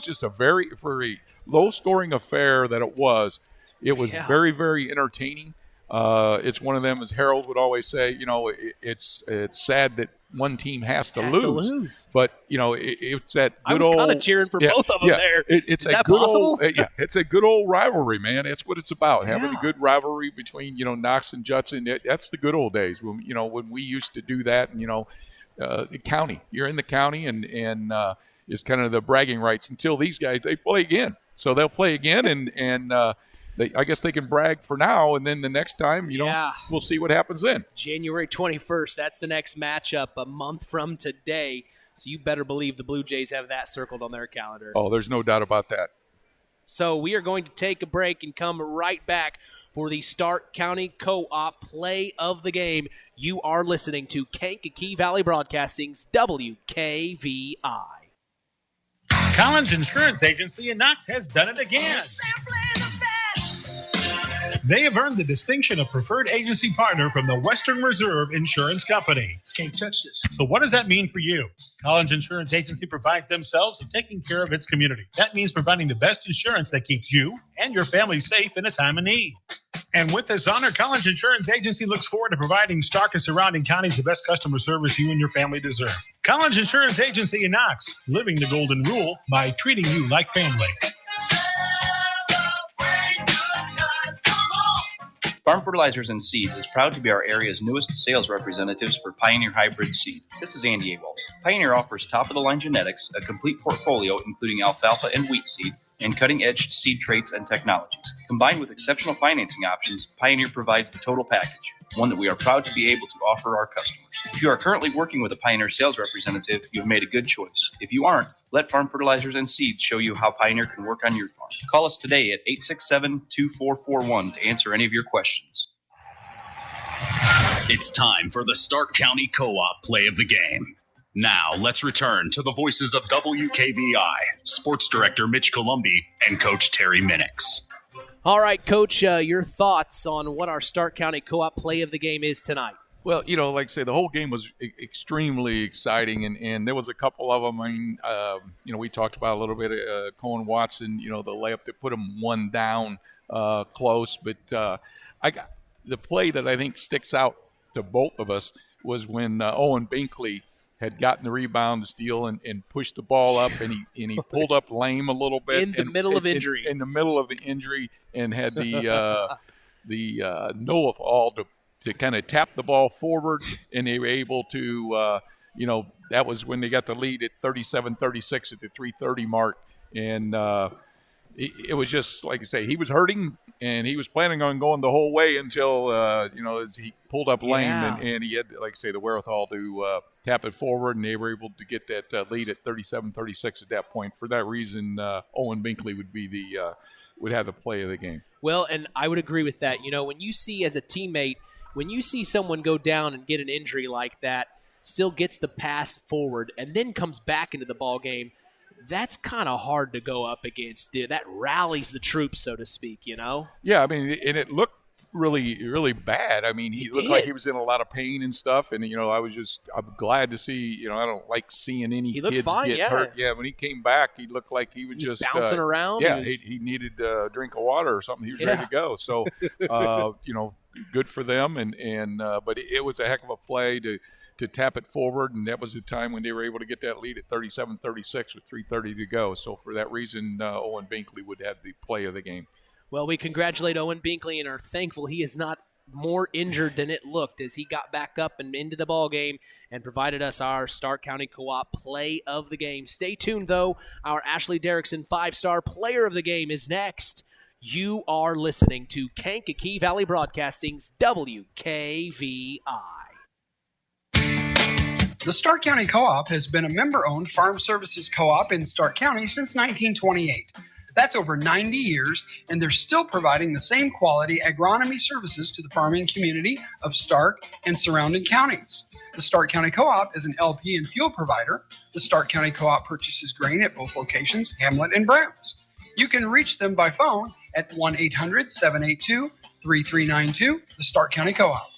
just a very, very low-scoring affair that it was. It was very, very entertaining. It's one of them, as Harold would always say, it's sad that one team has to lose. But, it's that good old – I was kind of cheering for both of them there. Is that good possible? It's a good old rivalry, man. That's what it's about, having a good rivalry between, Knox and Judson. That's the good old days when we used to do that. And, the county. You're in the county, and it's kind of the bragging rights until these guys, they play again. So they'll play again, and I guess they can brag for now, and then the next time, we'll see what happens then. January 21st, that's the next matchup a month from today. So you better believe the Blue Jays have that circled on their calendar. Oh, there's no doubt about that. So we are going to take a break and come right back for the Stark County Co-op play of the game. You are listening to Kankakee Valley Broadcasting's WKVI. Collins Insurance Agency in Knox has done it again. They have earned the distinction of preferred agency partner from the Western Reserve Insurance Company. Can't touch this. So what does that mean for you? Collins Insurance Agency provides themselves of taking care of its community. That means providing the best insurance that keeps you and your family safe in a time of need. And with this honor, Collins Insurance Agency looks forward to providing Stark and surrounding counties the best customer service you and your family deserve. Collins Insurance Agency in Knox, living the golden rule by treating you like family. Farm Fertilizers and Seeds is proud to be our area's newest sales representatives for Pioneer Hybrid Seed. This is Andy Awell. Pioneer offers top-of-the-line genetics, a complete portfolio including alfalfa and wheat seed, and cutting-edge seed traits and technologies. Combined with exceptional financing options, Pioneer provides the total package, one that we are proud to be able to offer our customers. If you are currently working with a Pioneer sales representative, you have made a good choice. If you aren't, let Farm Fertilizers and Seeds show you how Pioneer can work on your farm. Call us today at 867-2441 to answer any of your questions. It's time for the Stark County Co-op play of the game. Now, let's return to the voices of WKVI, Sports Director Mitch Columbi and Coach Terry Minix. All right, Coach, your thoughts on what our Stark County Co-op play of the game is tonight? Well, like I say, the whole game was extremely exciting, and there was a couple of them. I mean, we talked about a little bit Cohen Watson, the layup that put him one down close. But the play that I think sticks out to both of us was when Owen Binkley had gotten the rebound, the steal, and pushed the ball up, and he pulled up lame a little bit in the middle of injury. In the middle of the injury, and had the know-all to kind of tap the ball forward, and they were able to, that was when they got the lead at 37-36 at the 3:30 mark, and it was just like I say, he was hurting, and he was planning on going the whole way until as he pulled up lame, and he had, like I say, the wherewithal to tap it forward, and they were able to get that lead at 37-36 at that point. For that reason, Owen Binkley would have the play of the game. Well, and I would agree with that. When you see as a teammate, when you see someone go down and get an injury like that, still gets the pass forward, and then comes back into the ball game, that's kind of hard to go up against, dude. That rallies the troops, so to speak, Yeah, I mean, and it looked really, really bad. I mean, he looked like he was in a lot of pain and stuff, and, I'm glad to see, I don't like seeing any kids get hurt. Yeah, when he came back, he looked like he was just bouncing around. Yeah, he needed a drink of water or something. He was ready to go. So, good for them, but it was a heck of a play to tap it forward, and that was the time when they were able to get that lead at 37-36 with 3:30 to go. So for that reason, Owen Binkley would have the play of the game. Well, we congratulate Owen Binkley and are thankful he is not more injured than it looked as he got back up and into the ball game and provided us our Stark County Co-op play of the game. Stay tuned, though. Our Ashley Derrickson 5-star player of the game is next. You are listening to Kankakee Valley Broadcasting's WKVI. The Stark County Co-op has been a member-owned farm services co-op in Stark County since 1928. That's over 90 years, and they're still providing the same quality agronomy services to the farming community of Stark and surrounding counties. The Stark County Co-op is an LP and fuel provider. The Stark County Co-op purchases grain at both locations, Hamlet and Browns. You can reach them by phone at 1-800-782-3392, the Stark County Co-op.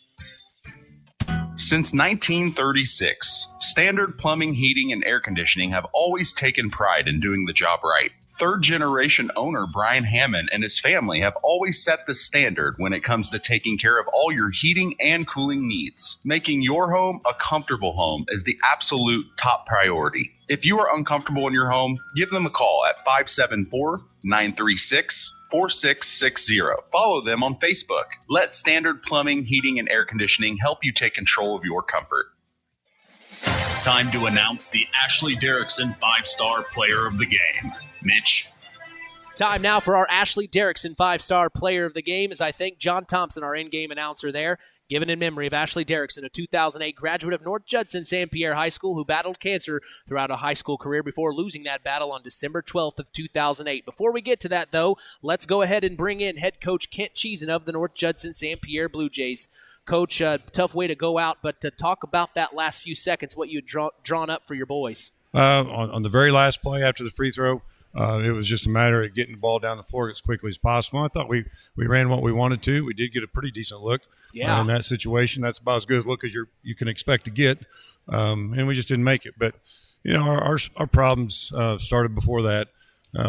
Since 1936, Standard Plumbing, Heating, and Air Conditioning have always taken pride in doing the job right. Third-generation owner Brian Hammond and his family have always set the standard when it comes to taking care of all your heating and cooling needs. Making your home a comfortable home is the absolute top priority. If you are uncomfortable in your home, give them a call at 574-936-4660. Follow them on Facebook. Let Standard Plumbing, Heating, and Air Conditioning help you take control of your comfort. Time to announce the Ashley Derrickson 5-star player of the game. Mitch. Time now for our Ashley Derrickson 5-star player of the game, as I thank John Thompson, our in-game announcer there, given in memory of Ashley Derrickson, a 2008 graduate of North Judson-San Pierre High School who battled cancer throughout a high school career before losing that battle on December 12th of 2008. Before we get to that, though, let's go ahead and bring in head coach Kent Cheesin of the North Judson-San Pierre Blue Jays. Coach, tough way to go out, but to talk about that last few seconds, what you had drawn up for your boys. On the very last play after the free throw, it was just a matter of getting the ball down the floor as quickly as possible. I thought we ran what we wanted to. We did get a pretty decent look in that situation. That's about as good a look as you can expect to get, and we just didn't make it. But, our problems started before that.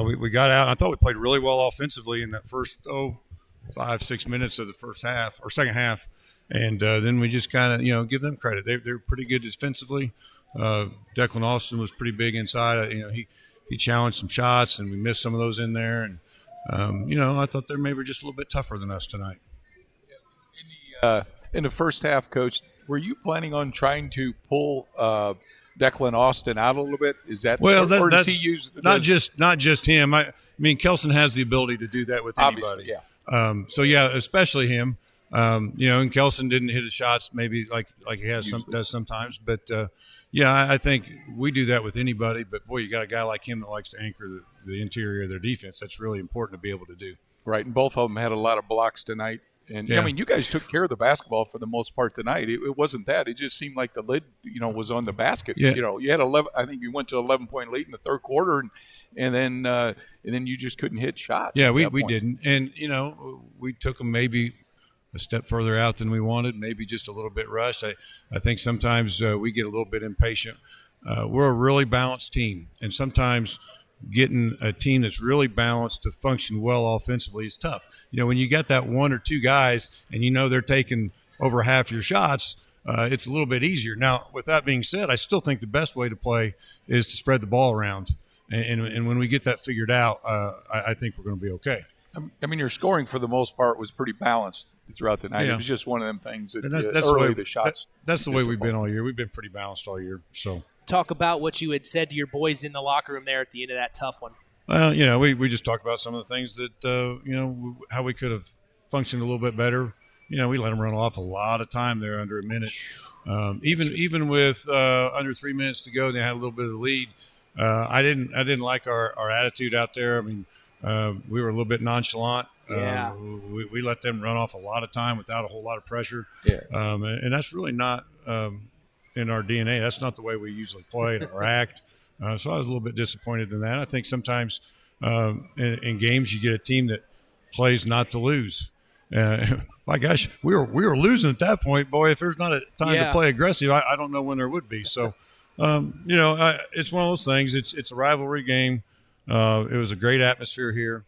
We got out. I thought we played really well offensively in that first 5-6 minutes of the first half or second half, and then we just kind of give them credit. They're pretty good defensively. Declan Austin was pretty big inside. He challenged some shots, and we missed some of those in there. And, I thought they maybe were just a little bit tougher than us tonight. In the first half, Coach, were you planning on trying to pull Declan Austin out a little bit? Is that or does that's he use not just him? I mean, Kelson has the ability to do that with anybody. Obviously, Especially him. And Kelson didn't hit his shots maybe like he does sometimes, but. I think we do that with anybody, but, boy, you got a guy like him that likes to anchor the interior of their defense. That's really important to be able to do. Right, and both of them had a lot of blocks tonight. And, I mean, you guys took care of the basketball for the most part tonight. It wasn't that. It just seemed like the lid, was on the basket. Yeah. You had 11. I think you went to 11-point lead in the third quarter, and then you just couldn't hit shots. Yeah, we didn't. And, we took them maybe – a step further out than we wanted, maybe just a little bit rushed. I think sometimes we get a little bit impatient. We're a really balanced team, and sometimes getting a team that's really balanced to function well offensively is tough. When you got that one or two guys and they're taking over half your shots, it's a little bit easier. Now, with that being said, I still think the best way to play is to spread the ball around, and when we get that figured out, I think we're going to be okay. I mean, your scoring for the most part was pretty balanced throughout the night. Yeah. It was just one of them things that the shots. That's the way we've been all year. We've been pretty balanced all year. So talk about what you had said to your boys in the locker room there at the end of that tough one. Well, we just talked about some of the things that how we could have functioned a little bit better. We let them run off a lot of time there under a minute. Even with under 3 minutes to go, they had a little bit of the lead. I didn't like our attitude out there. I mean. We were a little bit nonchalant. We let them run off a lot of time without a whole lot of pressure. And that's really not in our DNA. That's not the way we usually play or act. So I was a little bit disappointed in that. I think sometimes in games you get a team that plays not to lose. My gosh, we were losing at that point. Boy, if there's not a time to play aggressive, I don't know when there would be. So, it's one of those things. It's a rivalry game. It was a great atmosphere here.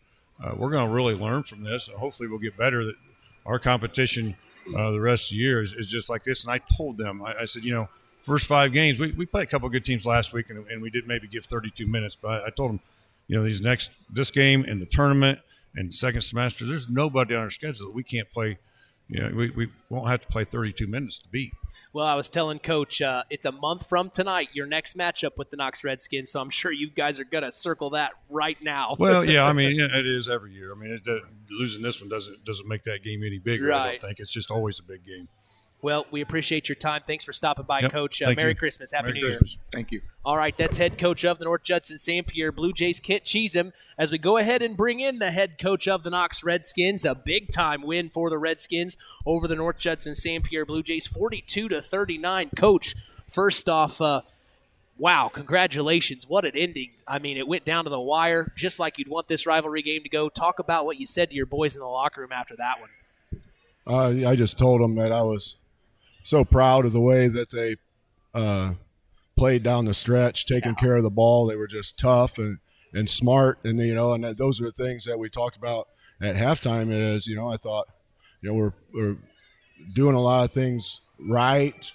We're going to really learn from this. Hopefully we'll get better. That our competition the rest of the year is just like this. And I told them, I said, first 5 games, we played a couple of good teams last week, and we did maybe give 32 minutes. But I told them, this game and the tournament and second semester, there's nobody on our schedule that we can't play. We won't have to play 32 minutes to beat. Well, I was telling Coach, it's a month from tonight, your next matchup with the Knox Redskins, so I'm sure you guys are going to circle that right now. Well, yeah, I mean, it is every year. I mean, losing this one doesn't make that game any bigger, right. I don't think. It's just always a big game. Well, we appreciate your time. Thanks for stopping by, Coach. Merry Christmas. Happy New Year. Thank you. All right, that's head coach of the North Judson-San Pierre Blue Jays, Kent Cheesin, as we go ahead and bring in the head coach of the Knox Redskins. A big-time win for the Redskins over the North Judson-San Pierre Blue Jays, 42-39. Coach, first off, wow, congratulations. What an ending. I mean, it went down to the wire, just like you'd want this rivalry game to go. Talk about what you said to your boys in the locker room after that one. I just told them that I was so proud of the way that they played down the stretch, taking care of the ball. They were just tough and smart, and and those are the things that we talked about at halftime. Is I thought we're doing a lot of things right,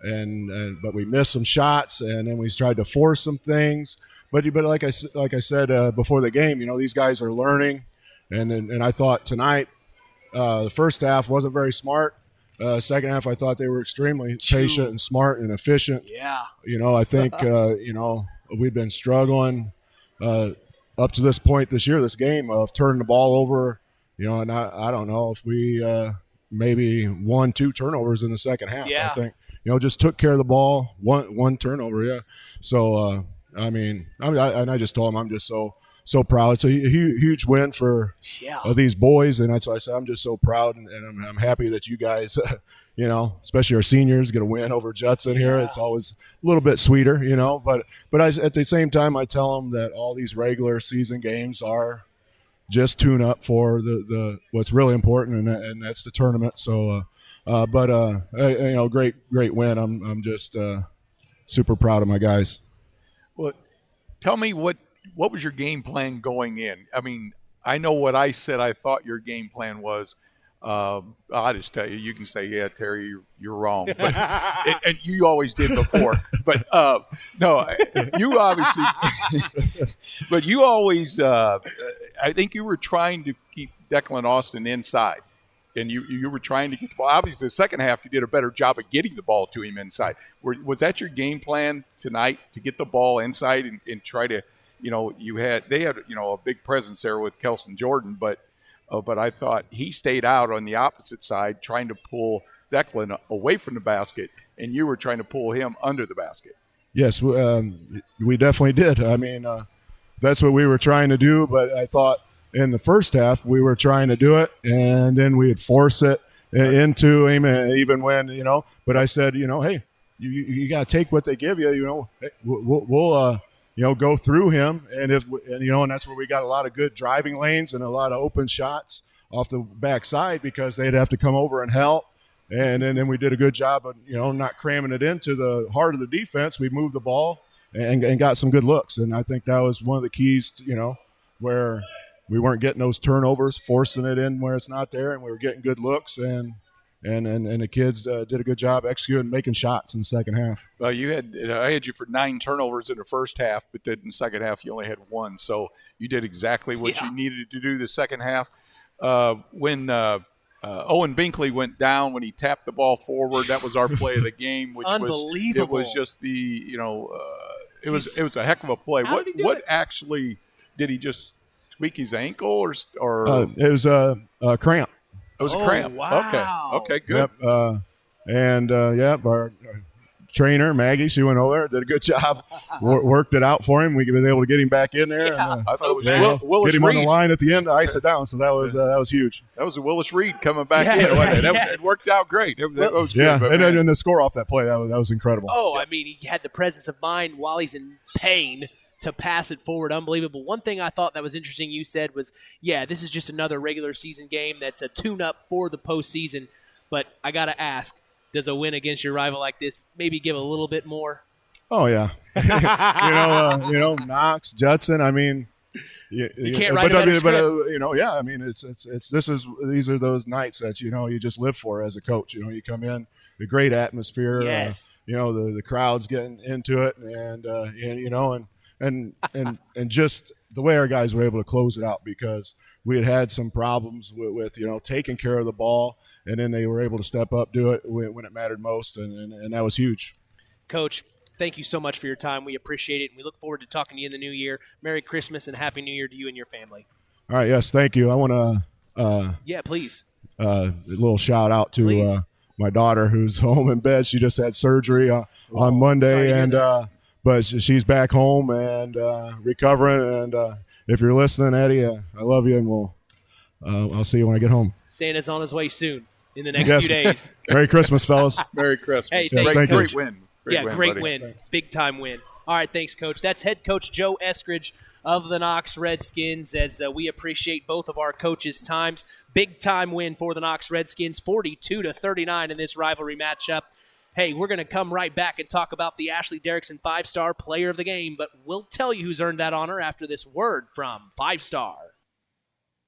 but we missed some shots, and then we tried to force some things. But like I said before the game, these guys are learning, and I thought tonight the first half wasn't very smart. Second half, I thought they were extremely patient and smart and efficient. Yeah. I think, we've been struggling up to this point this year, this game of turning the ball over, and I don't know if we maybe 1-2 turnovers in the second half. Yeah. I think, just took care of the ball, one turnover. Yeah. So, I just told him I'm just so proud. It's a huge win for these boys, and that's why I said I'm just so proud, and I'm happy that you guys, especially our seniors, get a win over Judson here. It's always a little bit sweeter, But at the same time, I tell them that all these regular season games are just tune up for the what's really important, and that's the tournament. So, great win. I'm just super proud of my guys. Well, tell me what was your game plan going in? I mean, I know what I said I thought your game plan was. I'll just tell you, you can say, yeah, Terry, you're wrong. But, and you always did before. But, no, you obviously – but you always I think you were trying to keep Declan Austin inside. And you were trying to get the ball. Obviously, the second half, you did a better job of getting the ball to him inside. Was that your game plan tonight, to get the ball inside and try to – they had a big presence there with Kelson Jordan, but I thought he stayed out on the opposite side trying to pull Declan away from the basket, and you were trying to pull him under the basket. Yes, we definitely did. I mean, that's what we were trying to do, but I thought in the first half we were trying to do it, and then we'd force it into him, even when, but I said, hey, you got to take what they give you, we'll go through him, and that's where we got a lot of good driving lanes and a lot of open shots off the backside, because they'd have to come over and help, and then we did a good job of not cramming it into the heart of the defense. We moved the ball and got some good looks, and I think that was one of the keys, where we weren't getting those turnovers, forcing it in where it's not there, and we were getting good looks, and the kids did a good job executing, making shots in the second half. Well, I had you for 9 turnovers in the first half, but then in the second half you only had 1. So you did exactly what you needed to do the second half. When Owen Binkley went down, when he tapped the ball forward, that was our play of the game, which unbelievable. It was just it was a heck of a play. What actually did he just tweak his ankle or it was a cramp. It was a cramp. Wow. Okay, good. Yep. Our trainer, Maggie, she went over there, did a good job, worked it out for him. We was able to get him back in there. I thought it was Willis get him Reed on the line at the end to ice it down. So that was huge. That was a Willis Reed coming back in. It worked out great. It was good. Yeah, and the score off that play, that was incredible. Oh, I mean, he had the presence of mind while he's in pain to pass it forward. Unbelievable. One thing I thought that was interesting you said was, this is just another regular season game that's a tune-up for the postseason. But I got to ask, does a win against your rival like this maybe give a little bit more? Oh, yeah. Knox, Judson, I mean. You can't write a better script. I mean, these are those nights that, you just live for as a coach. You come in, the great atmosphere. Yes. The crowd's getting into it, and just the way our guys were able to close it out, because we had some problems with taking care of the ball, and then they were able to step up, do it when it mattered most, and that was huge. Coach, thank you so much for your time. We appreciate it, and we look forward to talking to you in the new year. Merry Christmas and Happy New Year to you and your family. All right, yes, thank you. I want to please. A little shout out to my daughter, who's home in bed. She just had surgery on Monday, but she's back home and recovering. And if you're listening, Eddie, I love you, and I'll see you when I get home. Santa's on his way soon in the next few days. Merry Christmas, fellas. Merry Christmas. Hey, thanks, great win. Great win. Thanks. Big time win. All right, thanks, Coach. That's head coach Joe Eskridge of the Knox Redskins, as we appreciate both of our coaches' times. Big time win for the Knox Redskins, 42-39 in this rivalry matchup. Hey, we're going to come right back and talk about the Ashley Derrickson 5-star player of the game, but we'll tell you who's earned that honor after this word from 5-star.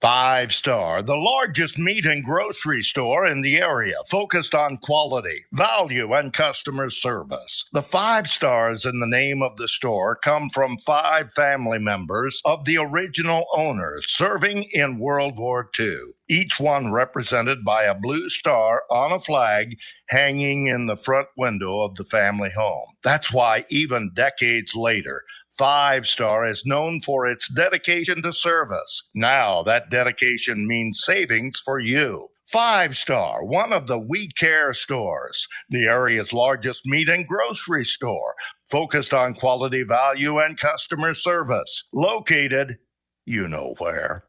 5-Star, the largest meat and grocery store in the area, focused on quality, value, and customer service. The 5 stars in the name of the store come from 5 family members of the original owners serving in World War II, each one represented by a blue star on a flag hanging in the front window of the family home. That's why even decades later, Five Star is known for its dedication to service. Now that dedication means savings for you. Five Star, one of the We Care stores, the area's largest meat and grocery store, focused on quality, value, and customer service. Located, you know where,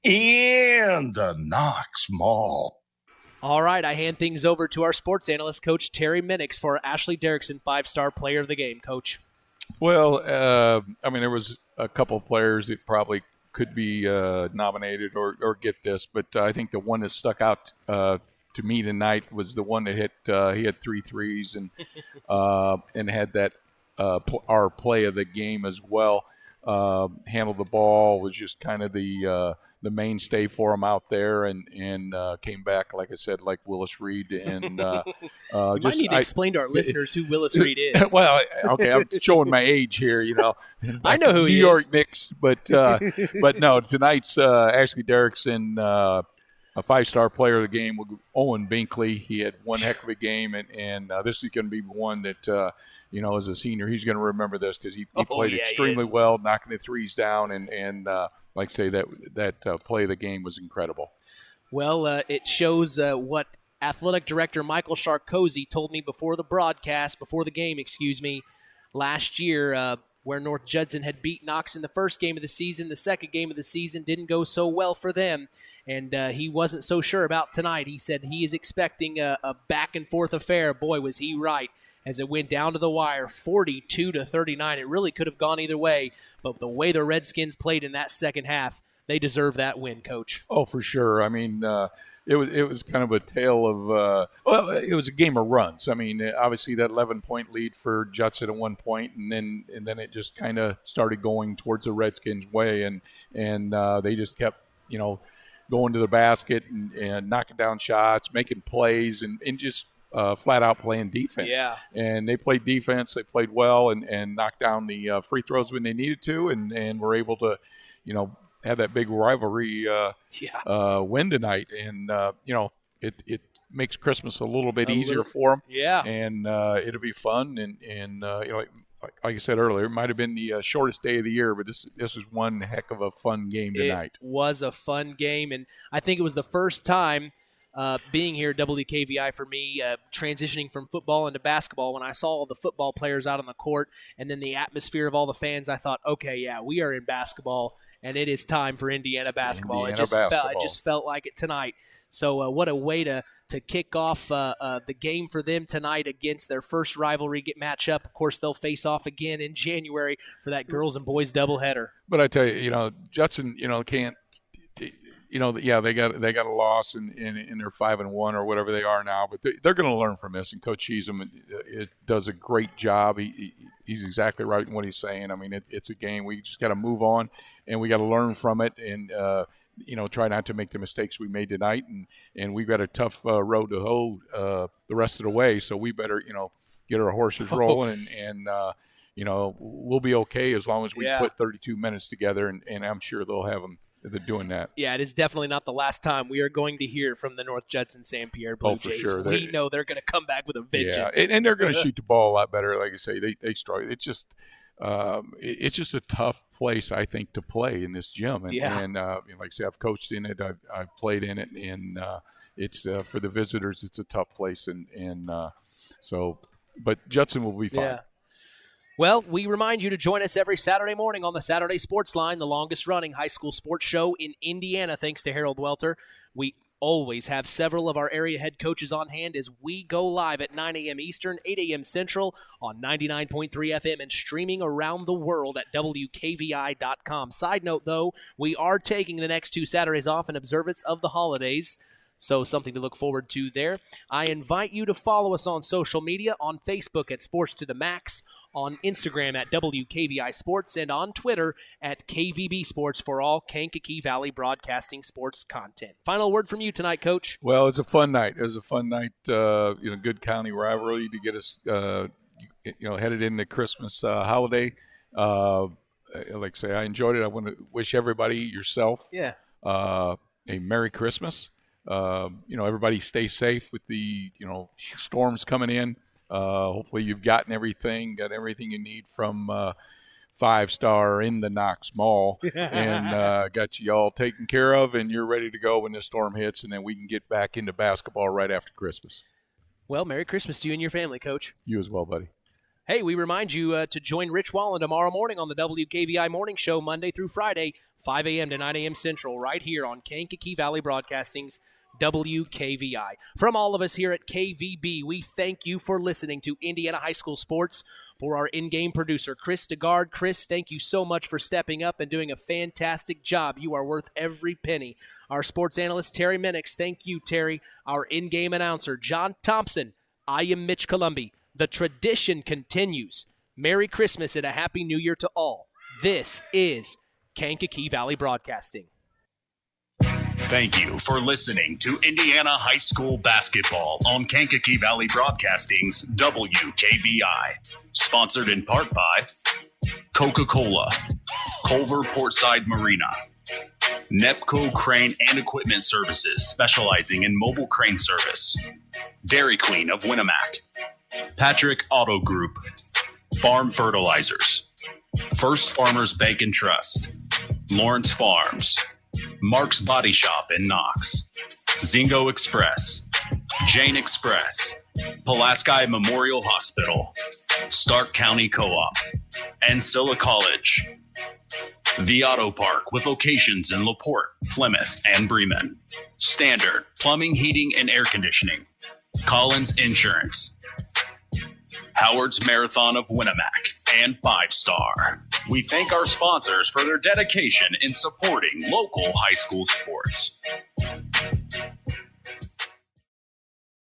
in the Knox Mall. All right, I hand things over to our sports analyst, Coach Terry Minix, for Ashley Derrickson, five-star player of the game. Coach. Well, there was a couple of players that probably could be nominated or get this, but I think the one that stuck out to me tonight was the one that hit. He had 3 threes and had that our play of the game as well. Handled the ball, was just kind of the mainstay for him out there, and came back, like I said, like Willis Reed. And you might need to explain to our listeners who Willis Reed is. Well, okay, I'm showing my age here, I know who New he York is. Knicks, but no, tonight's Ashley Derrickson, a 5-star player of the game. Owen Binkley, he had one heck of a game, and this is going to be one that as a senior, he's going to remember this because he played extremely well, knocking the threes down, and like I say, that play of the game was incredible. Well, it shows what athletic director Michael Sarkozy told me before the game, last year, where North Judson had beat Knox in the first game of the season. The second game of the season didn't go so well for them, and he wasn't so sure about tonight. He said he is expecting a back-and-forth affair. Boy, was he right, as it went down to the wire, 42-39. It really could have gone either way, but the way the Redskins played in that second half, they deserve that win, Coach. Oh, for sure. It was kind of a tale of it was a game of runs. Obviously that 11-point lead for Judson at one point, and then it just kind of started going towards the Redskins' way, and they just kept going to the basket and knocking down shots, making plays, and just flat out playing defense. Yeah. And they played defense. They played well and knocked down the free throws when they needed to, and were able to have that big rivalry win tonight, and it makes Christmas a little bit easier for them. Yeah, and it'll be fun, and like I said earlier, it might have been the shortest day of the year, but this was one heck of a fun game tonight. It was a fun game, and I think it was the first time being here at WKVI for me, transitioning from football into basketball, when I saw all the football players out on the court and then the atmosphere of all the fans, I thought, okay, yeah, we are in basketball, and it is time for Indiana basketball. It just felt like it tonight. So what a way to kick off the game for them tonight against their first rivalry matchup. Of course, they'll face off again in January for that girls and boys doubleheader. But I tell you, Judson, can't. They got a loss and they're 5-1 or whatever they are now, but they're going to learn from this. And Coach Cheesem does a great job. He's exactly right in what he's saying. It's a game. We just got to move on, and we got to learn from it, and try not to make the mistakes we made tonight. And we've got a tough road to hoe the rest of the way. So we better get our horses rolling, and we'll be okay as long as we put 32 minutes together, and I'm sure they'll have them. They're doing that. Yeah, it is definitely not the last time we are going to hear from the North Judson-San Pierre Blue Jays. Sure. We know they're going to come back with a vengeance. Yeah, and they're going to shoot the ball a lot better. Like I say, they struggle. It's just a tough place, I think, to play in this gym. And like I say, I've coached in it. I've played in it, and it's for the visitors. It's a tough place, but Judson will be fine. Yeah. Well, we remind you to join us every Saturday morning on the Saturday Sports Line, the longest-running high school sports show in Indiana, thanks to Harold Welter. We always have several of our area head coaches on hand as we go live at 9 a.m. Eastern, 8 a.m. Central on 99.3 FM and streaming around the world at WKVI.com. Side note, though, we are taking the next 2 Saturdays off in observance of the holidays. So something to look forward to there. I invite you to follow us on social media, on Facebook at Sports to the Max, on Instagram at WKVI Sports, and on Twitter at KVB Sports for all Kankakee Valley Broadcasting sports content. Final word from you tonight, Coach. Well, it was a fun night. Good county rivalry to get us, headed into Christmas holiday. Like I say, I enjoyed it. I want to wish everybody, yourself, a Merry Christmas. Everybody stay safe with the, storms coming in. Hopefully you've got everything you need from 5-star in the Knox Mall and got you all taken care of, and you're ready to go when this storm hits, and then we can get back into basketball right after Christmas. Well, Merry Christmas to you and your family, Coach. You as well, buddy. Hey, we remind you to join Rich Wallen tomorrow morning on the WKVI Morning Show, Monday through Friday, 5 a.m. to 9 a.m. Central, right here on Kankakee Valley Broadcasting's WKVI. From all of us here at KVB, we thank you for listening to Indiana High School Sports. For our in-game producer, Chris DeGard. Chris, thank you so much for stepping up and doing a fantastic job. You are worth every penny. Our sports analyst, Terry Minix. Thank you, Terry. Our in-game announcer, John Thompson. I am Mitch Columbi. The tradition continues. Merry Christmas and a Happy New Year to all. This is Kankakee Valley Broadcasting. Thank you for listening to Indiana High School Basketball on Kankakee Valley Broadcasting's WKVI. Sponsored in part by Coca-Cola, Culver Portside Marina, Nepco Crane and Equipment Services, specializing in mobile crane service, Dairy Queen of Winnemac, Patrick Auto Group, Farm Fertilizers, First Farmers Bank and Trust, Lawrence Farms, Mark's Body Shop in Knox, Zingo Express, Jane Express, Pulaski Memorial Hospital, Stark County Co-op, Ancilla College, The Auto Park with locations in LaPorte, Plymouth, and Bremen, Standard Plumbing, Heating, and Air Conditioning, Collins Insurance, Howard's Marathon of Winnemac, and 5-Star. We thank our sponsors for their dedication in supporting local high school sports.